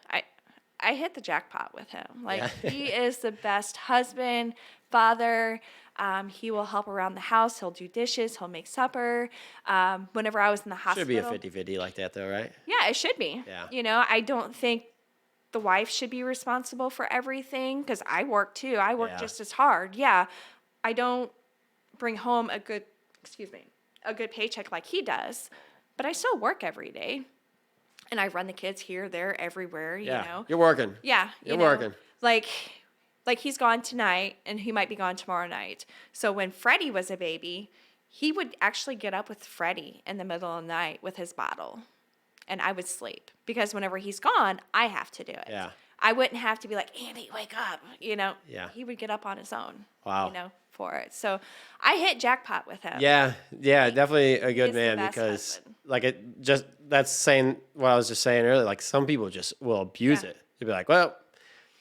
Speaker 5: I hit the jackpot with him. Like, he is the best husband, father. He will help around the house. He'll do dishes. He'll make supper. Whenever I was in the hospital.
Speaker 2: Should be a 50-50 like that, though, right?
Speaker 5: Yeah, it should be.
Speaker 2: Yeah.
Speaker 5: I don't think the wife should be responsible for everything, because I work too. I work just as hard. Yeah, I don't bring home a good paycheck like he does, but I still work every day. And I run the kids here, there, everywhere,
Speaker 2: You're working.
Speaker 5: Yeah.
Speaker 2: You're working.
Speaker 5: Like he's gone tonight, and he might be gone tomorrow night. So when Freddie was a baby, he would actually get up with Freddie in the middle of the night with his bottle. And I would sleep. Because whenever he's gone, I have to do it.
Speaker 2: Yeah.
Speaker 5: I wouldn't have to be like, Andy, wake up.
Speaker 2: Yeah.
Speaker 5: He would get up on his own.
Speaker 2: Wow.
Speaker 5: For it. So I hit jackpot with him.
Speaker 2: Yeah, definitely a good
Speaker 5: He's the
Speaker 2: man,
Speaker 5: best
Speaker 2: because
Speaker 5: husband.
Speaker 2: that's saying what I was just saying earlier. Like, some people just will abuse it. They'll be like, well,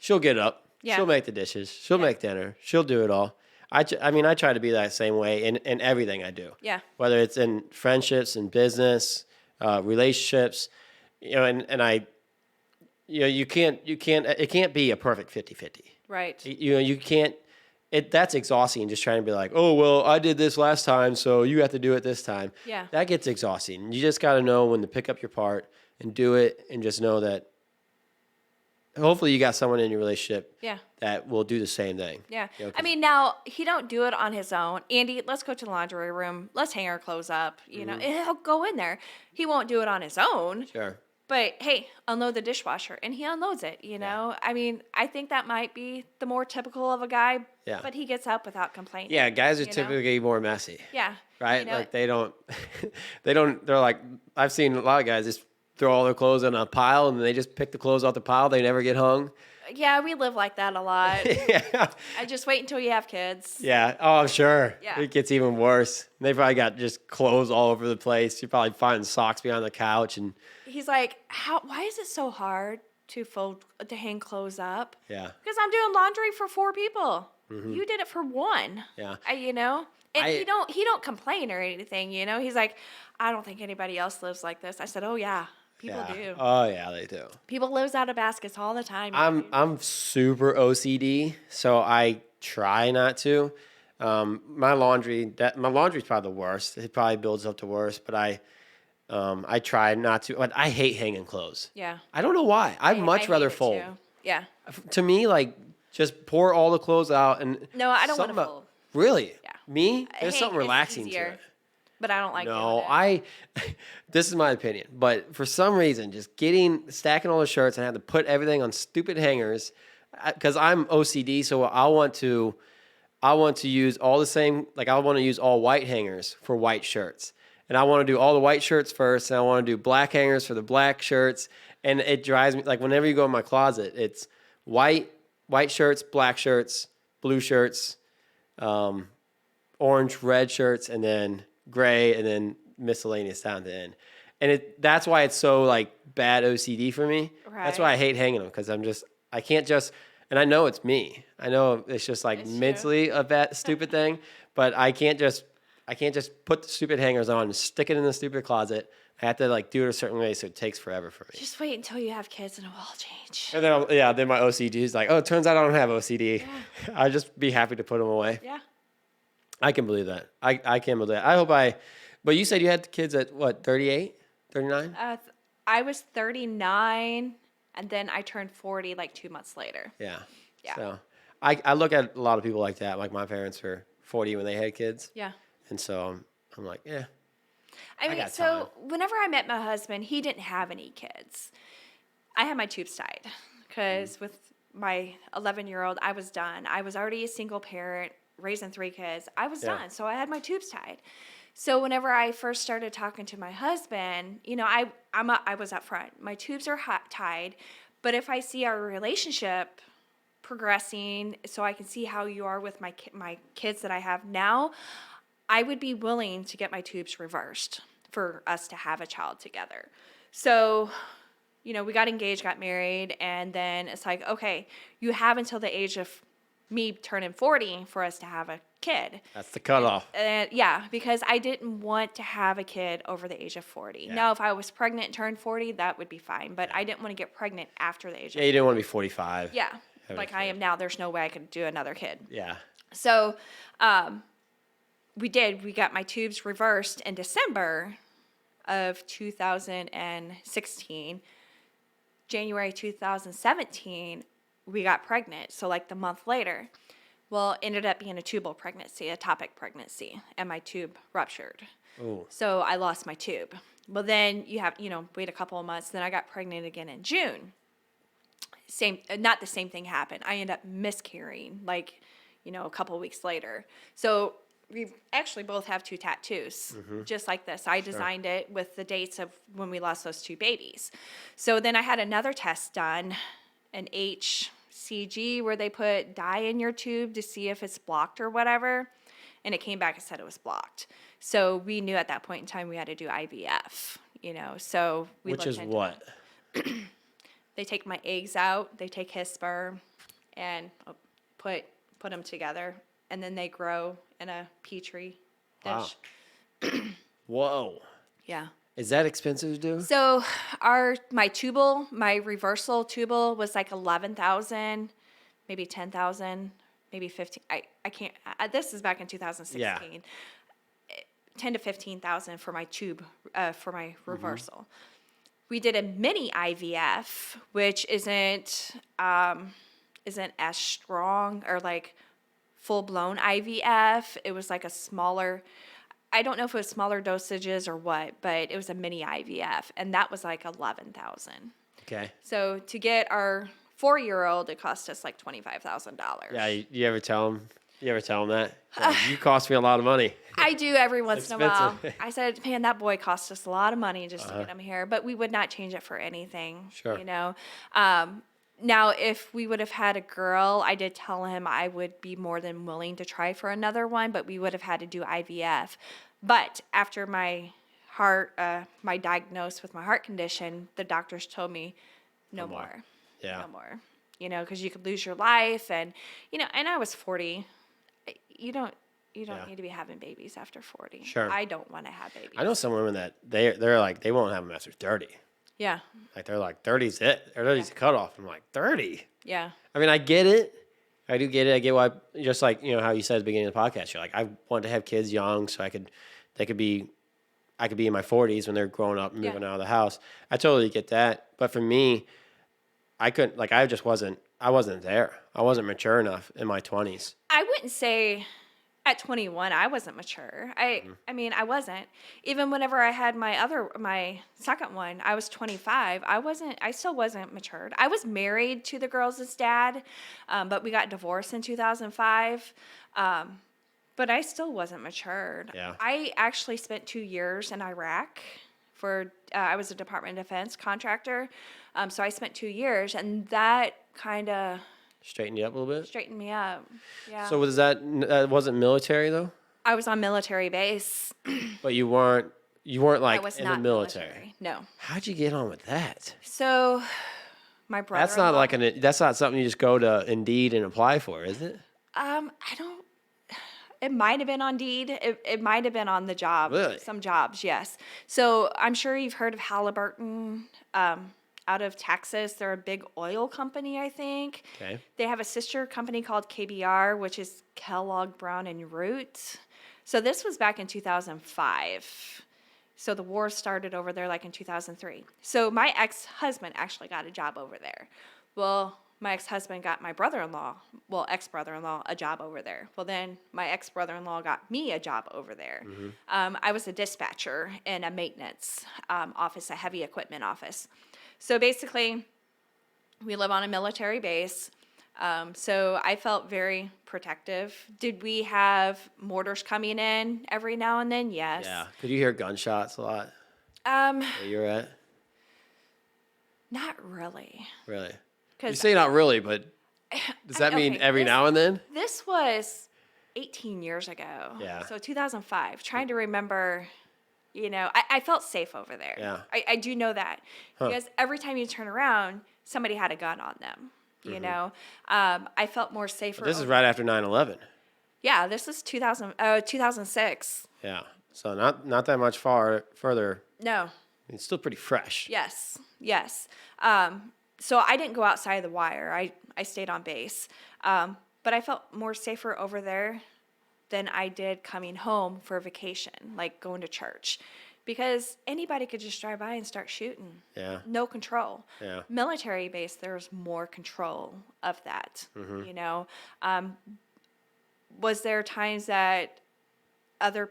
Speaker 2: she'll get up.
Speaker 5: Yeah.
Speaker 2: She'll make the dishes. She'll make dinner. She'll do it all. I try to be that same way in everything I do.
Speaker 5: Yeah.
Speaker 2: Whether it's in friendships, in business, relationships, and I, it can't be a perfect 50-50.
Speaker 5: Right.
Speaker 2: You can't. That's exhausting, just trying to be like, oh, well, I did this last time, so you have to do it this time.
Speaker 5: Yeah.
Speaker 2: That gets exhausting. You just got to know when to pick up your part and do it, and just know that hopefully you got someone in your relationship that will do the same thing.
Speaker 5: Yeah. I mean, now, he don't do it on his own. Andy, let's go to the laundry room. Let's hang our clothes up. And he'll go in there. He won't do it on his own.
Speaker 2: Sure.
Speaker 5: But hey, unload the dishwasher, and he unloads it, I mean, I think that might be the more typical of a guy, but he gets up without complaining.
Speaker 2: Yeah, guys are typically more messy.
Speaker 5: Yeah.
Speaker 2: Right? Like, they're like, I've seen a lot of guys just throw all their clothes in a pile, and they just pick the clothes off the pile. They never get hung.
Speaker 5: Yeah, we live like that a lot.
Speaker 2: Yeah.
Speaker 5: I just wait until you have kids.
Speaker 2: Yeah. Oh, sure.
Speaker 5: Yeah.
Speaker 2: It gets even worse. They probably got just clothes all over the place. You probably find socks behind the couch, and
Speaker 5: he's like, why is it so hard to hang clothes up?
Speaker 2: Yeah.
Speaker 5: Because I'm doing laundry for 4 people. You did it for 1.
Speaker 2: Yeah.
Speaker 5: And he don't complain or anything, He's like, I don't think anybody else lives like this. I said, oh yeah, people do.
Speaker 2: Oh yeah, they do.
Speaker 5: People lives out of baskets all the time.
Speaker 2: I'm super OCD, so I try not to. My laundry's probably the worst. It probably builds up to worse, but I try not to. But I hate hanging clothes.
Speaker 5: Yeah.
Speaker 2: I don't know why. I'd much
Speaker 5: hate
Speaker 2: rather
Speaker 5: it
Speaker 2: fold.
Speaker 5: too. Yeah.
Speaker 2: To me, like, just pour all the clothes out and.
Speaker 5: No, I don't want to fold.
Speaker 2: Really?
Speaker 5: Yeah.
Speaker 2: Me? There's
Speaker 5: Hey,
Speaker 2: something
Speaker 5: it's
Speaker 2: relaxing
Speaker 5: easier,
Speaker 2: to it.
Speaker 5: But I don't like
Speaker 2: No,
Speaker 5: doing it.
Speaker 2: this is my opinion, but for some reason, just stacking all the shirts and have to put everything on stupid hangers, because I'm OCD, so I want to use all the same, like, I want to use all white hangers for white shirts. And I want to do all the white shirts first, and I want to do black hangers for the black shirts. And it drives me, like, whenever you go in my closet, it's white shirts, black shirts, blue shirts, orange, red shirts, and then gray, and then miscellaneous down the end. And that's why it's so, like, bad OCD for me.
Speaker 5: Right.
Speaker 2: That's why I hate hanging them, because I can't just, and I know it's me. I know it's just, like,
Speaker 5: It's
Speaker 2: mentally a bad, stupid thing, but I can't just put the stupid hangers on and stick it in the stupid closet. I have to, like, do it a certain way, so it takes forever for me.
Speaker 5: Just wait until you have kids and it will all change.
Speaker 2: And then my OCD is like, oh, it turns out I don't have OCD. Yeah. I'd just be happy to put them away.
Speaker 5: Yeah.
Speaker 2: I can believe that. I can believe that. But you said you had kids at what, 38, 39?
Speaker 5: I was 39, and then I turned 40 like 2 months later.
Speaker 2: Yeah.
Speaker 5: Yeah.
Speaker 2: So I look at a lot of people like that. Like my parents were 40 when they had kids.
Speaker 5: Yeah.
Speaker 2: And so I'm like, yeah.
Speaker 5: I mean,
Speaker 2: got
Speaker 5: so whenever I met my husband, he didn't have any kids. I had my tubes tied because with my 11-year-old, I was done. I was already a single parent, raising 3 kids. I was done. So I had my tubes tied. So whenever I first started talking to my husband, you know, I was up front. My tubes are tied, but if I see our relationship progressing, so I can see how you are with my kids that I have now, I would be willing to get my tubes reversed for us to have a child together. So, you know, we got engaged, got married, and then it's like, okay, you have until the age of me turning 40 for us to have a kid.
Speaker 2: That's the cutoff.
Speaker 5: And yeah, because I didn't want to have a kid over the age of 40.
Speaker 2: Yeah.
Speaker 5: Now, if I was pregnant and turned 40, that would be fine. But I didn't want to get pregnant after the age of 40.
Speaker 2: Yeah, you didn't want to be 45.
Speaker 5: Yeah,
Speaker 2: having
Speaker 5: like
Speaker 2: a
Speaker 5: I
Speaker 2: kid.
Speaker 5: am now. There's no way I could do another kid.
Speaker 2: Yeah.
Speaker 5: So we did. We got my tubes reversed in December of 2016. January 2017, we got pregnant. So like the month later. Well, it ended up being a tubal pregnancy, a ectopic pregnancy, and my tube ruptured.
Speaker 2: Ooh.
Speaker 5: So I lost my tube. Well, then you have, you know, wait a couple of months. Then I got pregnant again in June. Not the same thing happened. I ended up miscarrying, like, you know, a couple of weeks later. So we actually both have 2 tattoos, just like this. I designed it with the dates of when we lost those 2 babies. So then I had another test done, an HCG, where they put dye in your tube to see if it's blocked or whatever. And it came back and said it was blocked. So we knew at that point in time we had to do IVF, you know. So we
Speaker 2: Which
Speaker 5: looked
Speaker 2: is
Speaker 5: into
Speaker 2: what?
Speaker 5: They take my eggs out, they take his sperm, and put them together, and then they grow in a petri dish.
Speaker 2: Wow. Whoa.
Speaker 5: Yeah.
Speaker 2: Is that expensive to do?
Speaker 5: So my reversal tubal was like 11,000, maybe 10,000, maybe 15. I can't. This is back in 2016.
Speaker 2: Yeah.
Speaker 5: 10 to 15,000 for my tube for my reversal. We did a mini IVF, which isn't as strong or like full blown IVF. It was like a smaller. I don't know if it was smaller dosages or what, but it was a mini IVF, and that was like 11,000.
Speaker 2: Okay.
Speaker 5: So to get our 4-year-old, it cost us like $25,000.
Speaker 2: Yeah, you ever tell them? You ever tell them that? Like, you cost me a lot of money.
Speaker 5: I do every once in a while.
Speaker 2: expensive.
Speaker 5: I said, man, that boy cost us a lot of money just to get him here, but we would not change it for anything.
Speaker 2: Sure.
Speaker 5: You know. Now, if we would have had a girl, I did tell him I would be more than willing to try for another one, but we would have had to do IVF. But after my diagnosis with my heart condition, the doctors told me no more.
Speaker 2: Yeah.
Speaker 5: No more. You know, because you could lose your life, and you know, and I was 40. You don't need to be having babies after 40.
Speaker 2: Sure.
Speaker 5: I don't want to have babies.
Speaker 2: I know some women that they're like they won't have them after 30.
Speaker 5: Yeah.
Speaker 2: Like they're like 30's it. Or 30's the cutoff. I'm like 30.
Speaker 5: Yeah.
Speaker 2: I mean, I get it. I do get it. I get why. Just like how you said at the beginning of the podcast, you're like, I want to have kids young so I could be in my 40s when they're growing up and moving out of the house. I totally get that. But for me, I couldn't. Like, I wasn't there. I wasn't mature enough in my 20s.
Speaker 5: I wouldn't say at 21 I wasn't mature. I mean, I wasn't. Even whenever I had my second one, I was 25. I still wasn't matured. I was married to the girls' dad, but we got divorced in 2005. But I still wasn't matured.
Speaker 2: Yeah.
Speaker 5: I actually spent 2 years in Iraq I was a Department of Defense contractor. So I spent 2 years, and that kind of
Speaker 2: Straighten you up a little bit.
Speaker 5: straightened me up. Yeah.
Speaker 2: So was that wasn't military though?
Speaker 5: I was on military base.
Speaker 2: But you weren't like
Speaker 5: I was
Speaker 2: in
Speaker 5: not
Speaker 2: the military.
Speaker 5: No.
Speaker 2: How'd you get on with that?
Speaker 5: So my brother.
Speaker 2: That's not like that's not something you just go to Indeed and apply for, is it?
Speaker 5: I don't. It might have been on Indeed. It might have been on the job.
Speaker 2: Really?
Speaker 5: Some jobs, yes. So I'm sure you've heard of Halliburton out of Texas. They're a big oil company, I think.
Speaker 2: Okay.
Speaker 5: They have a sister company called KBR, which is Kellogg, Brown, and Root. So this was back in 2005. So the war started over there like in 2003. So my ex-husband actually got a job over there. Well, my ex-husband got my ex-brother-in-law, a job over there. Well, then my ex-brother-in-law got me a job over there. I was a dispatcher in a maintenance office, a heavy equipment office. So basically, we live on a military base. So I felt very protective. Did we have mortars coming in every now and then? Yes.
Speaker 2: Yeah. Could you hear gunshots a lot where you're at?
Speaker 5: Not really.
Speaker 2: Really? You
Speaker 5: 'Cause
Speaker 2: say not really, but does that mean
Speaker 5: okay,
Speaker 2: every
Speaker 5: this-
Speaker 2: now and then?
Speaker 5: This was 18 years ago.
Speaker 2: Yeah.
Speaker 5: So 2005. Trying to remember, I felt safe over there.
Speaker 2: Yeah.
Speaker 5: I do know that. Because every time you turn around, somebody had a gun on them. I felt more safer.
Speaker 2: This is right after 9/11.
Speaker 5: Yeah, this is 2006.
Speaker 2: Yeah. So not that much further.
Speaker 5: No.
Speaker 2: It's still pretty fresh.
Speaker 5: Yes. So I didn't go outside the wire. I stayed on base. But I felt more safer over there than I did coming home for a vacation, like going to church. Because anybody could just drive by and start shooting.
Speaker 2: Yeah.
Speaker 5: No control.
Speaker 2: Yeah.
Speaker 5: Military base, there's more control of that. Was there times that other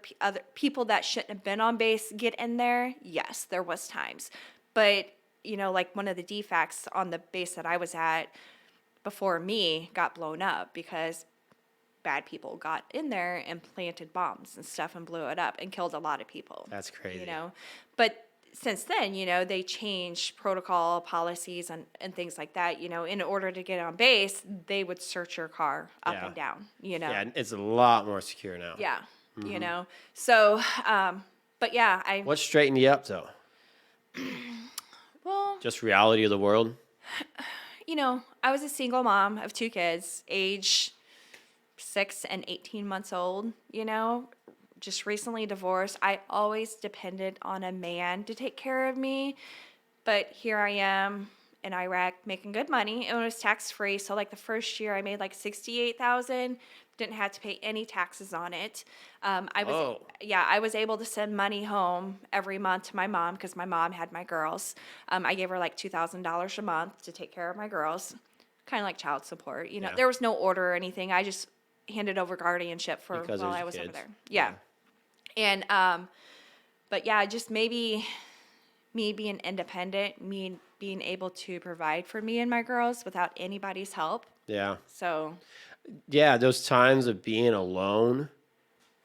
Speaker 5: people that shouldn't have been on base get in there? Yes, there was times. But, like one of the defects on the base that I was at before me got blown up because bad people got in there and planted bombs and stuff and blew it up and killed a lot of people.
Speaker 2: That's crazy.
Speaker 5: But since then, they changed protocol policies and things like that. In order to get on base, they would search your car up and down,
Speaker 2: Yeah, it's a lot more secure now.
Speaker 5: Yeah, So, but yeah,
Speaker 2: What straightened you up, though?
Speaker 5: well,
Speaker 2: Just reality of the world?
Speaker 5: I was a single mom of 2 kids, age 6 and 18 months old, just recently divorced. I always depended on a man to take care of me, but here I am in Iraq making good money. It was tax-free, so like the first year I made like $68,000, didn't have to pay any taxes on it. I was able to send money home every month to my mom because my mom had my girls. I gave her like $2,000 a month to take care of my girls, kind of like child support. There was no order or anything. I just handed over guardianship for
Speaker 2: Because
Speaker 5: while
Speaker 2: there's
Speaker 5: I was over
Speaker 2: kids.
Speaker 5: there. Yeah. And but yeah, just maybe me being independent, me being able to provide for me and my girls without anybody's help.
Speaker 2: Yeah.
Speaker 5: So
Speaker 2: Yeah, those times of being alone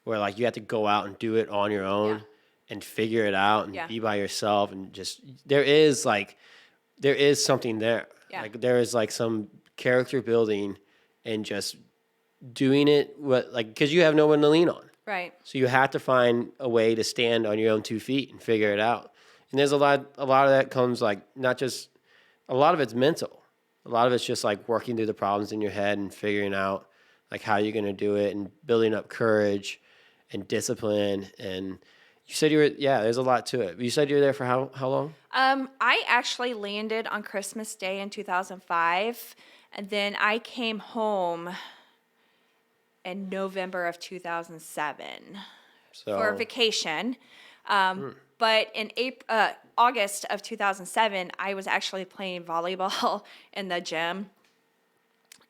Speaker 2: where like you have to go out and do it on your own and figure it out and be by yourself and just there is something there.
Speaker 5: Yeah.
Speaker 2: Like there is like some character building and just doing it because you have no one to lean on.
Speaker 5: right.
Speaker 2: So you have to find a way to stand on your own 2 feet and figure it out. And there's a lot of that comes like not just a lot of it's mental. A lot of it's just like working through the problems in your head and figuring out like how you're going to do it and building up courage and discipline. And you said there's a lot to it. You said you were there for how long?
Speaker 5: I actually landed on Christmas Day in 2005, and then I came home in November of 2007 for a vacation. But in August of 2007, I was actually playing volleyball in the gym,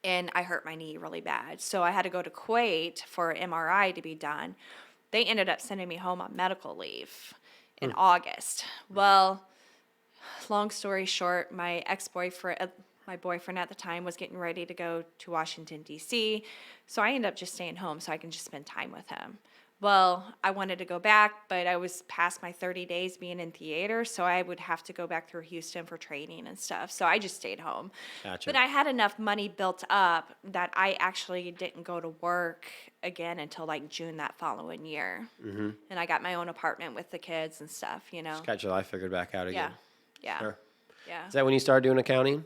Speaker 5: and I hurt my knee really bad. So I had to go to Kuwait for an MRI to be done. They ended up sending me home on medical leave in August. Well, long story short, my boyfriend at the time was getting ready to go to Washington, D.C., so I ended up just staying home so I can just spend time with him. Well, I wanted to go back, but I was past my 30 days being in theater, so I would have to go back through Houston for training and stuff. So I just stayed home.
Speaker 2: Gotcha.
Speaker 5: But I had enough money built up that I actually didn't go to work again until like June that following year. Mm-hmm. And I got my own apartment with the kids and stuff,
Speaker 2: Just got your life figured back out again.
Speaker 5: Yeah.
Speaker 2: Sure.
Speaker 5: Yeah.
Speaker 2: Is that when you started doing accounting?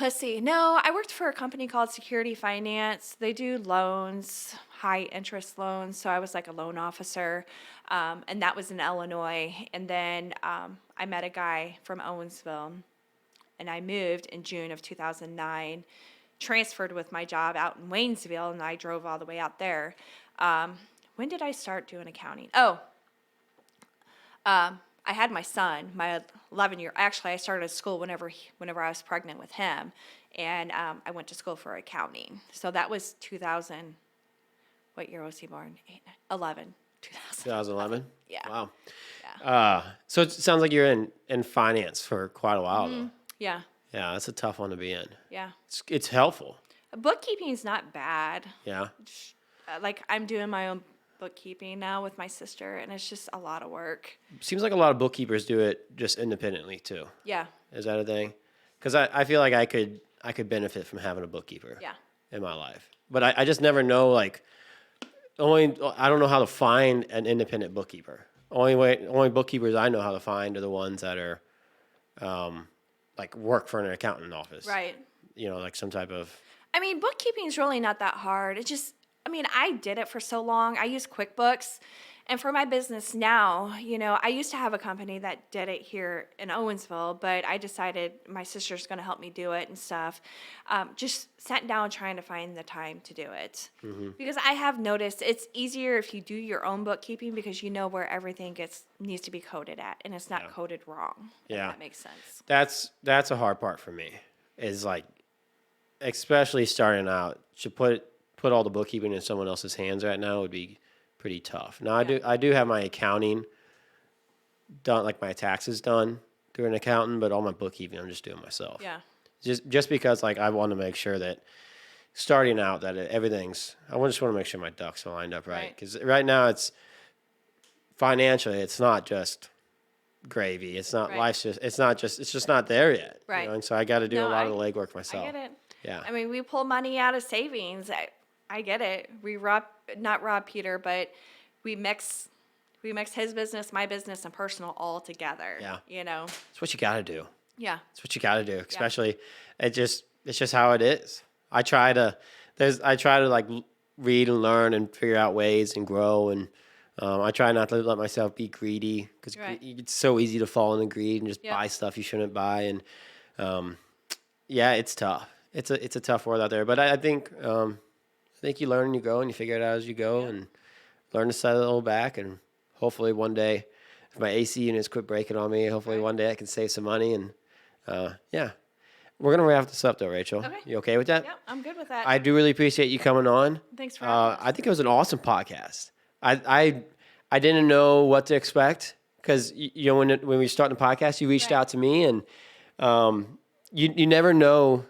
Speaker 5: Let's see. No, I worked for a company called Security Finance. They do loans, high interest loans. So I was like a loan officer, and that was in Illinois. And then I met a guy from Owensville, and I moved in June of 2009, transferred with my job out in Waynesville, and I drove all the way out there. Went when did I start doing accounting? I had my son, my 11-year. Actually, I started school whenever I was pregnant with him, and I went to school for accounting. So that was 2000. What year was he born? 11.
Speaker 2: 2011?
Speaker 5: Yeah.
Speaker 2: Wow.
Speaker 5: Yeah.
Speaker 2: So it sounds like you're in finance for quite a while, though.
Speaker 5: Yeah.
Speaker 2: Yeah, that's a tough one to be in.
Speaker 5: Yeah.
Speaker 2: It's helpful.
Speaker 5: Bookkeeping is not bad.
Speaker 2: Yeah.
Speaker 5: Like I'm doing my own bookkeeping now with my sister, and it's just a lot of work.
Speaker 2: Seems like a lot of bookkeepers do it just independently, too.
Speaker 5: Yeah.
Speaker 2: Is that a thing? Because I feel like I could benefit from having a bookkeeper
Speaker 5: Yeah.
Speaker 2: in my life. But I just never know, like, I don't know how to find an independent bookkeeper. Only bookkeepers I know how to find are the ones that are, like, work for an accountant office.
Speaker 5: Right.
Speaker 2: You know, like some type of...
Speaker 5: I mean, bookkeeping is really not that hard. It's just, I mean, I did it for so long. I use QuickBooks. And for my business now, I used to have a company that did it here in Owensville, but I decided my sister's going to help me do it and stuff. Just sat down trying to find the time to do it. Mm-hmm. Because I have noticed it's easier if you do your own bookkeeping because you know where everything needs to be coded at, and it's not coded wrong.
Speaker 2: Yeah.
Speaker 5: If that makes sense.
Speaker 2: That's a hard part for me, is like, especially starting out, to put all the bookkeeping in someone else's hands right now would be pretty tough. Now I do have my accounting done, like my taxes done through an accountant, but all my bookkeeping I'm just doing myself.
Speaker 5: Yeah.
Speaker 2: Just because like I want to make sure that starting out that everything's, I just want to make sure my ducks are lined up right, because right now it's financially it's not just gravy. It's not it's just not there yet.
Speaker 5: Right.
Speaker 2: And so I got to do a lot of the
Speaker 5: I
Speaker 2: legwork myself.
Speaker 5: I get it.
Speaker 2: Yeah.
Speaker 5: I mean, we pull money out of savings. I get it. We not rob Peter, but we mix his business, my business, and personal all together.
Speaker 2: Yeah.
Speaker 5: It's
Speaker 2: what you got to do.
Speaker 5: Yeah.
Speaker 2: It's what you got to do. Especially, it's just how it is. I try to like read and learn and figure out ways and grow, and I try not to let myself be greedy, because it's so easy to fall into greed and just buy stuff you shouldn't buy. And it's tough. It's a tough world out there, but I think you learn and you grow and you figure it out as you go, and learn to set a little back, and hopefully one day, if my AC units quit breaking on me, hopefully one day I can save some money. And we're gonna wrap this up though, Rachel.
Speaker 5: Okay.
Speaker 2: You okay with that?
Speaker 5: Yeah, I'm good with that.
Speaker 2: I do really appreciate you coming on.
Speaker 5: Thanks for having us.
Speaker 2: I think it was an awesome podcast. I didn't know what to expect, because when we started the podcast, you reached out to me, and you never know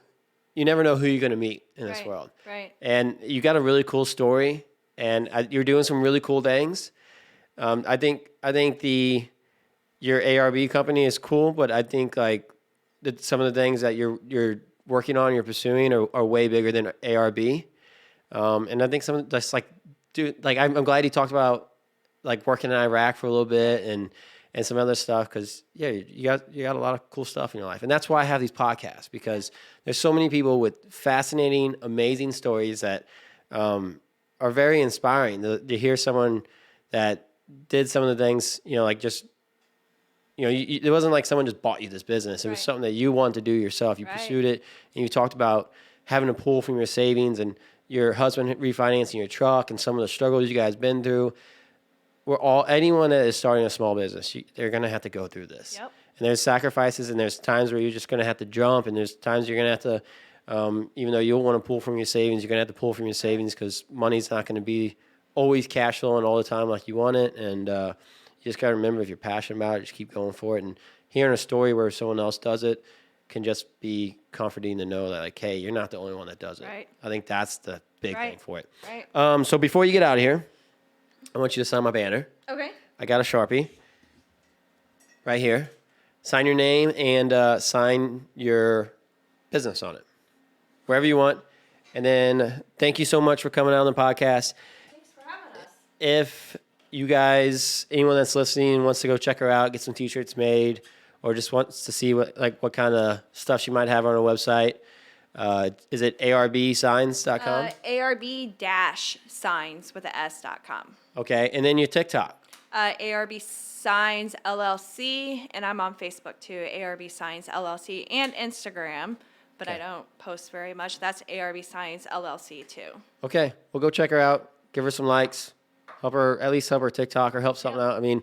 Speaker 2: who you're going to meet in this world.
Speaker 5: Right.
Speaker 2: And you got a really cool story, and you're doing some really cool things. I think your ARB company is cool, but I think like some of the things that you're working on, you're pursuing are way bigger than ARB. And I think some that's like, dude, like I'm glad you talked about like working in Iraq for a little bit and some other stuff, because you got a lot of cool stuff in your life. And that's why I have these podcasts, because there's so many people with fascinating, amazing stories that are very inspiring to hear someone that did some of the things, like just, it wasn't like someone just bought you this business. It was something that you wanted to do yourself. You pursued it, and you talked about having to pull from your savings, and your husband refinancing your truck, and some of the struggles you guys been through. Anyone that is starting a small business, they're going to have to go through this. Yep. And there's sacrifices, and there's times where you're just going to have to jump, and there's times you're going to have to, even though you don't want to pull from your savings, you're going to have to pull from your savings, because money's not going to be always cash flowing all the time like you want it. And you just got to remember, if you're passionate about it, just keep going for it. And hearing a story where someone else does it can just be comforting to know that, like, hey, you're not the only one that does it.
Speaker 5: Right.
Speaker 2: I think that's the big thing for it.
Speaker 5: Right.
Speaker 2: So before you get out of here, I want you to sign my banner.
Speaker 5: Okay.
Speaker 2: I got a Sharpie right here. Sign your name and sign your business on it, wherever you want. And then thank you so much for coming out on the podcast.
Speaker 5: Thanks for having us.
Speaker 2: If you guys, anyone that's listening wants to go check her out, get some t-shirts made, or just wants to see what kind of stuff she might have on her website, is it arbsigns.com?
Speaker 5: ARB-signs with a S.com.
Speaker 2: Okay, and then your TikTok.
Speaker 5: ARB Signs LLC, and I'm on Facebook too, ARB Signs LLC, and Instagram, but I don't post very much. That's ARB Signs LLC too.
Speaker 2: Okay, well, go check her out. Give her some likes. Help her, at least help her TikTok or help something out. I mean,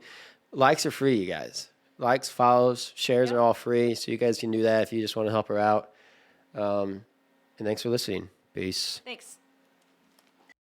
Speaker 2: likes are free, you guys. Likes, follows, shares are all free. So you guys can do that if you just want to help her out. And thanks for listening. Peace.
Speaker 5: Thanks.